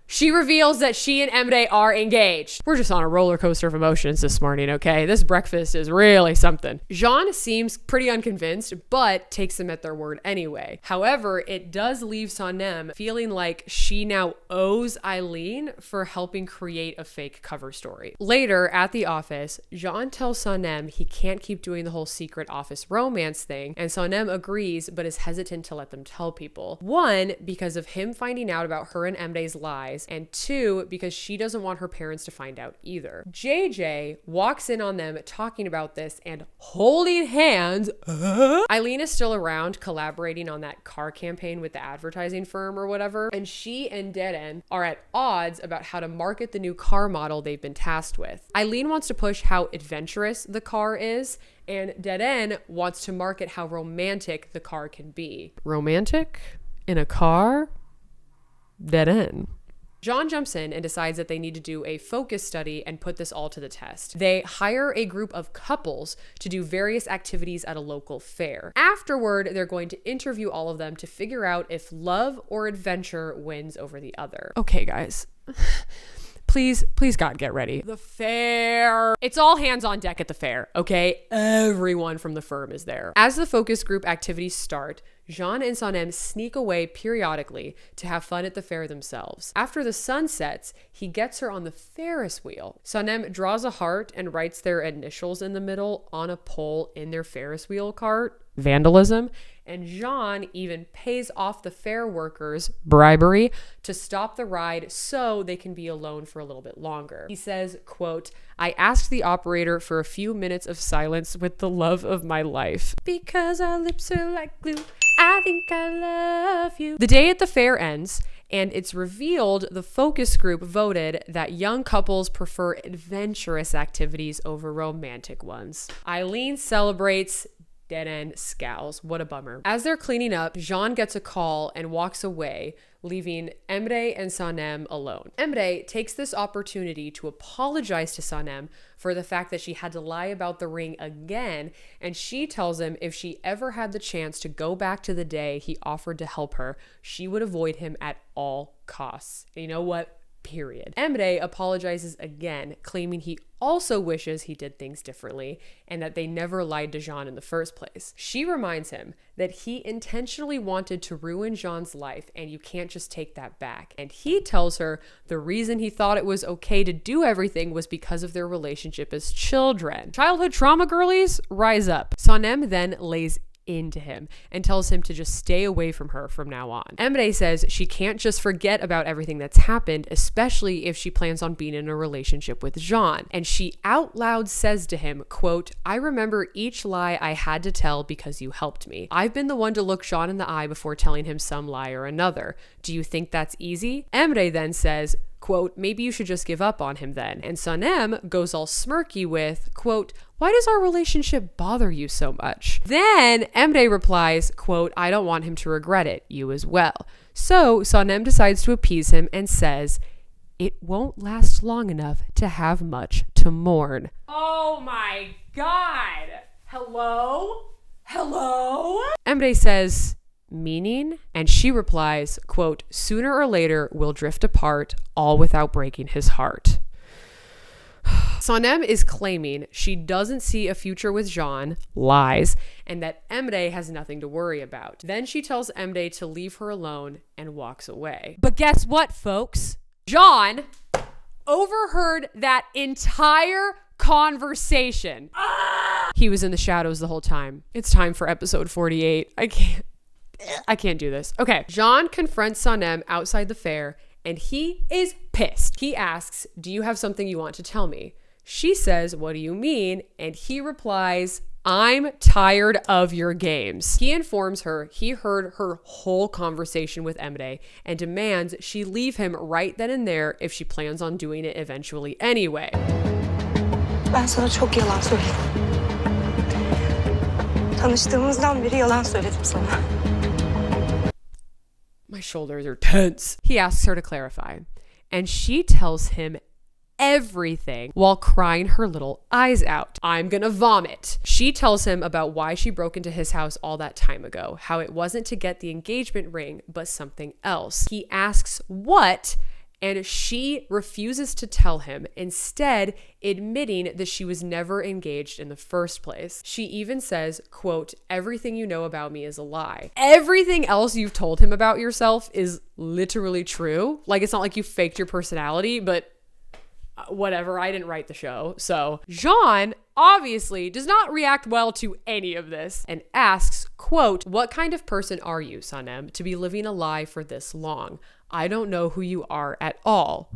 She reveals that she and Emre are engaged. We're just on a roller coaster of emotions this morning, okay? This breakfast is really something. Jean seems pretty unconvinced, but takes them at their word anyway. However, it does leave Sanem feeling like she now owes Eileen for helping create a fake cover story. Later, at the office, Jean tells Sanem he can't keep doing the whole secret office romance thing, and Sanem agrees, but is hesitant to let them tell people. One, because of him finding out about her and Emre's lies, lies, and 2, because she doesn't want her parents to find out either. JJ walks in on them talking about this and holding hands. Eileen is still around collaborating on that car campaign with the advertising firm or whatever, and she and Dead End are at odds about how to market the new car model they've been tasked with. Eileen wants to push how adventurous the car is, and Dead End wants to market how romantic the car can be. Romantic? In a car? Dead End. John jumps in and decides that they need to do a focus study and put this all to the test. They hire a group of couples to do various activities at a local fair. Afterward, they're going to interview all of them to figure out if love or adventure wins over the other. Okay, guys. Please, God, get ready. The fair. It's all hands on deck at the fair, okay? Everyone from the firm is there. As the focus group activities start, Jean and Sanem sneak away periodically to have fun at the fair themselves. After the sun sets, he gets her on the Ferris wheel. Sanem draws a heart and writes their initials in the middle on a pole in their Ferris wheel cart. Vandalism. And Jean even pays off the fair workers, bribery, to stop the ride so they can be alone for a little bit longer. He says, quote, "I asked the operator for a few minutes of silence with the love of my life. Because our lips are like glue, I think I love you." The day at the fair ends, and it's revealed the focus group voted that young couples prefer adventurous activities over romantic ones. Eileen celebrates. Dead End scowls. What a bummer. As they're cleaning up, Jean gets a call and walks away, leaving Emre and Sanem alone. Emre takes this opportunity to apologize to Sanem for the fact that she had to lie about the ring again, and she tells him if she ever had the chance to go back to the day he offered to help her, she would avoid him at all costs. And you know what? Period. Emre apologizes again, claiming he also wishes he did things differently and that they never lied to Jean in the first place. She reminds him that he intentionally wanted to ruin Jean's life and you can't just take that back. And he tells her the reason he thought it was okay to do everything was because of their relationship as children. Childhood trauma, girlies, rise up. Sanem then lays into him and tells him to just stay away from her from now on. Emre says she can't just forget about everything that's happened, especially if she plans on being in a relationship with Jean. And she out loud says to him, quote, "I remember each lie I had to tell because you helped me. I've been the one to look Jean in the eye before telling him some lie or another. Do you think that's easy?" Emre then says, quote, "Maybe you should just give up on him then." And Sanem goes all smirky with, quote, "Why does our relationship bother you so much?" Then Emre replies, quote, "I don't want him to regret it. You as well." So Sanem decides to appease him and says, "It won't last long enough to have much to mourn." Oh my God. Hello? Emre says, "Meaning?" And she replies, quote, "Sooner or later we'll drift apart, all without breaking his heart." Sanem is claiming she doesn't see a future with Jean, lies, and that Emre has nothing to worry about. Then she tells Emre to leave her alone and walks away. But guess what, folks? Jean overheard that entire conversation. He was in the shadows the whole time. It's time for episode 48. I can't do this. Okay. Jean confronts Sanem outside the fair and he is pissed. He asks, "Do you have something you want to tell me?" She says, "What do you mean?" And he replies, "I'm tired of your games." He informs her he heard her whole conversation with Emre and demands she leave him right then and there if she plans on doing it eventually anyway. Ben sana çok yalan söyledim. Tanıştığımızdan beri yalan söyledim sana. My shoulders are tense. He asks her to clarify, and she tells him everything while crying her little eyes out. I'm gonna vomit. She tells him about why she broke into his house all that time ago, how it wasn't to get the engagement ring, but something else. He asks what, and she refuses to tell him, instead admitting that she was never engaged in the first place. She even says, quote, "Everything you know about me is a lie." Everything else you've told him about yourself is literally true. Like, it's not like you faked your personality, but whatever, I didn't write the show. So Jean obviously does not react well to any of this and asks, quote, "What kind of person are you, Sanem, to be living a lie for this long? I don't know who you are at all.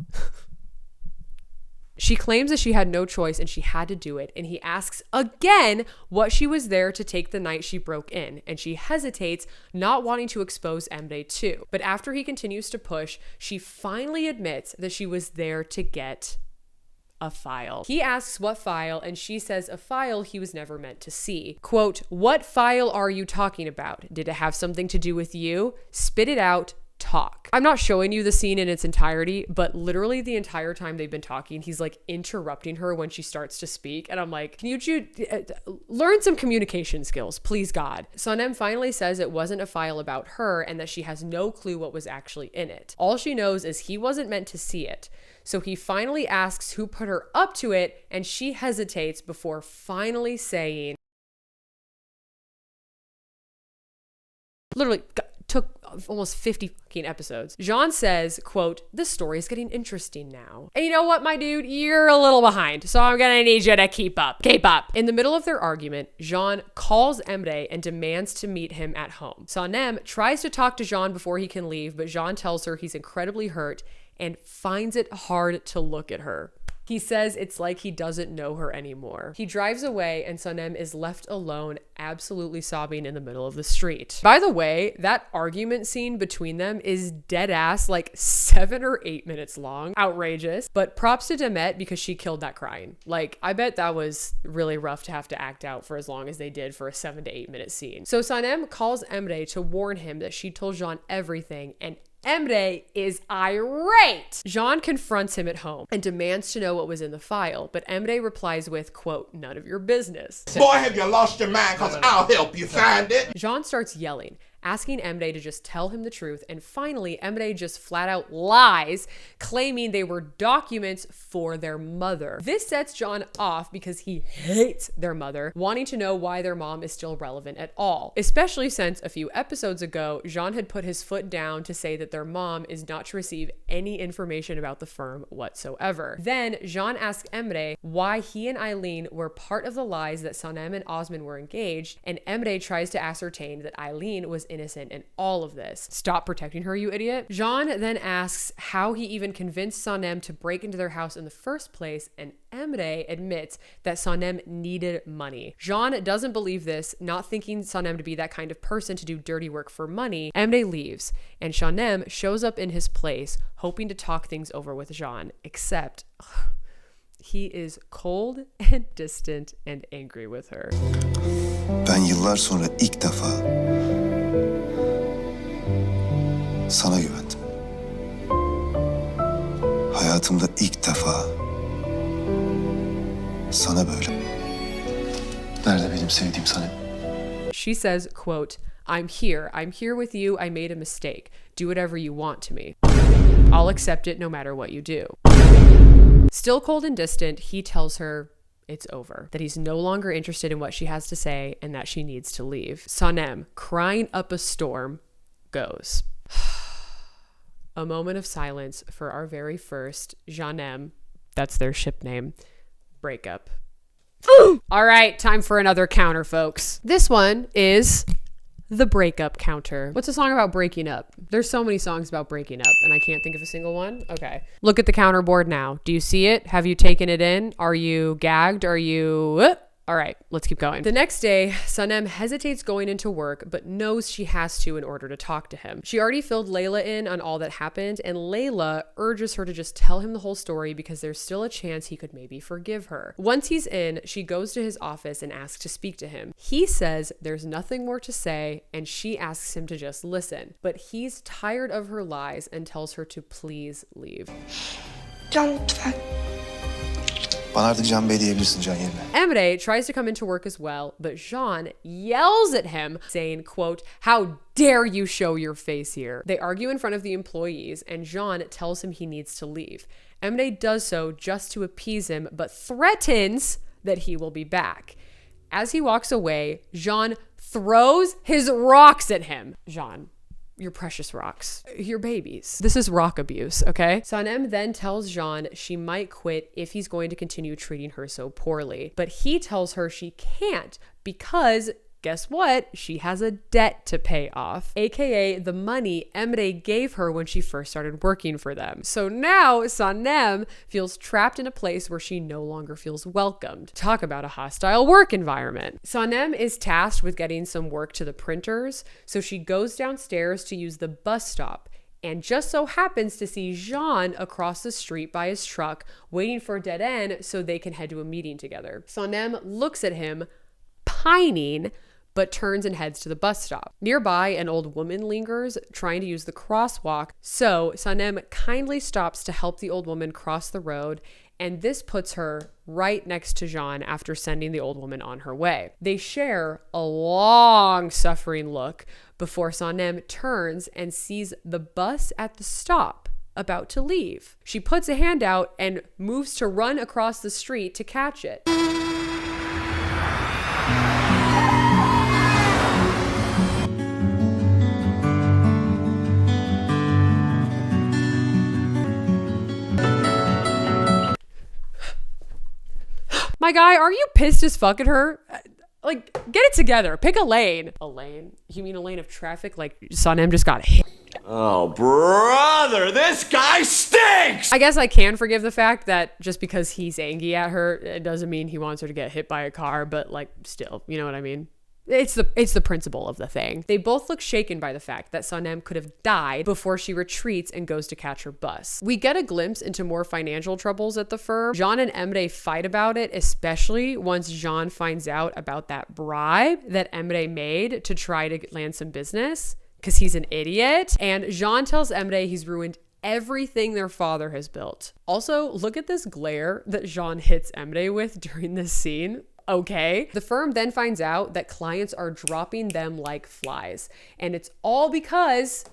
She claims that she had no choice and she had to do it. And he asks again what she was there to take the night she broke in. And she hesitates, not wanting to expose Emre too. But after he continues to push, she finally admits that she was there to get a file. He asks what file, and she says a file he was never meant to see. Quote, "What file are you talking about? Did it have something to do with you? Spit it out. Talk." I'm not showing you the scene in its entirety, but literally the entire time they've been talking, he's like interrupting her when she starts to speak. And I'm like, can you learn some communication skills, please God. Sanem finally says it wasn't a file about her and that she has no clue what was actually in it. All she knows is he wasn't meant to see it. So he finally asks who put her up to it, and she hesitates before finally saying, literally took almost 50 fucking episodes. Jean says, quote, "The story's getting interesting now. And you know what, my dude? You're a little behind, so I'm gonna need you to keep up. Keep up." In the middle of their argument, Jean calls Emre and demands to meet him at home. Sanem tries to talk to Jean before he can leave, but Jean tells her he's incredibly hurt and finds it hard to look at her. He says it's like he doesn't know her anymore. He drives away and Sanem is left alone, absolutely sobbing in the middle of the street. By the way, that argument scene between them is dead ass like 7 or 8 minutes long. Outrageous. But props to Demet because she killed that crying. Like, I bet that was really rough to have to act out for as long as they did for a 7 to 8 minute scene. So Sanem calls Emre to warn him that she told Jean everything, and Emre is irate. Jean confronts him at home and demands to know what was in the file, but Emre replies with, quote, "None of your business." Boy, have you lost your mind, because I'll help you find it. Jean starts yelling, asking Emre to just tell him the truth, and finally Emre just flat out lies, claiming they were documents for their mother. This sets Jean off because he hates their mother, wanting to know why their mom is still relevant at all, especially since a few episodes ago Jean had put his foot down to say that their mom is not to receive any information about the firm whatsoever. Then Jean asks Emre why he and Eileen were part of the lies that Sanem and Osman were engaged, and Emre tries to ascertain that Eileen was innocent in all of this. Stop protecting her, you idiot. Jean then asks how he even convinced Sanem to break into their house in the first place, and Emre admits that Sanem needed money. Jean doesn't believe this, not thinking Sanem to be that kind of person to do dirty work for money. Emre leaves, and Sanem shows up in his place, hoping to talk things over with Jean, except he is cold and distant and angry with her. Ben yıllar sonra ilk defa sana güvendim. Hayatımda ilk defa sana böyle. Nerede benim sevdiğim Sanem? She says, quote, I'm here with you. I made a mistake. Do whatever you want to me. I'll accept it no matter what you do." Still cold and distant, he tells her it's over, that he's no longer interested in what she has to say and that she needs to leave. Sanem, crying up a storm, goes. A moment of silence for our very first Janem, that's their ship name, breakup. All right, time for another counter, folks. This one is the breakup counter. What's a song about breaking up? There's so many songs about breaking up and I can't think of a single one. Okay. Look at the counter board now. Do you see it? Have you taken it in? Are you gagged? Are you... All right, let's keep going. The next day, Sanem hesitates going into work, but knows she has to in order to talk to him. She already filled Layla in on all that happened, and Layla urges her to just tell him the whole story because there's still a chance he could maybe forgive her. Once he's in, she goes to his office and asks to speak to him. He says there's nothing more to say, and she asks him to just listen. But he's tired of her lies and tells her to please leave. Can, lütfen. Bana artık Can Bey diyebilirsin Can yerine. Emre tries to come into work as well, but Jean yells at him, saying, quote, "How dare you show your face here?" They argue in front of the employees, and Jean tells him he needs to leave. Emre does so just to appease him, but threatens that he will be back. As he walks away, Jean throws his rocks at him. Jean, your precious rocks, your babies. This is rock abuse, okay? Sanem then tells Jean she might quit if he's going to continue treating her so poorly, but he tells her she can't because guess what? She has a debt to pay off, aka the money Emre gave her when she first started working for them. So now Sanem feels trapped in a place where she no longer feels welcomed. Talk about a hostile work environment. Sanem is tasked with getting some work to the printers, so she goes downstairs to use the bus stop and just so happens to see Jean across the street by his truck waiting for a dead end so they can head to a meeting together. Sanem looks at him, pining, but turns and heads to the bus stop. Nearby, an old woman lingers, trying to use the crosswalk, so Sanem kindly stops to help the old woman cross the road, and this puts her right next to Jean after sending the old woman on her way. They share a long, suffering look before Sanem turns and sees the bus at the stop about to leave. She puts a hand out and moves to run across the street to catch it. My guy, are you pissed as fuck at her? Like, get it together. Pick a lane. A lane? You mean a lane of traffic? Like, Sanem just got hit. Oh, brother, this guy stinks! I guess I can forgive the fact that just because he's angry at her, it doesn't mean he wants her to get hit by a car, but like, still, you know what I mean? It's the principle of the thing. They both look shaken by the fact that Sanem could have died before she retreats and goes to catch her bus. We get a glimpse into more financial troubles at the firm. Jean and Emre fight about it, especially once Jean finds out about that bribe that Emre made to try to land some business because he's an idiot. And Jean tells Emre he's ruined everything their father has built. Also, look at this glare that Jean hits Emre with during this scene. Okay. The firm then finds out that clients are dropping them like flies. And it's all because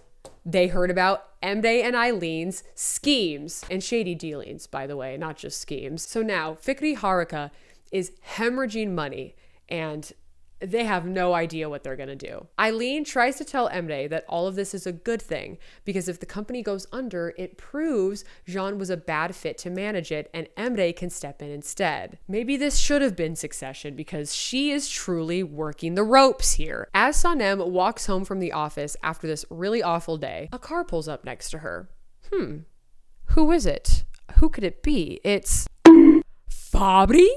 they heard about Emre and Eileen's schemes and shady dealings, by the way, not just schemes. So now Fikri Haraka is hemorrhaging money and they have no idea what they're going to do. Eileen tries to tell Emre that all of this is a good thing because if the company goes under, it proves Jean was a bad fit to manage it and Emre can step in instead. Maybe this should have been Succession because she is truly working the ropes here. As Sanem walks home from the office after this really awful day, a car pulls up next to her. Who is it? Who could it be? It's Fabri?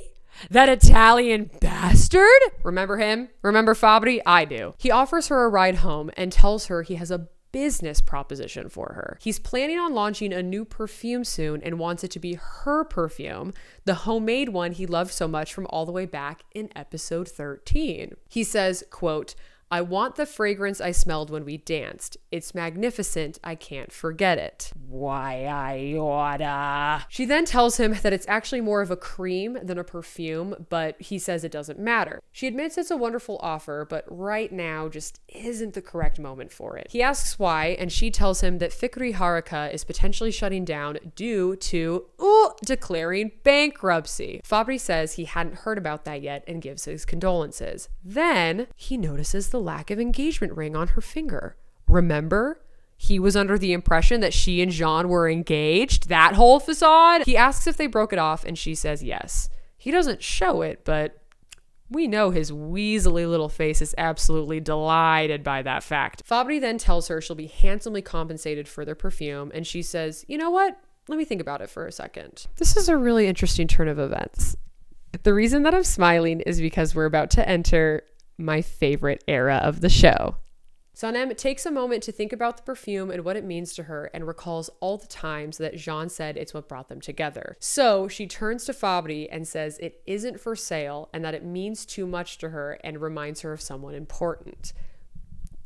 That Italian bastard? Remember him? Remember Fabri? I do. He offers her a ride home and tells her he has a business proposition for her. He's planning on launching a new perfume soon and wants it to be her perfume, the homemade one he loved so much from all the way back in episode 13. He says, quote, "I want the fragrance I smelled when we danced. It's magnificent. I can't forget it. Why I oughta." She then tells him that it's actually more of a cream than a perfume, but he says it doesn't matter. She admits it's a wonderful offer, but right now just isn't the correct moment for it. He asks why, and she tells him that Fikri Haraka is potentially shutting down due to declaring bankruptcy. Fabri says he hadn't heard about that yet and gives his condolences. Then he notices the lack of engagement ring on her finger. Remember? He was under the impression that she and Jean were engaged. That whole facade. He asks if they broke it off and she says yes. He doesn't show it, but we know his weaselly little face is absolutely delighted by that fact. Fabri then tells her she'll be handsomely compensated for their perfume and she says, you know what? Let me think about it for a second. This is a really interesting turn of events. The reason that I'm smiling is because we're about to enter my favorite era of the show. Sanem takes a moment to think about the perfume and what it means to her and recalls all the times that Jean said it's what brought them together. So she turns to Fabri and says it isn't for sale and that it means too much to her and reminds her of someone important.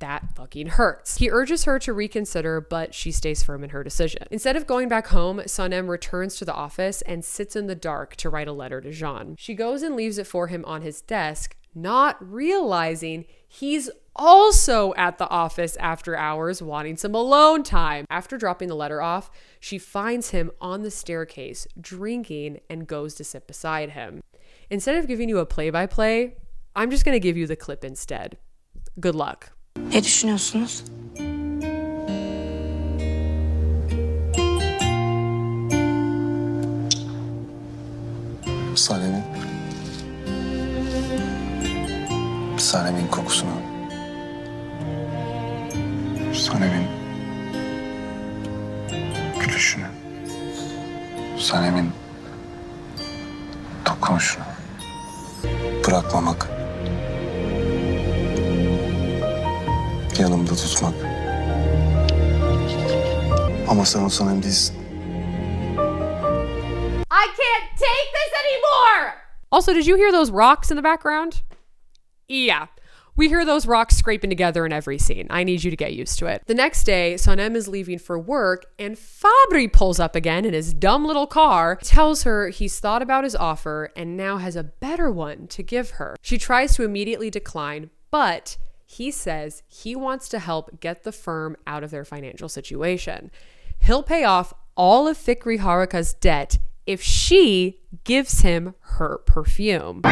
That fucking hurts. He urges her to reconsider, but she stays firm in her decision. Instead of going back home, Sanem returns to the office and sits in the dark to write a letter to Jean. She goes and leaves it for him on his desk, not realizing he's also at the office after hours wanting some alone time. After dropping the letter off, she finds him on the staircase drinking and goes to sit beside him. Instead of giving you a play-by-play, I'm just going to give you the clip instead. Good luck. Ne düşünüyorsunuz? Sanem'in Sanem'in kokusunu. Sanem'in gülüşünü. Sanem'in dokunuşunu. Bırakmamak. Yanımda tutmak. Ama sen o Sanem değilsin. I can't take this anymore! Also, did you hear those rocks in the background? Yeah. We hear those rocks scraping together in every scene. I need you to get used to it. The next day, Sanem is leaving for work and Fabri pulls up again in his dumb little car, tells her he's thought about his offer and now has a better one to give her. She tries to immediately decline, but he says he wants to help get the firm out of their financial situation. He'll pay off all of Fikri Harika's debt if she gives him her perfume.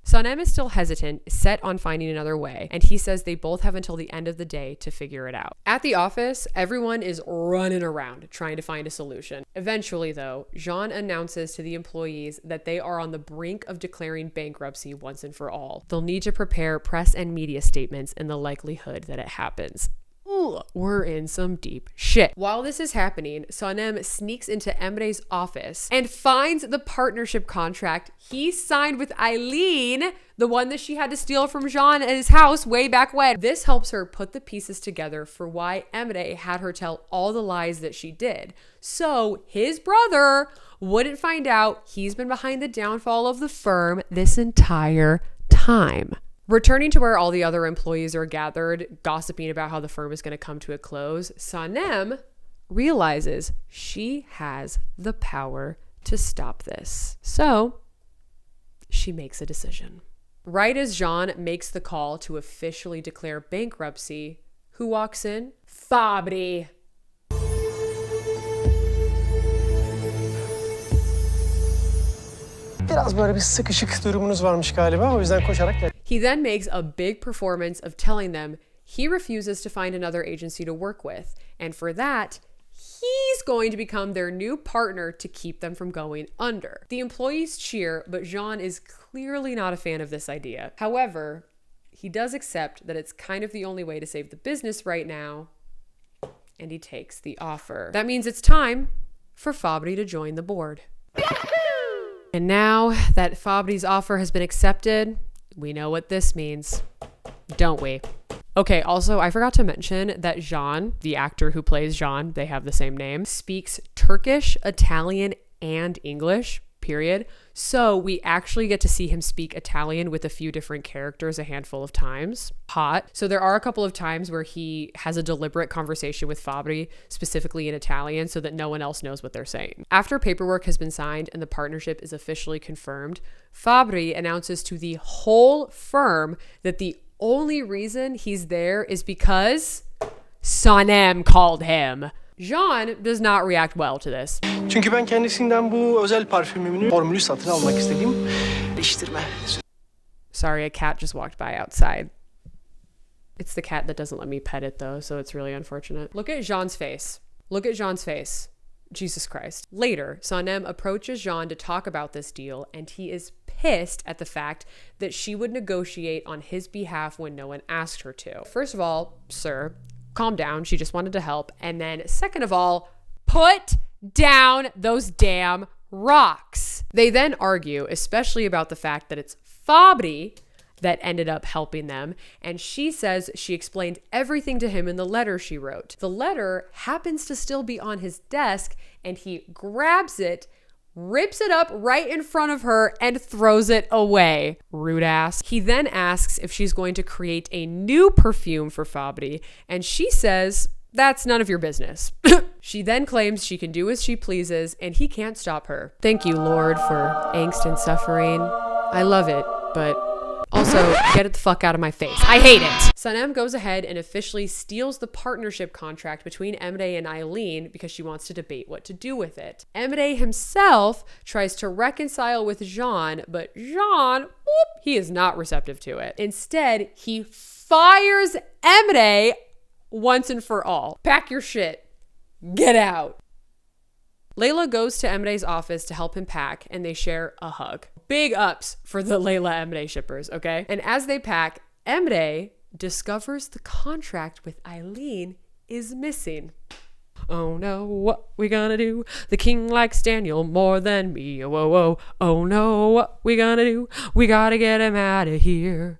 Sanem is still hesitant, set on finding another way, and he says they both have until the end of the day to figure it out. At the office, everyone is running around trying to find a solution. Eventually, though, Jean announces to the employees that they are on the brink of declaring bankruptcy once and for all. They'll need to prepare press and media statements in the likelihood that it happens. We're in some deep shit. While this is happening, Sanem sneaks into Emre's office and finds the partnership contract he signed with Eileen, the one that she had to steal from Jean at his house way back when. This helps her put the pieces together for why Emre had her tell all the lies that she did. So his brother wouldn't find out he's been behind the downfall of the firm this entire time. Returning to where all the other employees are gathered, gossiping about how the firm is going to come to a close, Sanem realizes she has the power to stop this. So she makes a decision. Right as Jean makes the call to officially declare bankruptcy, who walks in? Fabri. Biraz böyle bir sıkışık durumunuz varmış galiba. O yüzden koşarak gel. He then makes a big performance of telling them he refuses to find another agency to work with, and for that, he's going to become their new partner to keep them from going under. The employees cheer, but Jean is clearly not a fan of this idea. However, he does accept that it's kind of the only way to save the business right now, and he takes the offer. That means it's time for Fabri to join the board. And now that Fabri's offer has been accepted, we know what this means, don't we? Okay, also, I forgot to mention that Jean, the actor who plays Jean, they have the same name, speaks Turkish, Italian, and English, period. So we actually get to see him speak Italian with a few different characters a handful of times. Hot. So there are a couple of times where he has a deliberate conversation with Fabri, specifically in Italian, so that no one else knows what they're saying. After paperwork has been signed and the partnership is officially confirmed, Fabri announces to the whole firm that the only reason he's there is because Sanem called him. Jean does not react well to this. Çünkü ben kendisinden bu özel parfümümün formülü satın almak istediğim değiştirme. Sorry, a cat just walked by outside. It's the cat that doesn't let me pet it though, so it's really unfortunate. Look at Jean's face. Look at Jean's face. Jesus Christ. Later, Sanem approaches Jean to talk about this deal, and he is pissed at the fact that she would negotiate on his behalf when no one asked her to. First of all, sir, calm down. She just wanted to help. And then second of all, put down those damn rocks. They then argue, especially about the fact that it's Fabri that ended up helping them. And she says she explained everything to him in the letter she wrote. The letter happens to still be on his desk, and he grabs it, rips it up right in front of her, and throws it away. Rude ass. He then asks if she's going to create a new perfume for Fabri, and she says, that's none of your business. She then claims she can do as she pleases, and he can't stop her. Thank you, Lord, for angst and suffering. I love it, but also, get it the fuck out of my face. I hate it. Sanem goes ahead and officially steals the partnership contract between Emre and Eileen because she wants to debate what to do with it. Emre himself tries to reconcile with Jean, but Jean, he is not receptive to it. Instead, he fires Emre once and for all. Pack your shit. Get out. Layla goes to Emre's office to help him pack, and they share a hug. Big ups for the Layla Emre shippers, okay? And as they pack, Emre discovers the contract with Eileen is missing. Oh no, what we gonna do? The king likes Daniel more than me. Oh, oh, oh. Oh no, what we gonna do? We gotta get him out of here.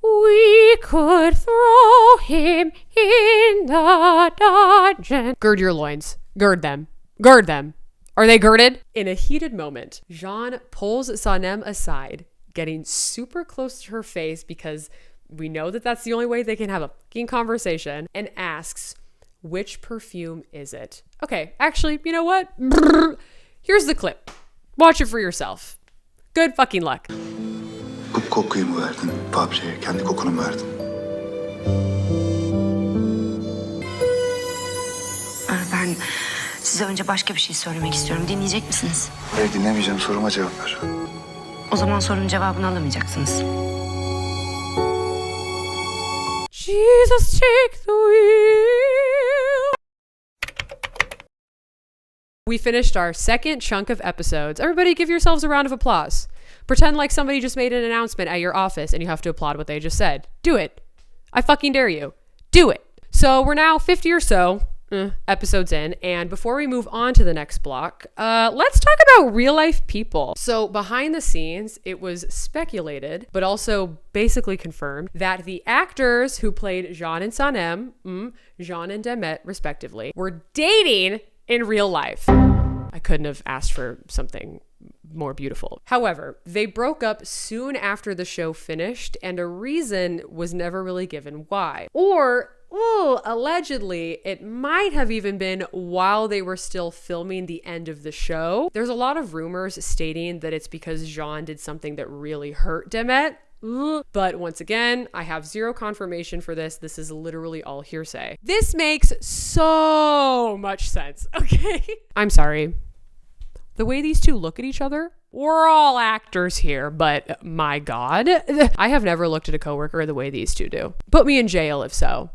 We could throw him in the dungeon. Gird your loins. Gird them. Gird them. Are they girded? In a heated moment, Jean pulls Sanem aside, getting super close to her face because we know that that's the only way they can have a fucking conversation, and asks, which perfume is it? Okay, actually, you know what? Here's the clip. Watch it for yourself. Good fucking luck. Bu kokuyu mu verdin fabrikaya? Kendi kokunu mu verdin? Ben size önce başka bir şey söylemek istiyorum. Dinleyecek misiniz? Hayır dinlemeyeceğim. Soruma cevap ver. O zaman sorunun cevabını alamayacaksınız. Jesus, take the wheel. We finished our second chunk of episodes. Everybody give yourselves a round of applause. Pretend like somebody just made an announcement at your office and you have to applaud what they just said. Do it. I fucking dare you. Do it. So we're now 50 or so episodes in, and before we move on to the next block, let's talk about real life people. So behind the scenes, it was speculated, but also basically confirmed, that the actors who played Jean and Sanem, Jean and Demet respectively, were dating in real life. I couldn't have asked for something more beautiful. However, they broke up soon after the show finished, and a reason was never really given why. Or allegedly, it might have even been while they were still filming the end of the show. There's a lot of rumors stating that it's because Jean did something that really hurt Demet. But once again, I have zero confirmation for this. This is literally all hearsay. This makes so much sense, okay? I'm sorry. The way these two look at each other, we're all actors here, but my God, I have never looked at a coworker the way these two do. Put me in jail if so.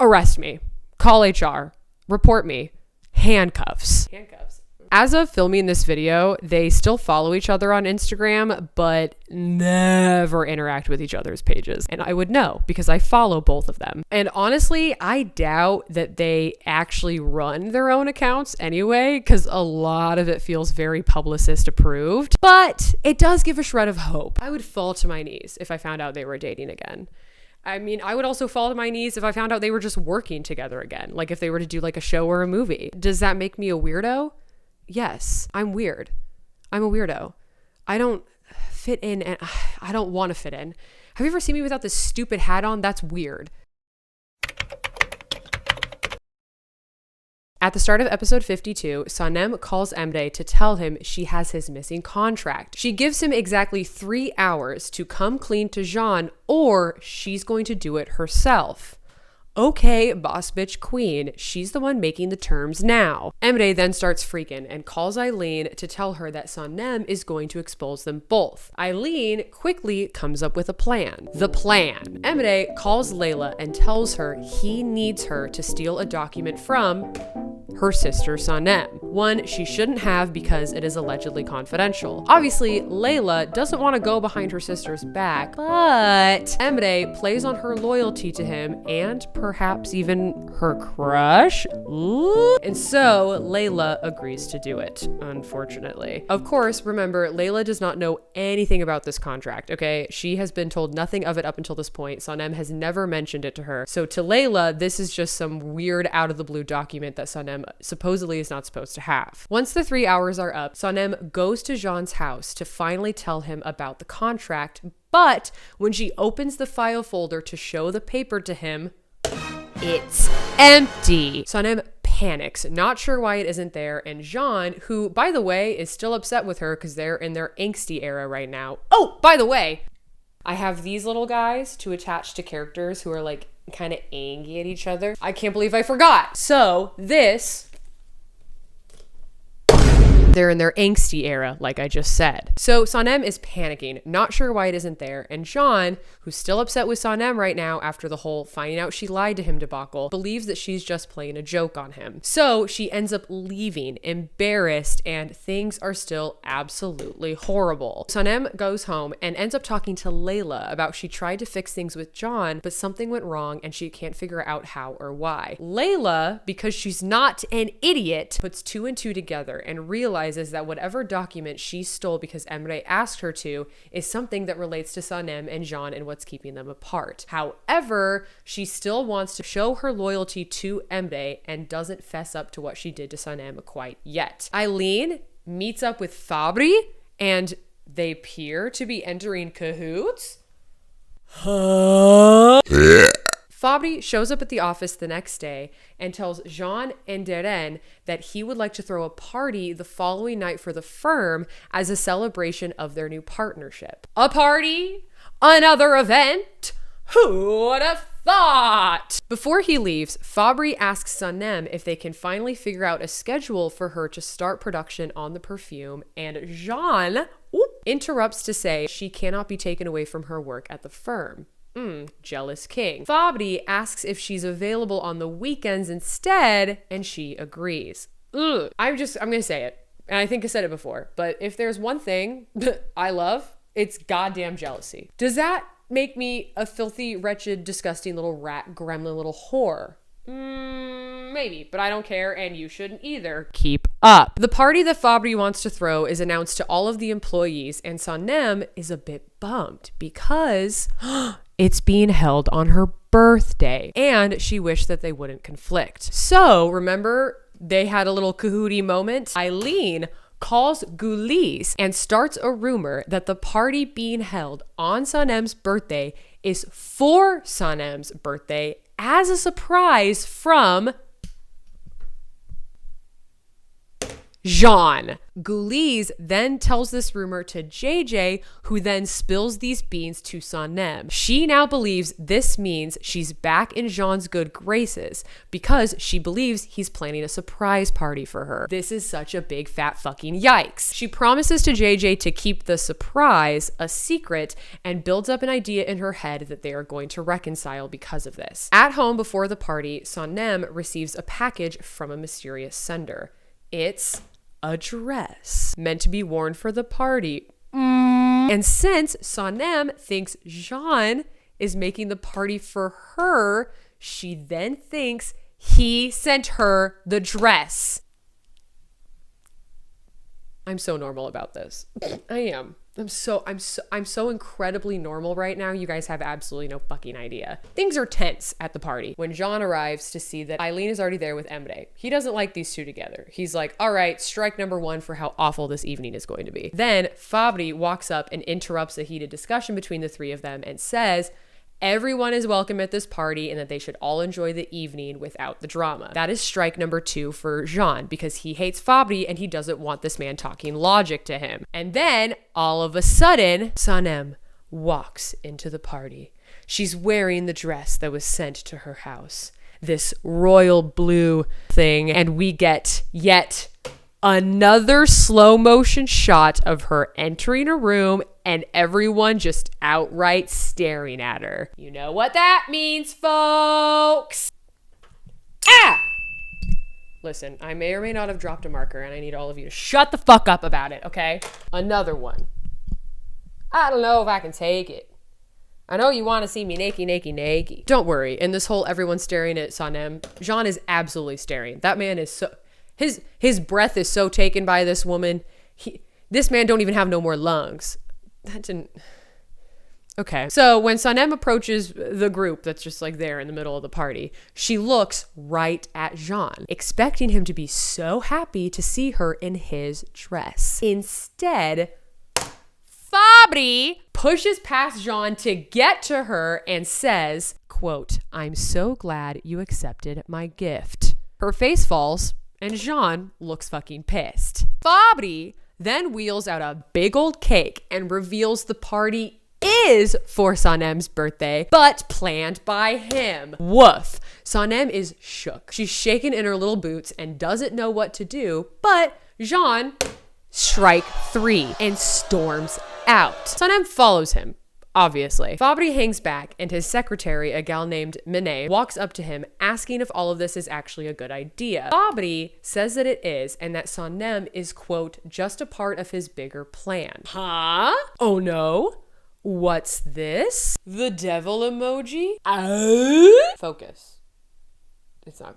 Arrest me. Call HR. Report me. Handcuffs. As of filming this video, they still follow each other on Instagram, but never interact with each other's pages. And I would know because I follow both of them. And honestly, I doubt that they actually run their own accounts anyway, because a lot of it feels very publicist approved. But it does give a shred of hope. I would fall to my knees if I found out they were dating again. I mean, I would also fall to my knees if I found out they were just working together again. Like if they were to do like a show or a movie. Does that make me a weirdo? Yes, I'm weird. I'm a weirdo. I don't fit in, and I don't want to fit in. Have you ever seen me without this stupid hat on? That's weird. At the start of episode 52, Sanem calls Emre to tell him she has his missing contract. She gives him exactly 3 hours to come clean to Jean, or she's going to do it herself. Okay, boss bitch queen, she's the one making the terms now. Emre then starts freaking and calls Eileen to tell her that Sanem is going to expose them both. Eileen quickly comes up with a plan. The plan. Emre calls Layla and tells her he needs her to steal a document from her sister Sanem, one she shouldn't have because it is allegedly confidential. Obviously, Layla doesn't want to go behind her sister's back, but Emre plays on her loyalty to him and perhaps even her crush. Ooh. And so Layla agrees to do it, unfortunately. Of course, remember, Layla does not know anything about this contract, okay? She has been told nothing of it up until this point. Sanem has never mentioned it to her. So to Layla, this is just some weird out of the blue document that Sanem supposedly is not supposed to have. Once the 3 hours are up, Sanem goes to Jean's house to finally tell him about the contract, but when she opens the file folder to show the paper to him, it's empty. Sanem panics, not sure why it isn't there, and Jean, who, by the way, is still upset with her because they're in their angsty era right now. Oh, by the way, I have these little guys to attach to characters who are like kind of angry at each other. I can't believe I forgot. So this They're in their angsty era, like I just said. So Sanem is panicking, not sure why it isn't there. And Jean, who's still upset with Sanem right now after the whole finding out she lied to him debacle, believes that she's just playing a joke on him. So she ends up leaving, embarrassed, and things are still absolutely horrible. Sanem goes home and ends up talking to Layla about she tried to fix things with John, but something went wrong and she can't figure out how or why. Layla, because she's not an idiot, puts 2 and 2 together and realizes that whatever document she stole because Emre asked her to is something that relates to Sanem and Jean and what's keeping them apart. However, she still wants to show her loyalty to Emre and doesn't fess up to what she did to Sanem quite yet. Eileen meets up with Fabri and they appear to be entering cahoots. Fabri shows up at the office the next day and tells Jean and Deren that he would like to throw a party the following night for the firm as a celebration of their new partnership. A party? Another event? Who would have thought? Before he leaves, Fabri asks Sanem if they can finally figure out a schedule for her to start production on the perfume, and Jean interrupts to say she cannot be taken away from her work at the firm. Jealous king. Fabri asks if she's available on the weekends instead, and she agrees. I'm gonna say it, and I think I said it before, but if there's one thing I love, it's goddamn jealousy. Does that make me a filthy, wretched, disgusting little rat, gremlin, little whore? Maybe, but I don't care, and you shouldn't either. Keep up. The party that Fabri wants to throw is announced to all of the employees, and Sanem is a bit bummed because it's being held on her birthday, and she wished that they wouldn't conflict. So, remember, they had a little cahooty moment? Eileen calls Gulis and starts a rumor that the party being held on Sanem's birthday is for Sanem's birthday as a surprise from Jean. Gulis then tells this rumor to JJ, who then spills these beans to Sanem. She now believes this means she's back in Jean's good graces because she believes he's planning a surprise party for her. This is such a big fat fucking yikes. She promises to JJ to keep the surprise a secret and builds up an idea in her head that they are going to reconcile because of this. At home before the party, Sanem receives a package from a mysterious sender. It's a dress meant to be worn for the party. And since Sanem thinks Jean is making the party for her, she then thinks he sent her the dress. I'm so normal about this. I am. I'm so incredibly normal right now. You guys have absolutely no fucking idea. Things are tense at the party when Jean arrives to see that Eileen is already there with Emre. He doesn't like these two together. He's like, all right, strike number 1 for how awful this evening is going to be. Then Fabri walks up and interrupts a heated discussion between the three of them and says everyone is welcome at this party and that they should all enjoy the evening without the drama. That is strike number 2 for Jean because he hates Fabri and he doesn't want this man talking logic to him. And then all of a sudden, Sanem walks into the party. She's wearing the dress that was sent to her house, this royal blue thing, and we get yet another slow motion shot of her entering a room and everyone just outright staring at her. You know what that means, folks. Listen, I may or may not have dropped a marker and I need all of you to shut the fuck up about it, okay? Another one. I don't know if I can take it. I know you want to see me naked. Don't worry, in this whole everyone staring at Sanem, Jean is absolutely staring. That man is so... His breath is so taken by this woman. This man don't even have no more lungs. That didn't... Okay. So when Sanem approaches the group that's just like there in the middle of the party, she looks right at Jean, expecting him to be so happy to see her in his dress. Instead, Fabri pushes past Jean to get to her and says, quote, "I'm so glad you accepted my gift." Her face falls and Jean looks fucking pissed. Fabri then wheels out a big old cake and reveals the party is for Sanem's birthday, but planned by him. Woof. Sanem is shook. She's shaken in her little boots and doesn't know what to do, but Jean strike 3 and storms out. Sanem follows him, obviously. Fabri hangs back, and his secretary, a gal named Mine, walks up to him asking if all of this is actually a good idea. Fabri says that it is, and that Sanem is, quote, just a part of his bigger plan. Huh? Oh no? What's this? The devil emoji? Focus. It's not.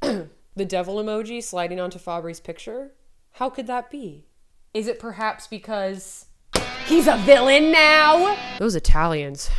The devil emoji sliding onto Fabri's picture? How could that be? Is it perhaps because he's a villain now? Those Italians.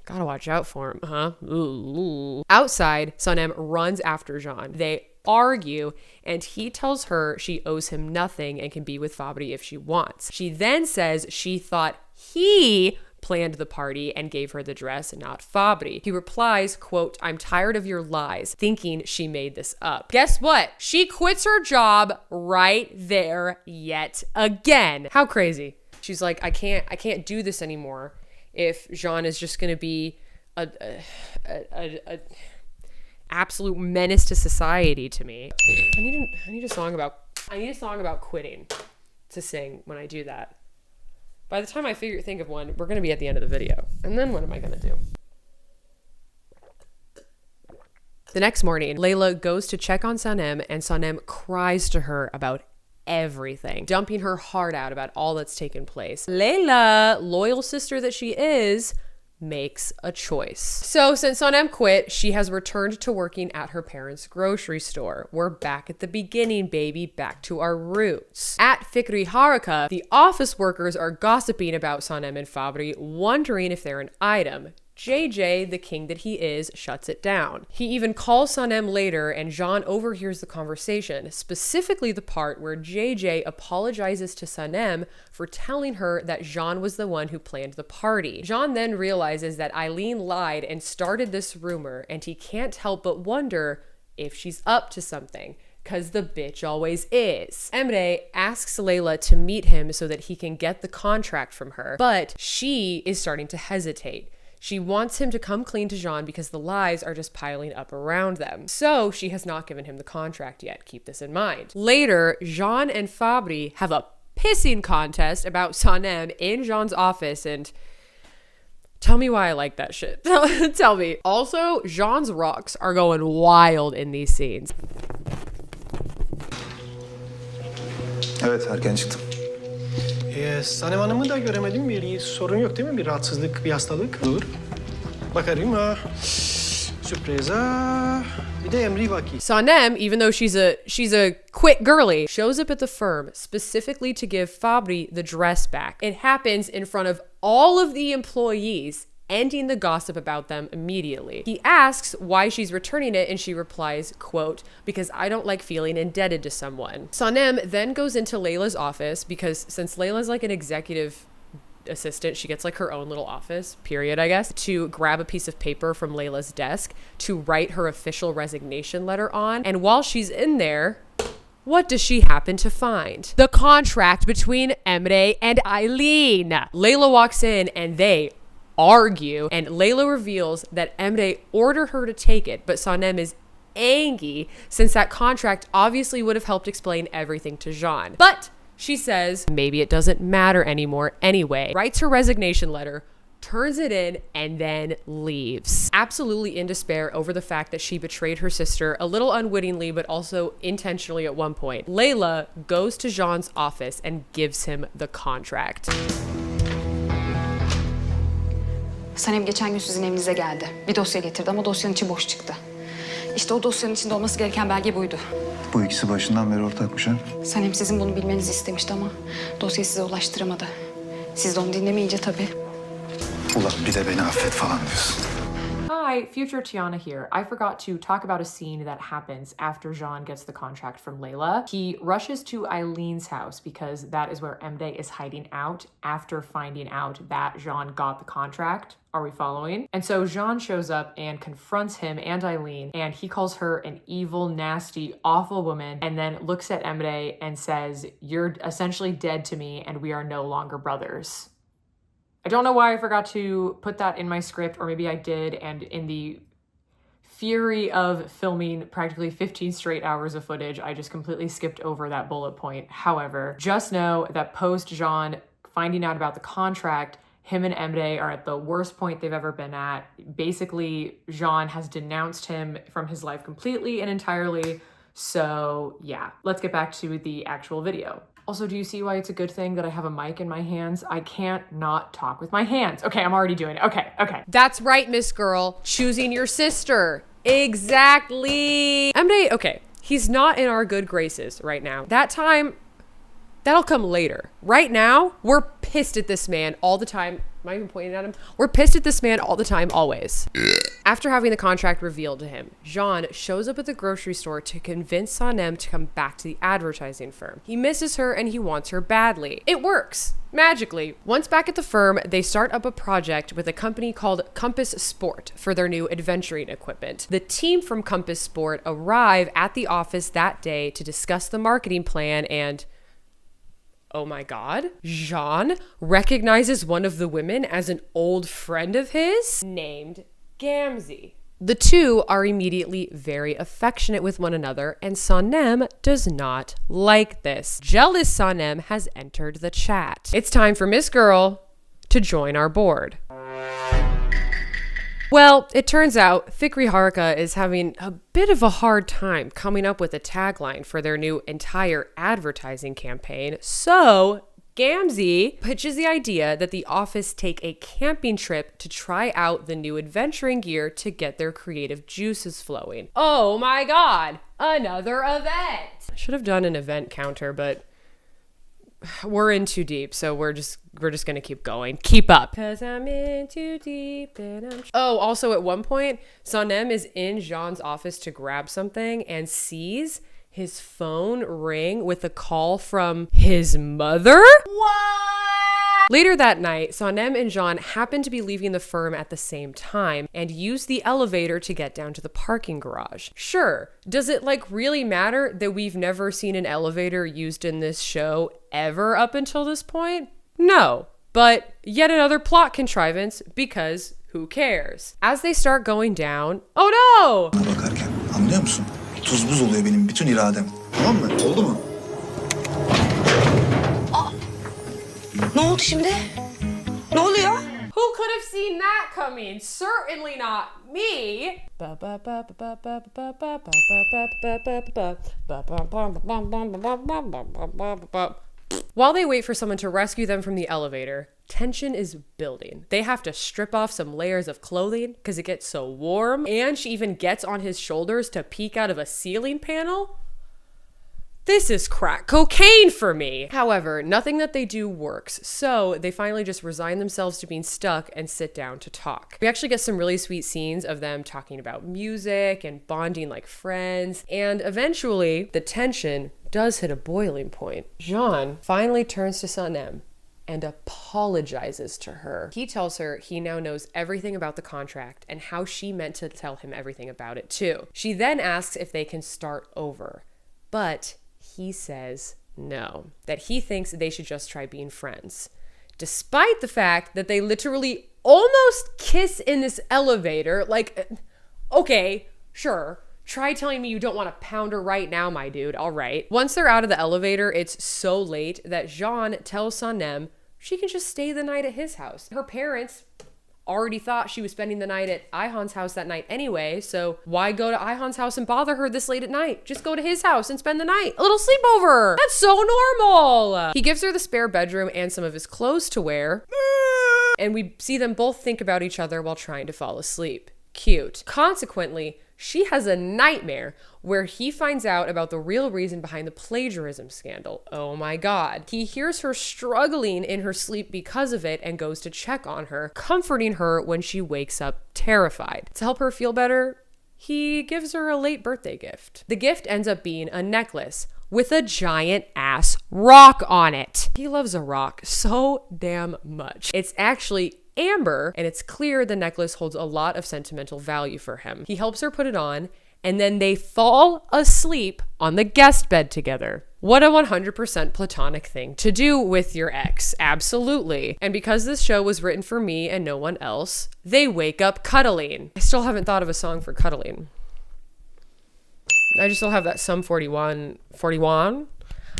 Gotta watch out for him, huh? Ooh. Outside, Sanem runs after Jean. They argue, and he tells her she owes him nothing and can be with Fabri if she wants. She then says she thought he planned the party and gave her the dress, not Fabri. He replies, quote, I'm tired of your lies, thinking she made this up. Guess what? She quits her job right there yet again. How crazy. She's like, I can't do this anymore if Jean is just going to be a absolute menace to society to me. I need a song about quitting to sing when I do that. By the time I think of one, we're going to be at the end of the video. And then what am I going to do? The next morning, Layla goes to check on Sanem, and Sanem cries to her about everything, dumping her heart out about all that's taken place. Layla, loyal sister that she is, makes a choice. So since Sanem quit, she has returned to working at her parents' grocery store. We're back at the beginning, baby, back to our roots. At Fikri Haraka, the office workers are gossiping about Sanem and Fabri, wondering if they're an item. JJ, the king that he is, shuts it down. He even calls Sanem later, and Jean overhears the conversation, specifically the part where JJ apologizes to Sanem for telling her that Jean was the one who planned the party. Jean then realizes that Eileen lied and started this rumor, and he can't help but wonder if she's up to something, because the bitch always is. Emre asks Layla to meet him so that he can get the contract from her, but she is starting to hesitate. She wants him to come clean to Jean because the lies are just piling up around them. So she has not given him the contract yet. Keep this in mind. Later, Jean and Fabri have a pissing contest about Sanem in Jean's office, and tell me why I like that shit. Tell me. Also, Jean's rocks are going wild in these scenes. Evet, erken çıktım. Sanem Hanım'ı da göremedim. Bir sorun yok değil mi? Bir rahatsızlık, bir hastalık. Dur. Bakarım ha. Sürpriz ha. Bir de emri bakayım. Sanem, even though she's a quick girly, shows up at the firm specifically to give Fabri the dress back. It happens in front of all of the employees, ending the gossip about them immediately. He asks why she's returning it, and she replies, quote, because I don't like feeling indebted to someone. Sanem then goes into Layla's office because since Layla's like an executive assistant, she gets like her own little office, period, I guess, to grab a piece of paper from Layla's desk to write her official resignation letter on. And while she's in there, what does she happen to find? The contract between Emre and Eileen. Layla walks in and they argue, and Layla reveals that Emre ordered her to take it, but Sanem is angry since that contract obviously would have helped explain everything to Jean. But she says maybe it doesn't matter anymore anyway, writes her resignation letter, turns it in, and then leaves. Absolutely in despair over the fact that she betrayed her sister, a little unwittingly but also intentionally at one point. Layla goes to Jean's office and gives him the contract. Sanem geçen gün sizin evinize geldi. Bir dosya getirdi ama dosyanın içi boş çıktı. İşte o dosyanın içinde olması gereken belge buydu. Bu ikisi başından beri ortakmış ha. Sanem sizin bunu bilmenizi istemişti ama dosyayı size ulaştıramadı. Siz de onu dinlemeyince tabii. Ulan bir de beni affet falan diyorsun. Hi, future Tiana here. I forgot to talk about a scene that happens after Jean gets the contract from Layla. He rushes to Eileen's house because that is where Emre is hiding out after finding out that Jean got the contract. Are we following? And so Jean shows up and confronts him and Eileen, and he calls her an evil, nasty, awful woman, and then looks at Emre and says, "You're essentially dead to me and we are no longer brothers." I don't know why I forgot to put that in my script, or maybe I did, and in the fury of filming practically 15 straight hours of footage, I just completely skipped over that bullet point. However, just know that post Jean finding out about the contract, him and Emre are at the worst point they've ever been at. Basically, Jean has denounced him from his life completely and entirely. So yeah, let's get back to the actual video. Also, do you see why it's a good thing that I have a mic in my hands? I can't not talk with my hands. Okay, I'm already doing it. Okay. That's right, Miss Girl. Choosing your sister. Exactly. Emre, okay, he's not in our good graces right now. That time, that'll come later. Right now, we're pissed at this man all the time. Am I even pointing at him? We're pissed at this man all the time, always. After having the contract revealed to him, Jean shows up at the grocery store to convince Sanem to come back to the advertising firm. He misses her and he wants her badly. It works. Magically. Once back at the firm, they start up a project with a company called Compass Sport for their new adventuring equipment. The team from Compass Sport arrive at the office that day to discuss the marketing plan and... oh my God, Jean recognizes one of the women as an old friend of his named Gamzee. The two are immediately very affectionate with one another, and Sanem does not like this. Jealous Sanem has entered the chat. It's time for Miss Girl to join our board. Well, it turns out Fikri Harika is having a bit of a hard time coming up with a tagline for their new entire advertising campaign. So Gamzee pitches the idea that the office take a camping trip to try out the new adventuring gear to get their creative juices flowing. Oh my God, another event. I should have done an event counter, but we're in too deep, so we're just gonna keep going. Keep up. 'Cause I'm in too deep and I'm... Oh, also at one point, Sanem is in Jean's office to grab something and sees his phone ring with a call from his mother? What? Later that night, Sanem and Jean happen to be leaving the firm at the same time and use the elevator to get down to the parking garage. Sure, does it really matter that we've never seen an elevator used in this show ever up until this point? No, but yet another plot contrivance because who cares? As they start going down, oh no! Bakarken anlıyor musun? Tuz buz oluyor benim bütün iradem. Tamam mı? Oldu mu? Ne oldu şimdi? Ne oluyor? Who could have seen that coming? Certainly not me. While they wait for someone to rescue them from the elevator, tension is building. They have to strip off some layers of clothing because it gets so warm, and she even gets on his shoulders to peek out of a ceiling panel. This is crack cocaine for me. However, nothing that they do works, so they finally just resign themselves to being stuck and sit down to talk. We actually get some really sweet scenes of them talking about music and bonding like friends, and eventually the tension does hit a boiling point. Jean finally turns to Sanem and apologizes to her. He tells her he now knows everything about the contract and how she meant to tell him everything about it too. She then asks if they can start over, but he says no, that he thinks they should just try being friends, despite the fact that they literally almost kiss in this elevator. Okay, sure. Try telling me you don't want to pound her right now, my dude. All right. Once they're out of the elevator, it's so late that Jean tells Sanem she can just stay the night at his house. Her parents already thought she was spending the night at Ayhan's house that night anyway, so why go to Ayhan's house and bother her this late at night? Just go to his house and spend the night. A little sleepover. That's so normal. He gives her the spare bedroom and some of his clothes to wear, and we see them both think about each other while trying to fall asleep. Cute. Consequently, she has a nightmare where he finds out about the real reason behind the plagiarism scandal. Oh my God. He hears her struggling in her sleep because of it and goes to check on her, comforting her when she wakes up terrified. To help her feel better, he gives her a late birthday gift. The gift ends up being a necklace with a giant ass rock on it. He loves a rock so damn much. It's actually amber, and it's clear the necklace holds a lot of sentimental value for him. He helps her put it on, and then they fall asleep on the guest bed together. What a 100% platonic thing to do with your ex. Absolutely. And because this show was written for me and no one else, they wake up cuddling. I still haven't thought of a song for cuddling. I just still have that Sum 41.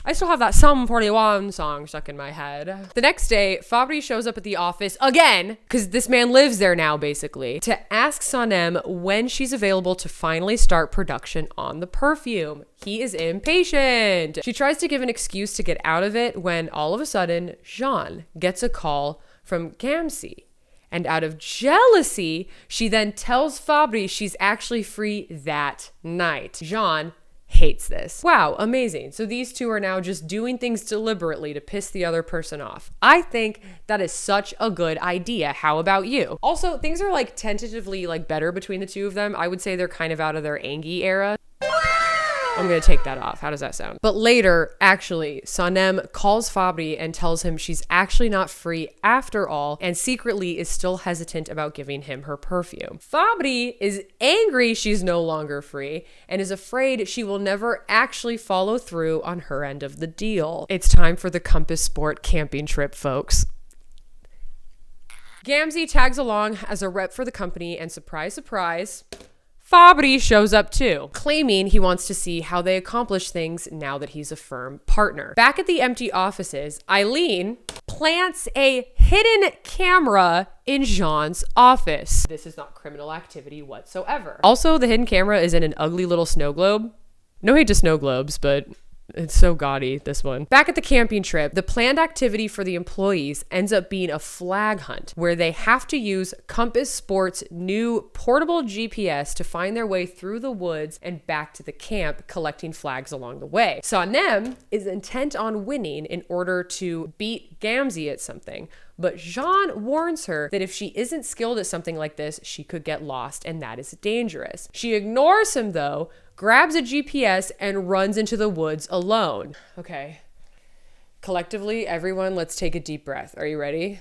I still have that Sum 41 song stuck in my head. The next day, Fabri shows up at the office again, because this man lives there now, basically, to ask Sanem when she's available to finally start production on the perfume. He is impatient. She tries to give an excuse to get out of it when all of a sudden, Jean gets a call from Gamsi. And out of jealousy, she then tells Fabri she's actually free that night. Jean hates this. Wow, amazing. So these two are now just doing things deliberately to piss the other person off. I think that is such a good idea. How about you? Also, things are like tentatively like better between the two of them. I would say they're kind of out of their Angie era. I'm gonna take that off. How does that sound? But later, actually, Sanem calls Fabri and tells him she's actually not free after all, and secretly is still hesitant about giving him her perfume. Fabri is angry she's no longer free and is afraid she will never actually follow through on her end of the deal. It's time for the Compass Sport camping trip, folks. Gamsi tags along as a rep for the company, and surprise, surprise, Fabri shows up too, claiming he wants to see how they accomplish things now that he's a firm partner. Back at the empty offices, Eileen plants a hidden camera in Jean's office. This is not criminal activity whatsoever. Also, the hidden camera is in an ugly little snow globe. No hate to snow globes, but it's so gaudy, this one. Back at the camping trip, the planned activity for the employees ends up being a flag hunt where they have to use Compass Sport's new portable GPS to find their way through the woods and back to the camp, collecting flags along the way. Sanem is intent on winning in order to beat Gamsi at something, but Jean warns her that if she isn't skilled at something like this, she could get lost, and that is dangerous. She ignores him though, grabs a GPS, and runs into the woods alone. Okay. Collectively, everyone, let's take a deep breath. Are you ready?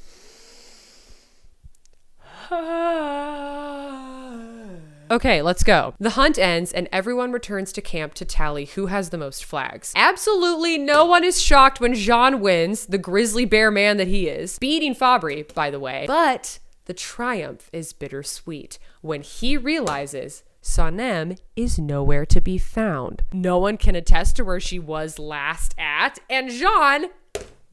Okay, let's go. The hunt ends and everyone returns to camp to tally who has the most flags. Absolutely no one is shocked when Jean wins, the grizzly bear man that he is, beating Fabri, by the way. But the triumph is bittersweet when he realizes Sanem is nowhere to be found. No one can attest to where she was last at, and Jean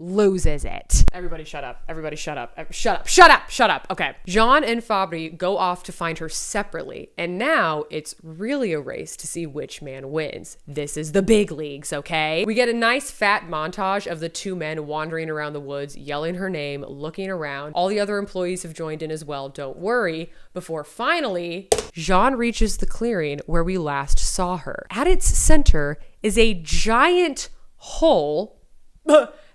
loses it. Everybody shut up. Everybody shut up. Shut up. Shut up. Shut up. Okay. Jean and Fabri go off to find her separately, and now it's really a race to see which man wins. This is the big leagues, okay? We get a nice fat montage of the two men wandering around the woods, yelling her name, looking around. All the other employees have joined in as well, don't worry, before finally, Jean reaches the clearing where we last saw her. At its center is a giant hole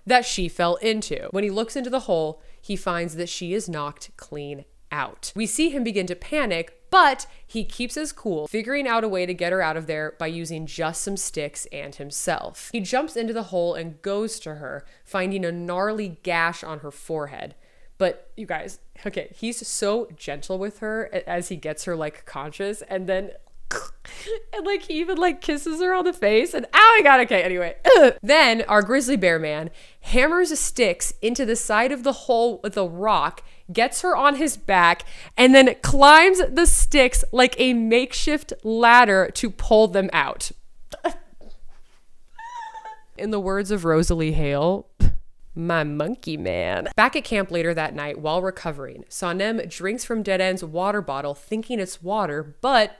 that she fell into. When he looks into the hole, he finds that she is knocked clean out. We see him begin to panic, but he keeps his cool, figuring out a way to get her out of there by using just some sticks and himself. He jumps into the hole and goes to her, finding a gnarly gash on her forehead. But you guys, okay, he's so gentle with her as he gets her like conscious, and then and like he even like kisses her on the face, and oh my god, okay, anyway. Then our grizzly bear man hammers sticks into the side of the hole with a rock, gets her on his back, and then climbs the sticks like a makeshift ladder to pull them out. In the words of Rosalie Hale, my monkey man. Back at camp later that night while recovering, Sanem drinks from Dead End's water bottle thinking it's water, but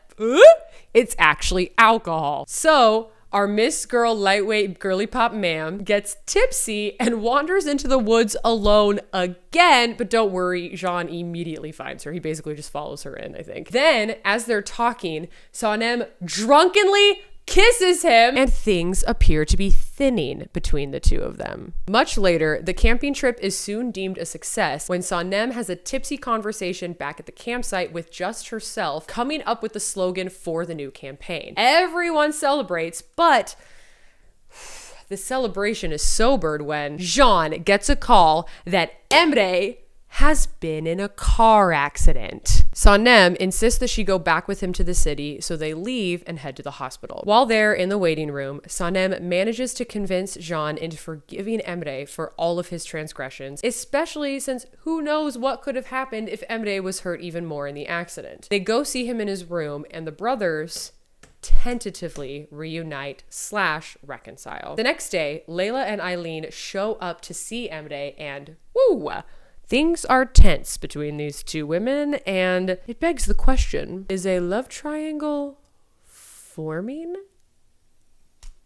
it's actually alcohol. So our Miss Girl lightweight girly pop ma'am gets tipsy and wanders into the woods alone again, but don't worry, Jean immediately finds her. He basically just follows her in, I think. Then, as they're talking, Sanem drunkenly kisses him, and things appear to be thinning between the two of them. Much later, the camping trip is soon deemed a success when Sanem has a tipsy conversation back at the campsite with just herself, coming up with the slogan for the new campaign. Everyone celebrates, but the celebration is sobered when Jean gets a call that Emre has been in a car accident. Sanem insists that she go back with him to the city, so they leave and head to the hospital. While they're in the waiting room, Sanem manages to convince Can into forgiving Emre for all of his transgressions, especially since who knows what could have happened if Emre was hurt even more in the accident. They go see him in his room, and the brothers tentatively reunite / reconcile. The next day, Layla and Eileen show up to see Emre, and woo! Things are tense between these two women, and it begs the question, is a love triangle forming?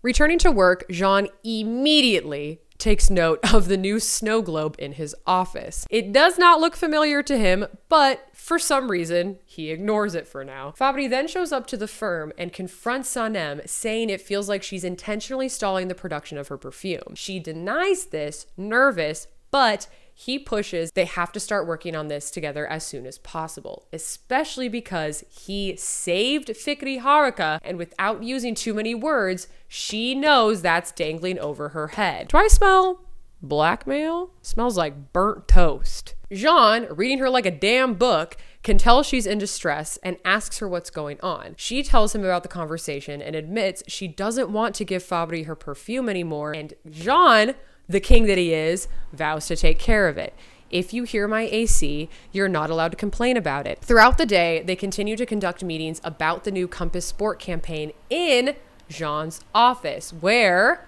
Returning to work, Can immediately takes note of the new snow globe in his office. It does not look familiar to him, but for some reason, he ignores it for now. Fabri then shows up to the firm and confronts Sanem, saying it feels like she's intentionally stalling the production of her perfume. She denies this, nervous, but he pushes they have to start working on this together as soon as possible, especially because he saved Fikri Haraka, and without using too many words, she knows that's dangling over her head. Do I smell blackmail? Smells like burnt toast. Can, reading her like a damn book, can tell she's in distress and asks her what's going on. She tells him about the conversation and admits she doesn't want to give Fabri her perfume anymore, and Can, the king that he is, vows to take care of it. If you hear my AC, you're not allowed to complain about it. Throughout the day, they continue to conduct meetings about the new Compass Sport campaign in Can's office, where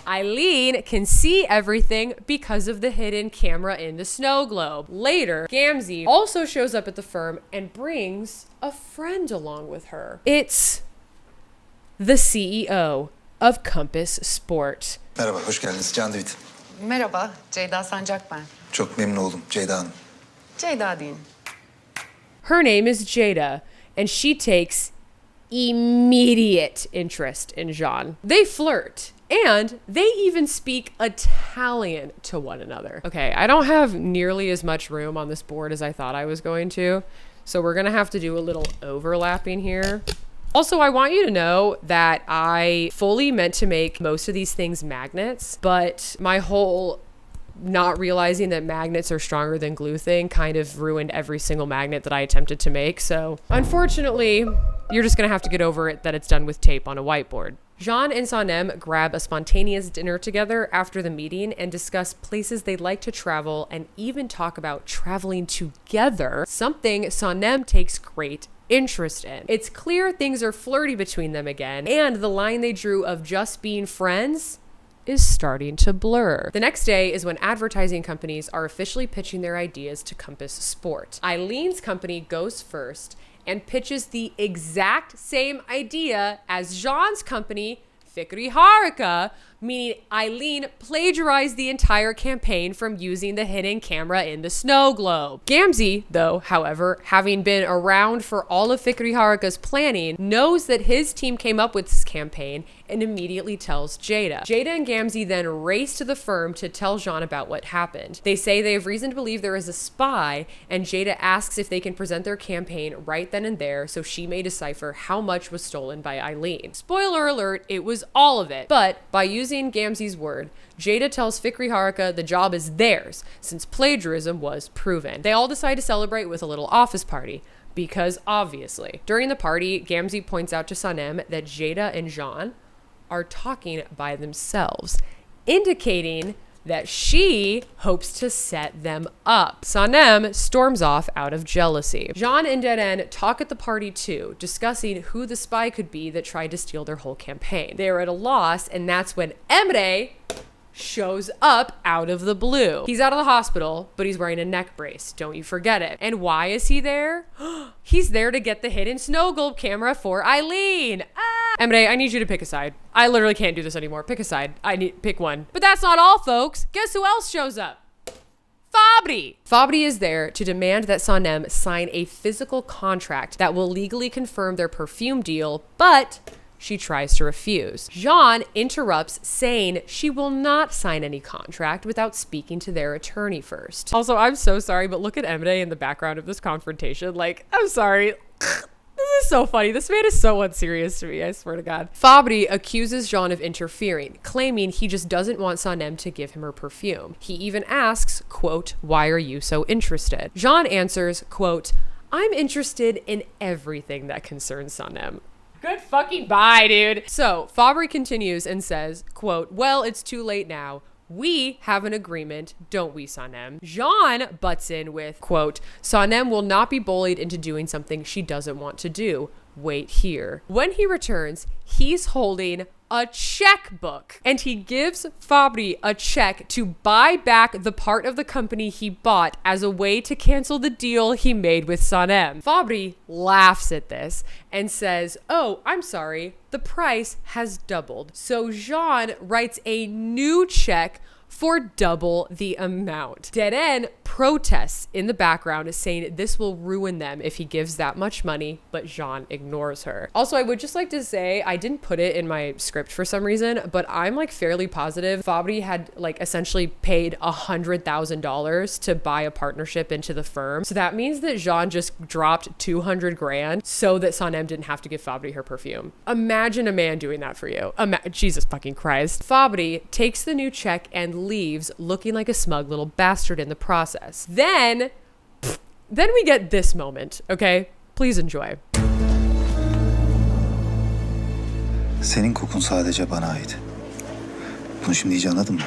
Eileen can see everything because of the hidden camera in the snow globe. Later, Gamze also shows up at the firm and brings a friend along with her. It's the CEO of Compass Sport. Merhaba, hoş geldiniz. Can Divit. Merhaba, Ceyda Sancak ben. Çok memnun oldum Ceyda Hanım. Ceyda deyin. Her name is Jada, and she takes immediate interest in Can. They flirt, and they even speak Italian to one another. Okay, I don't have nearly as much room on this board as I thought I was going to, so we're gonna have to do a little overlapping here. Also, I want you to know that I fully meant to make most of these things magnets, but my whole not realizing that magnets are stronger than glue thing kind of ruined every single magnet that I attempted to make. So unfortunately, you're just gonna have to get over it that it's done with tape on a whiteboard. Can and Sanem grab a spontaneous dinner together after the meeting and discuss places they'd like to travel and even talk about traveling together, something Sanem takes great interest in. It's clear things are flirty between them again, and the line they drew of just being friends is starting to blur. The next day is when advertising companies are officially pitching their ideas to Compass Sport. Eileen's company goes first and pitches the exact same idea as Can's company, Fikri Haraka, meaning Eileen plagiarized the entire campaign from using the hidden camera in the snow globe. Gamze, though, however, having been around for all of Fikri Haraka's planning, knows that his team came up with this campaign and immediately tells Jada. Jada and Gamze then race to the firm to tell Can about what happened. They say they have reason to believe there is a spy, and Jada asks if they can present their campaign right then and there so she may decipher how much was stolen by Eileen. Spoiler alert, it was all of it. But by using Gamze's word, Jada tells Fikri Haraka the job is theirs since plagiarism was proven. They all decide to celebrate with a little office party, because obviously. During the party, Gamze points out to Sanem that Jada and Can are talking by themselves, indicating that she hopes to set them up. Sanem storms off out of jealousy. Can and Deren talk at the party too, discussing who the spy could be that tried to steal their whole campaign. They are at a loss, and that's when Emre shows up out of the blue. He's out of the hospital, but he's wearing a neck brace. Don't you forget it. And why is he there? He's there to get the hidden snow globe camera for Eileen. Emre, I need you to pick a side. I literally can't do this anymore. Pick a side. Pick one. But that's not all, folks. Guess who else shows up? Fabri. Fabri is there to demand that Sanem sign a physical contract that will legally confirm their perfume deal, but she tries to refuse. Can interrupts, saying she will not sign any contract without speaking to their attorney first. Also, I'm so sorry, but look at Emre in the background of this confrontation. Like, I'm sorry. This is so funny. This man is so unserious to me, I swear to God. Fabri accuses Jean of interfering, claiming he just doesn't want Sanem to give him her perfume. He even asks, quote, "Why are you so interested?" Jean answers, quote, "I'm interested in everything that concerns Sanem." Good fucking bye, dude. So Fabri continues and says, quote, "Well, it's too late now. We have an agreement, don't we, Sanem?" Jean butts in with, quote, "Sanem will not be bullied into doing something she doesn't want to do. Wait here." When he returns, he's holding a checkbook, and he gives Fabri a check to buy back the part of the company he bought as a way to cancel the deal he made with Sanem. Fabri laughs at this and says, "Oh, I'm sorry, the price has doubled." So Jean writes a new check for double the amount. Deren protests in the background, saying this will ruin them if he gives that much money, but Jean ignores her. Also, I would just like to say, I didn't put it in my script for some reason, but I'm like fairly positive Fabri had like essentially paid $100,000 to buy a partnership into the firm. So that means that Jean just dropped 200 grand so that Sanem didn't have to give Fabri her perfume. Imagine a man doing that for you. Jesus fucking Christ. Fabri takes the new check and leaves looking like a smug little bastard in the process. Then we get this moment, okay? Please enjoy. Senin kokun sadece bana ait. Bunu şimdi iyice anladın mı?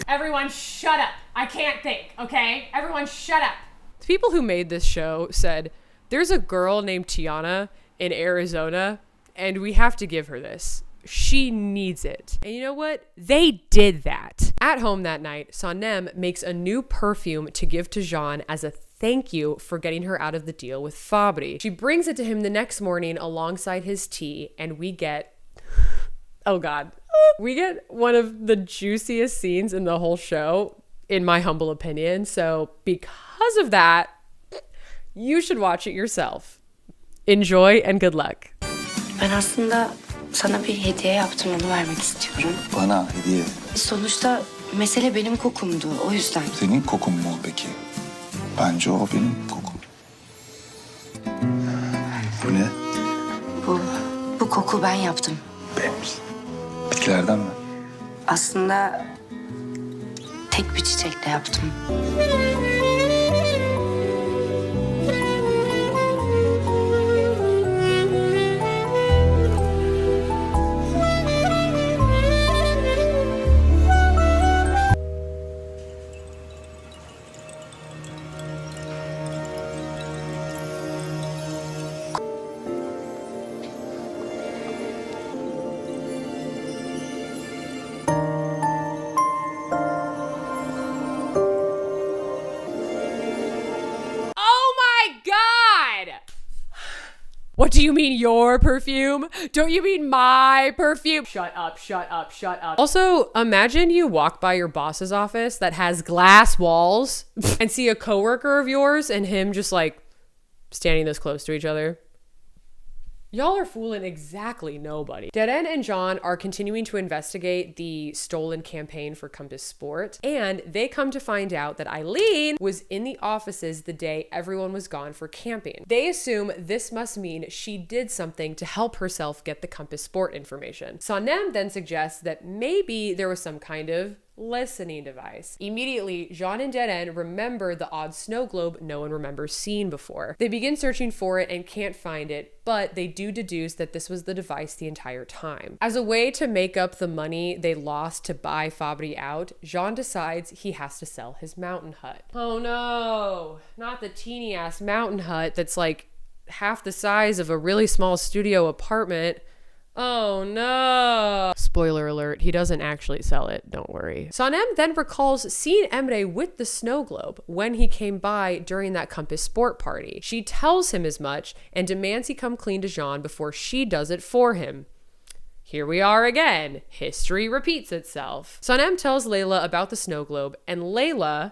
Everyone shut up. I can't think, okay? Everyone shut up. The people who made this show said, there's a girl named Tiana in Arizona, and we have to give her this. She needs it. And you know what? They did that. At home that night, Sanem makes a new perfume to give to Jean as a thank you for getting her out of the deal with Fabri. She brings it to him the next morning alongside his tea, and we get, oh God, we get one of the juiciest scenes in the whole show, in my humble opinion. So because of that, you should watch it yourself. Enjoy and good luck. Ben aslında sana bir hediye yaptım, onu vermek istiyorum. Bana hediye. Sonuçta mesele benim kokumdu, o yüzden. Senin kokun mu peki? Bence o benim kokum. Bu ne? Bu koku ben yaptım. Benim misin? Bitkilerden mi? Aslında tek bir çiçekle yaptım. What do you mean your perfume? Don't you mean my perfume? Shut up, shut up, shut up. Also, imagine you walk by your boss's office that has glass walls and see a coworker of yours and him just like standing this close to each other. Y'all are fooling exactly nobody. Deren and Jean are continuing to investigate the stolen campaign for Compass Sport, and they come to find out that Eileen was in the offices the day everyone was gone for camping. They assume this must mean she did something to help herself get the Compass Sport information. Sanem then suggests that maybe there was some kind of listening device. Immediately, Jean and Deren remember the odd snow globe no one remembers seeing before. They begin searching for it and can't find it, but they do deduce that this was the device the entire time. As a way to make up the money they lost to buy Fabri out, Jean decides he has to sell his mountain hut. Oh no, not the teeny ass mountain hut that's like half the size of a really small studio apartment. Oh no. Spoiler alert, he doesn't actually sell it, don't worry. Sanem then recalls seeing Emre with the snow globe when he came by during that Compass Sport party. She tells him as much and demands he come clean to Jean before she does it for him. Here we are again. History repeats itself. Sanem tells Layla about the snow globe, and Layla,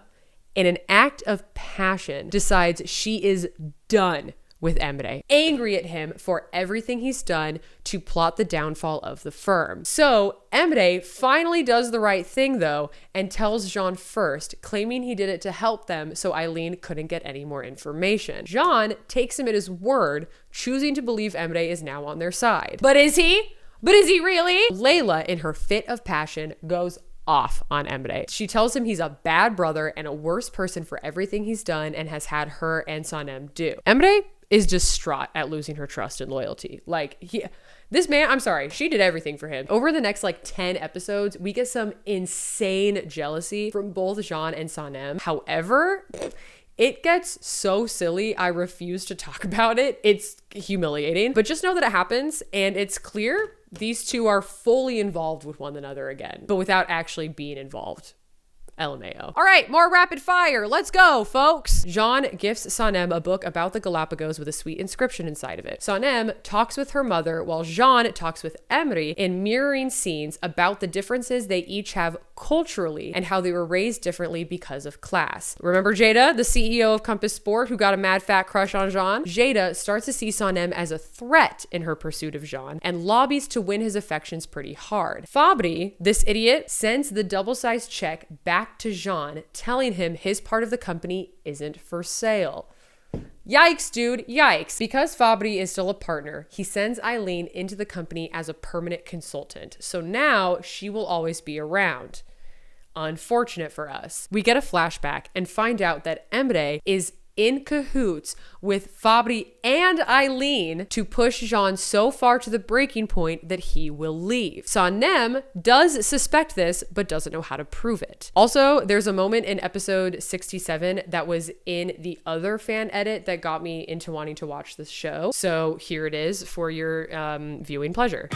in an act of passion, decides she is done with Emre, angry at him for everything he's done to plot the downfall of the firm. So Emre finally does the right thing though and tells Jean first, claiming he did it to help them so Eileen couldn't get any more information. Jean takes him at his word, choosing to believe Emre is now on their side. But is he? But is he really? Layla, in her fit of passion, goes off on Emre. She tells him he's a bad brother and a worse person for everything he's done and has had her and Sanem do. Emre is distraught at losing her trust and loyalty. This man, I'm sorry, she did everything for him. Over the next 10 episodes, we get some insane jealousy from both Jean and Sanem. However, it gets so silly, I refuse to talk about it. It's humiliating, but just know that it happens and it's clear these two are fully involved with one another again, but without actually being involved. LMAO. All right, more rapid fire. Let's go, folks. Jean gifts Sanem a book about the Galapagos with a sweet inscription inside of it. Sanem talks with her mother while Jean talks with Emre in mirroring scenes about the differences they each have culturally and how they were raised differently because of class. Remember Jada, the CEO of Compass Sport, who got a mad fat crush on Jean? Jada starts to see Sanem as a threat in her pursuit of Jean and lobbies to win his affections pretty hard. Fabri, this idiot, sends the double-sized check back to Jean, telling him his part of the company isn't for sale. Yikes, dude, yikes. Because Fabri is still a partner, he sends Eileen into the company as a permanent consultant. So now she will always be around. Unfortunate for us. We get a flashback and find out that Emre is in cahoots with Fabri and Eileen to push Jean so far to the breaking point that he will leave. Sanem does suspect this, but doesn't know how to prove it. Also, there's a moment in episode 67 that was in the other fan edit that got me into wanting to watch this show. So here it is for your viewing pleasure.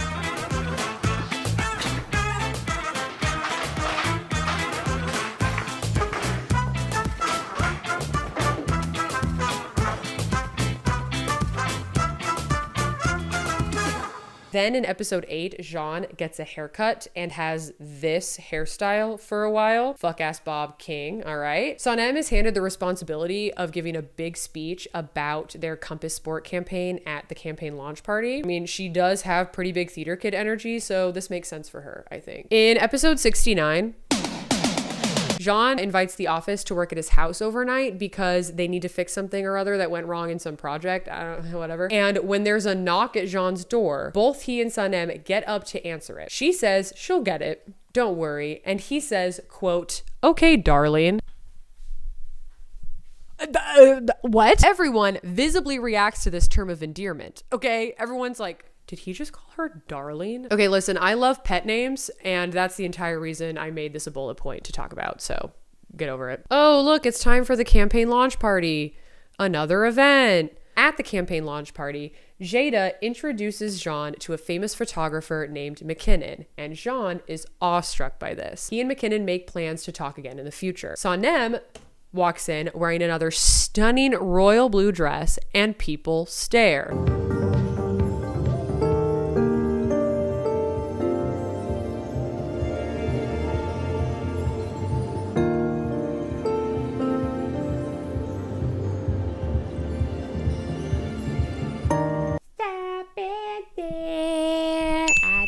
Then in episode 8, Jean gets a haircut and has this hairstyle for a while. Fuck ass Bob King, all right? Sanem is handed the responsibility of giving a big speech about their Compass Sport campaign at the campaign launch party. I mean, she does have pretty big theater kid energy, so this makes sense for her, I think. In episode 69, Jean invites the office to work at his house overnight because they need to fix something or other that went wrong in some project. I don't know, whatever. And when there's a knock at Jean's door, both he and Sanem get up to answer it. She says she'll get it, don't worry. And he says, quote, "Okay, darling." What? Everyone visibly reacts to this term of endearment. Okay, everyone's like, did he just call her darling? Okay, listen, I love pet names, and that's the entire reason I made this a bullet point to talk about, so get over it. Oh, look, it's time for the campaign launch party. Another event. At the campaign launch party, Jada introduces Jean to a famous photographer named McKinnon, and Jean is awestruck by this. He and McKinnon make plans to talk again in the future. Sanem walks in wearing another stunning royal blue dress, and people stare.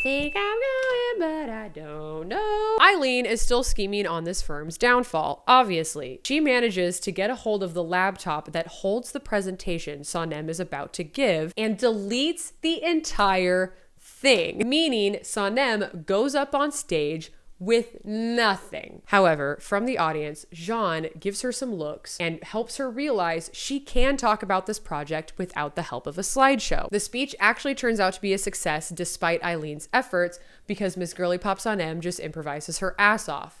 I think I'm going, but I don't know. Eileen is still scheming on this firm's downfall, obviously. She manages to get a hold of the laptop that holds the presentation Sanem is about to give and deletes the entire thing, meaning Sanem goes up on stage with nothing. However, from the audience, Jean gives her some looks and helps her realize she can talk about this project without the help of a slideshow. The speech actually turns out to be a success despite Eileen's efforts because Miss Girly Pop Sanem just improvises her ass off.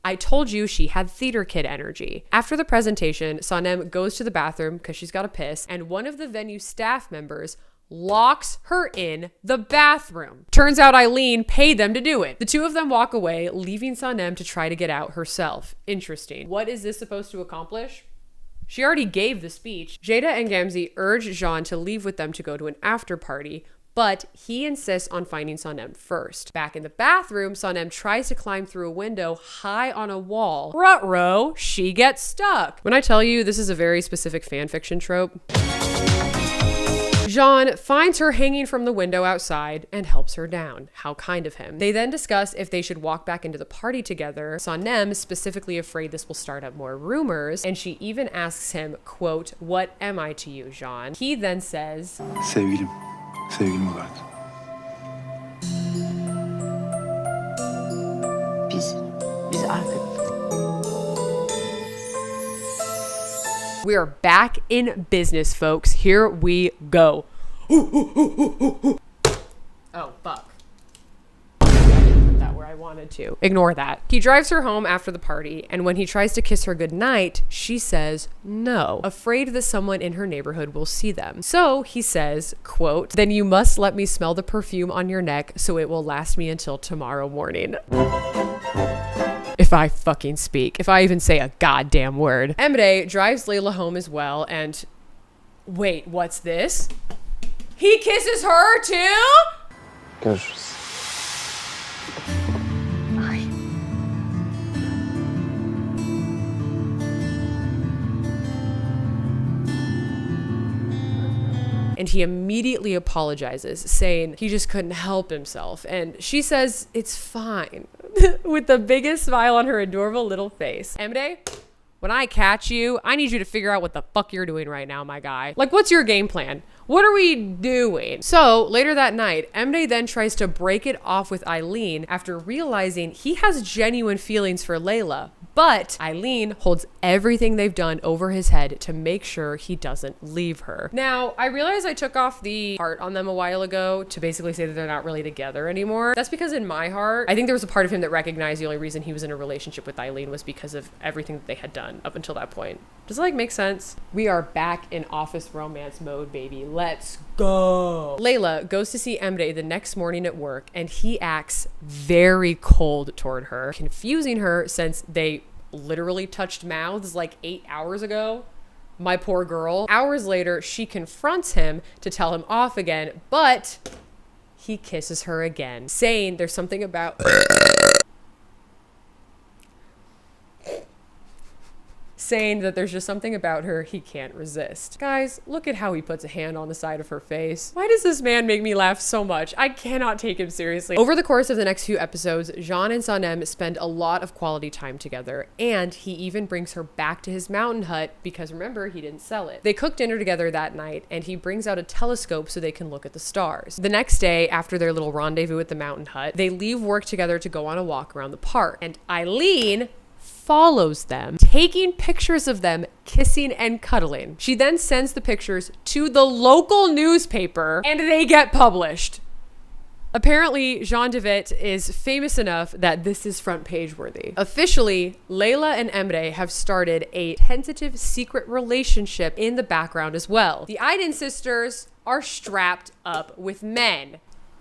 I told you she had theater kid energy. After the presentation, Sanem goes to the bathroom because she's got to piss, and one of the venue staff members locks her in the bathroom. Turns out Eileen paid them to do it. The two of them walk away, leaving Sanem to try to get out herself. Interesting. What is this supposed to accomplish? She already gave the speech. Jada and Gamzee urge Jean to leave with them to go to an after party, but he insists on finding Sanem first. Back in the bathroom, Sanem tries to climb through a window high on a wall. Ruh-roh, she gets stuck. When I tell you this is a very specific fan fiction trope. Can finds her hanging from the window outside and helps her down. How kind of him. They then discuss if they should walk back into the party together. Sanem specifically afraid this will start up more rumors, and she even asks him, quote, "What am I to you, Can?" He then says, Sevgilim. Sevgilim olarak. Biz arkadaşız. we are back in business, folks. Here we go. Oh, fuck. I didn't put that where I wanted to. Ignore that. He drives her home after the party, and when he tries to kiss her goodnight, she says no, afraid that someone in her neighborhood will see them. So he says, quote, "Then you must let me smell the perfume on your neck so it will last me until tomorrow morning." If I fucking speak. If I even say a goddamn word. Emre drives Layla home as well, and wait, what's this? He kisses her too? Görüşürüz. And he immediately apologizes, saying he just couldn't help himself. And she says it's fine, with the biggest smile on her adorable little face. Emre, when I catch you, I need you to figure out what the fuck you're doing right now, my guy. Like, what's your game plan? What are we doing? So later that night, Emre then tries to break it off with Eileen after realizing he has genuine feelings for Layla. But Eileen holds everything they've done over his head to make sure he doesn't leave her. Now, I realize I took off the heart on them a while ago to basically say that they're not really together anymore. That's because in my heart, I think there was a part of him that recognized the only reason he was in a relationship with Eileen was because of everything that they had done up until that point. Does it like make sense? We are back in office romance mode, baby. Let's go. Layla goes to see Emre the next morning at work, and he acts very cold toward her, confusing her since they literally touched mouths like 8 hours ago. My poor girl. Hours later, she confronts him to tell him off again, but he kisses her again, saying there's something about saying that there's just something about her he can't resist. Guys, look at how he puts a hand on the side of her face. Why does this man make me laugh so much? I cannot take him seriously. Over the course of the next few episodes, Can and Sanem spend a lot of quality time together, and he even brings her back to his mountain hut because remember, he didn't sell it. They cook dinner together that night, and he brings out a telescope so they can look at the stars. The next day, after their little rendezvous at the mountain hut, they leave work together to go on a walk around the park, and Eileen follows them, taking pictures of them kissing and cuddling. She then sends the pictures to the local newspaper and they get published. Apparently, Can Divit is famous enough that this is front page worthy. Officially, Layla and Emre have started a tentative secret relationship in the background as well. The Aydin sisters are strapped up with men.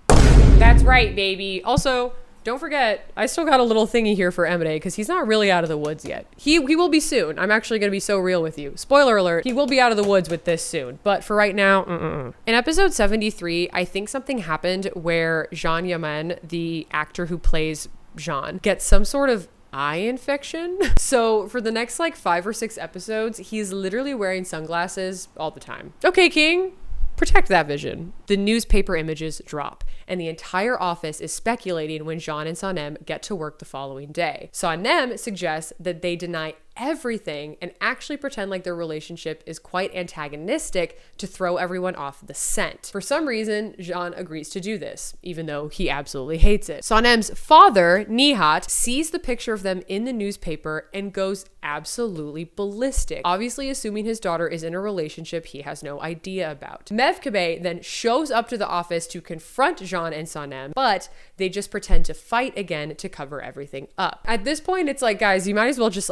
That's right, baby. Also, don't forget, I still got a little thingy here for Emre because he's not really out of the woods yet. He will be soon. I'm actually going to be so real with you. Spoiler alert, he will be out of the woods with this soon. But for right now, In episode 73, I think something happened where Yaman, the actor who plays Can, gets some sort of eye infection. So for the next like 5 or 6 episodes, he's literally wearing sunglasses all the time. Okay, King. Protect that vision. The newspaper images drop, and the entire office is speculating when Can and Sanem get to work the following day. Sanem suggests that they deny everything and actually pretend like their relationship is quite antagonistic to throw everyone off the scent. For some reason, Can agrees to do this, even though he absolutely hates it. Sanem's father, Nihat, sees the picture of them in the newspaper and goes absolutely ballistic, obviously assuming his daughter is in a relationship he has no idea about. Mevkibe then shows up to the office to confront Can and Sanem, but they just pretend to fight again to cover everything up. At this point, it's like, guys, you might as well just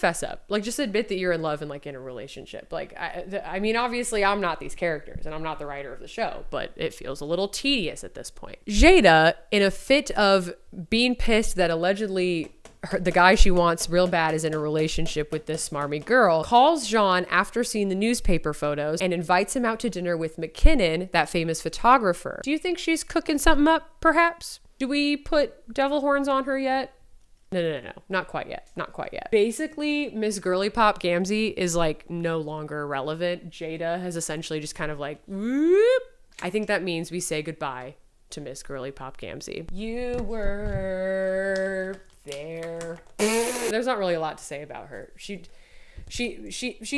fess up. Like, just admit that you're in love and like in a relationship. Like, I mean, obviously I'm not these characters and I'm not the writer of the show, but it feels a little tedious at this point. Jada, in a fit of being pissed that allegedly the guy she wants real bad is in a relationship with this smarmy girl, calls Can after seeing the newspaper photos and invites him out to dinner with McKinnon, that famous photographer. Do you think she's cooking something up, perhaps? Do we put devil horns on her yet? No. Not quite yet. Basically, Miss Girly Pop Gamzee is like no longer relevant. Jada has essentially just kind of like, whoop. I think that means we say goodbye to Miss Girly Pop Gamzee. You were there. There's not really a lot to say about her. She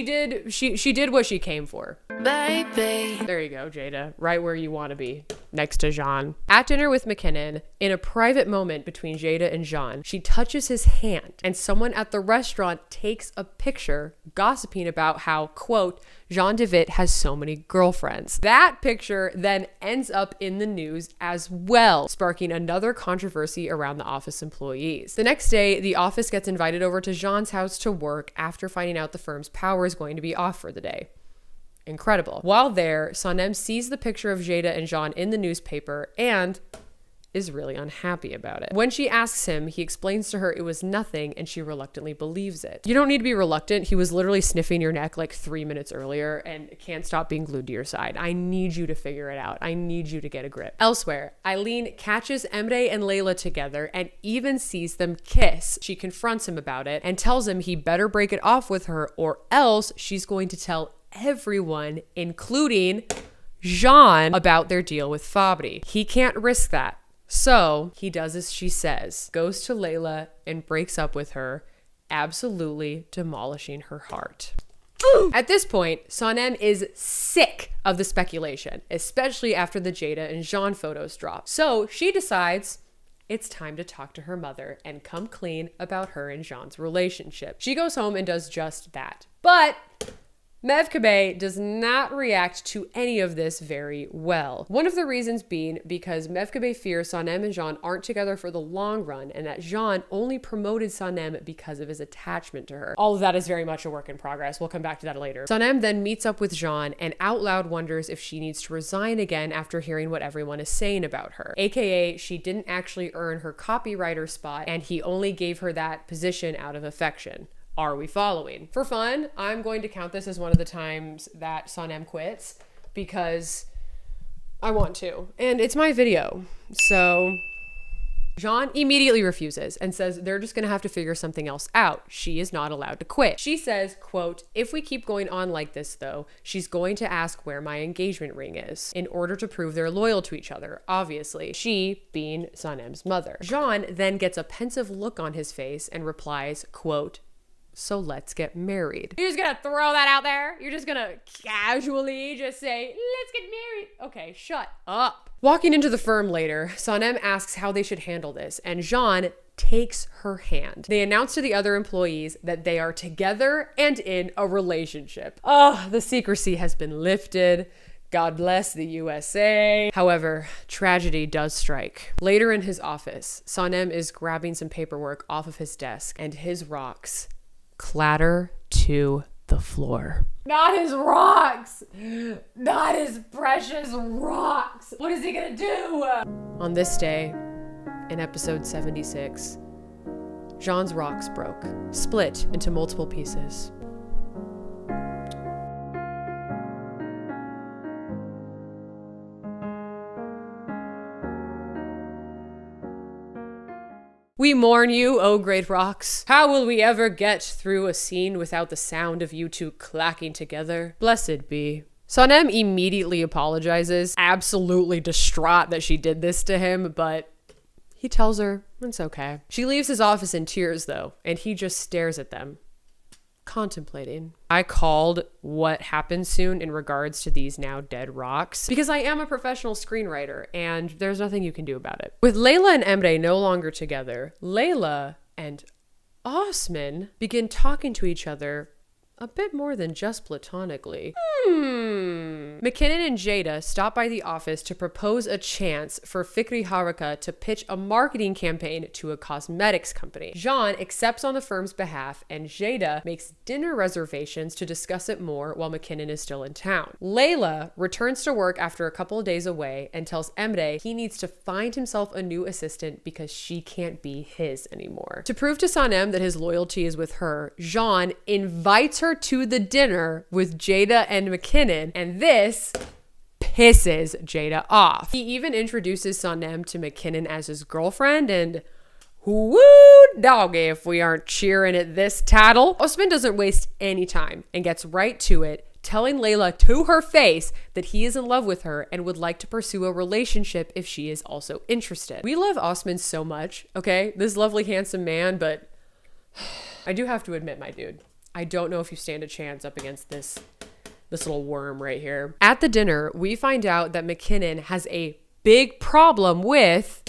did what she came for. Baby. There you go, Jada. Right where you want to be, next to Jean. At dinner with McKinnon, in a private moment between Jada and Jean, she touches his hand, and someone at the restaurant takes a picture gossiping about how, quote, Can Divit has so many girlfriends. That picture then ends up in the news as well, sparking another controversy around the office employees. The next day, the office gets invited over to Jean's house to work after finding out the firm's power is going to be off for the day. Incredible. While there, Sanem sees the picture of Jada and Jean in the newspaper and is really unhappy about it. When she asks him, he explains to her it was nothing, and she reluctantly believes it. You don't need to be reluctant. He was literally sniffing your neck like 3 minutes earlier and can't stop being glued to your side. I need you to figure it out. I need you to get a grip. Elsewhere, Eileen catches Emre and Layla together and even sees them kiss. She confronts him about it and tells him he better break it off with her, or else she's going to tell everyone, including Jean, about their deal with Fabri. He can't risk that. So he does as she says, goes to Layla and breaks up with her, absolutely demolishing her heart. At this point, Sanem is sick of the speculation, especially after the Jada and Jean photos drop. So she decides it's time to talk to her mother and come clean about her and Jean's relationship. She goes home and does just that. But Mevkebe does not react to any of this very well. One of the reasons being because Mevkebe fears Sanem and Jean aren't together for the long run, and that Jean only promoted Sanem because of his attachment to her. All of that is very much a work in progress. We'll come back to that later. Sanem then meets up with Jean and out loud wonders if she needs to resign again after hearing what everyone is saying about her. AKA, she didn't actually earn her copywriter spot, and he only gave her that position out of affection. Are we following? For fun, I'm going to count this as one of the times that Sanem quits because I want to. And it's my video. So Jean immediately refuses and says they're just going to have to figure something else out. She is not allowed to quit. She says, quote, if we keep going on like this though, she's going to ask where my engagement ring is in order to prove they're loyal to each other, obviously. She being Sanem's mother. Jean then gets a pensive look on his face and replies, quote, so let's get married. You're just gonna throw that out there? You're just gonna casually just say, let's get married? Okay, shut up. Walking into the firm later, Sanem asks how they should handle this, and Jean takes her hand. They announce to the other employees that they are together and in a relationship. Oh, the secrecy has been lifted. God bless the USA. However, tragedy does strike. Later in his office, Sanem is grabbing some paperwork off of his desk, and his rocks clatter to the floor. Not his rocks! Not his precious rocks! What is he gonna do? On this day, in episode 76, Jean's rocks broke, split into multiple pieces. We mourn you, O great rocks. How will we ever get through a scene without the sound of you two clacking together? Blessed be. Sanem immediately apologizes, absolutely distraught that she did this to him, but he tells her it's okay. She leaves his office in tears though, and he just stares at them, contemplating. I called what happens soon in regards to these now dead rocks because I am a professional screenwriter and there's nothing you can do about it. With Layla and Emre no longer together, Layla and Osman begin talking to each other a bit more than just platonically. McKinnon and Jada stop by the office to propose a chance for Fikri Haraka to pitch a marketing campaign to a cosmetics company. Jean accepts on the firm's behalf, and Jada makes dinner reservations to discuss it more while McKinnon is still in town. Layla returns to work after a couple of days away and tells Emre he needs to find himself a new assistant because she can't be his anymore. To prove to Sanem that his loyalty is with her, Jean invites her to the dinner with Jada and McKinnon, and this pisses Jada off. He even introduces Sanem to McKinnon as his girlfriend, and Woo doggy if we aren't cheering at this tattle. Osman doesn't waste any time and gets right to it, telling Layla to her face that he is in love with her and would like to pursue a relationship if she is also interested. We love Osman so much, okay? This lovely, handsome man, but I do have to admit, my dude, I don't know if you stand a chance up against this little worm right here. At the dinner, we find out that McKinnon has a big problem with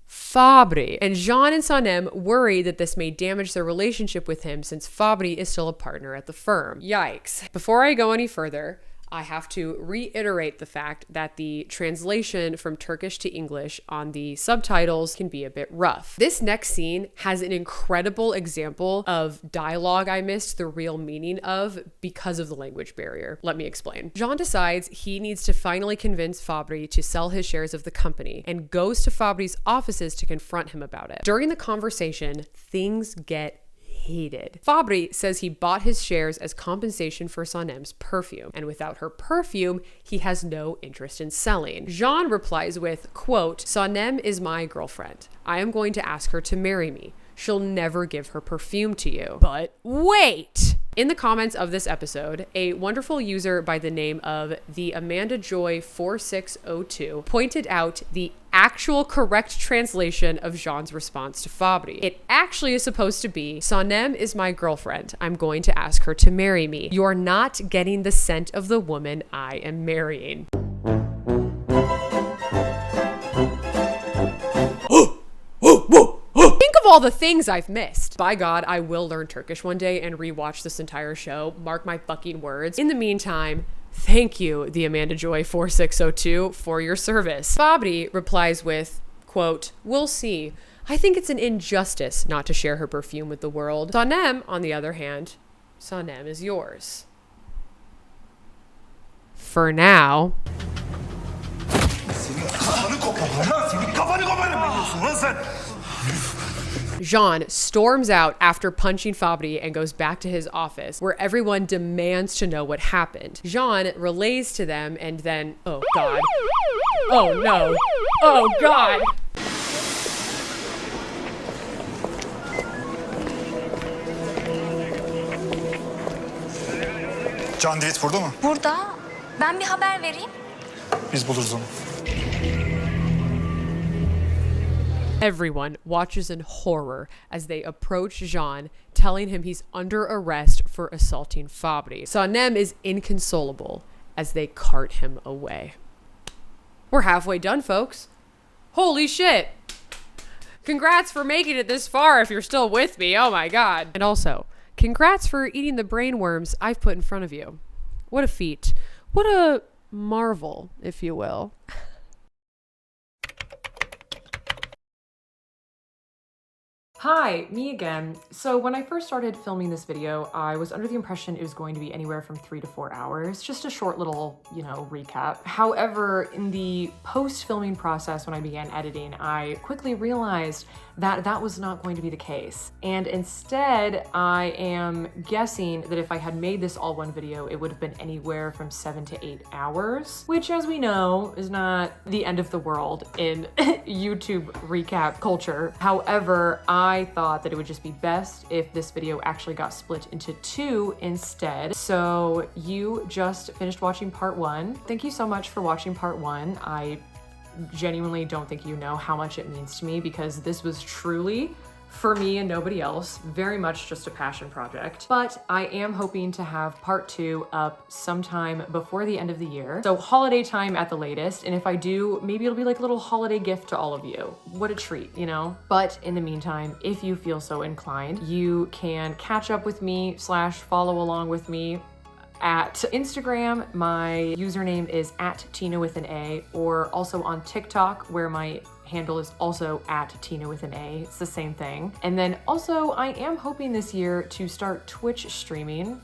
Fabri, and Jean and Sanem worry that this may damage their relationship with him since Fabri is still a partner at the firm. Yikes. Before I go any further, I have to reiterate the fact that the translation from Turkish to English on the subtitles can be a bit rough. This next scene has an incredible example of dialogue I missed the real meaning of because of the language barrier. Let me explain. Jean decides he needs to finally convince Fabri to sell his shares of the company and goes to Fabri's offices to confront him about it. During the conversation, things get heated. Fabri says he bought his shares as compensation for Sanem's perfume, and without her perfume, he has no interest in selling. Jean replies with, quote, "Sanem is my girlfriend. I am going to ask her to marry me. She'll never give her perfume to you." But wait! In the comments of this episode, a wonderful user by the name of the Amanda Joy 4602 pointed out the actual correct translation of Jean's response to Fabri. It actually is supposed to be, "Sanem is my girlfriend. I'm going to ask her to marry me. You're not getting the scent of the woman I am marrying." Think of all the things I've missed. By God, I will learn Turkish one day and rewatch this entire show. Mark my fucking words. In the meantime, thank you, the Amanda Joy 4602, for your service. Fabri replies with, quote, "We'll see. I think it's an injustice not to share her perfume with the world. Sanem, on the other hand, Sanem is yours. For now." Jean storms out after punching Fabri and goes back to his office, where everyone demands to know what happened. Jean relays to them and then, oh God. Oh no. Oh God. Can Divit burada mı? Burada. Ben bir haber vereyim. Biz buluruz onu. Everyone watches in horror as they approach Jean, telling him he's under arrest for assaulting Fabri. Sanem is inconsolable as they cart him away. We're halfway done, folks. Holy shit. Congrats for making it this far if you're still with me. Oh my God. And also, congrats for eating the brain worms I've put in front of you. What a feat. What a marvel, if you will. Hi, me again. So when I first started filming this video, I was under the impression it was going to be anywhere from 3 to 4 hours. Just a short little, recap. However, in the post-filming process when I began editing, I quickly realized that that was not going to be the case. And instead, I am guessing that if I had made this all one video, it would have been anywhere from 7 to 8 hours, which, as we know, is not the end of the world in YouTube recap culture. However, I thought that it would just be best if this video actually got split into 2 instead. So you just finished watching part 1. Thank you so much for watching part 1. I genuinely don't think you know how much it means to me, because this was truly, for me and nobody else, very much just a passion project. But I am hoping to have part 2 up sometime before the end of the year. So holiday time at the latest. And if I do, maybe it'll be like a little holiday gift to all of you. What a treat, But in the meantime, if you feel so inclined, you can catch up with me / follow along with me at Instagram. My username is @Tina with an A, or also on TikTok, where my handle is also @Tina with an A. It's the same thing. And then also, I am hoping this year to start Twitch streaming.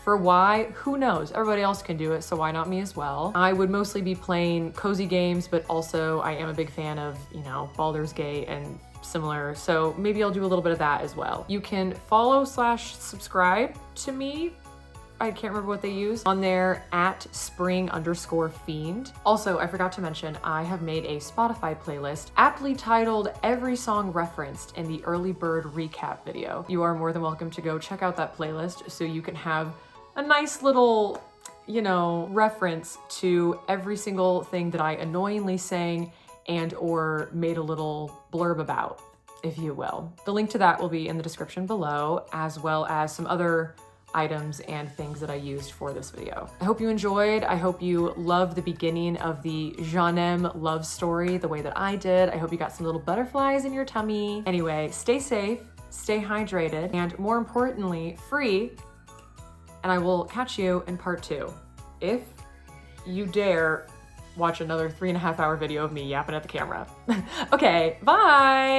For why? Who knows? Everybody else can do it, so why not me as well? I would mostly be playing cozy games, but also I am a big fan of, Baldur's Gate and similar, so maybe I'll do a little bit of that as well. You can follow / subscribe to me I can't remember what they used, on there at spring_fiend. Also, I forgot to mention, I have made a Spotify playlist aptly titled Every Song Referenced in the Early Bird Recap video. You are more than welcome to go check out that playlist so you can have a nice little, you know, reference to every single thing that I annoyingly sang and or made a little blurb about, if you will. The link to that will be in the description below, as well as some other items and things that I used for this video. I hope you enjoyed. I hope you loved the beginning of the Sanem love story the way that I did. I hope you got some little butterflies in your tummy. Anyway, stay safe, stay hydrated, and more importantly, free. And I will catch you in part 2. If you dare watch another 3.5 hour video of me yapping at the camera. Okay, bye!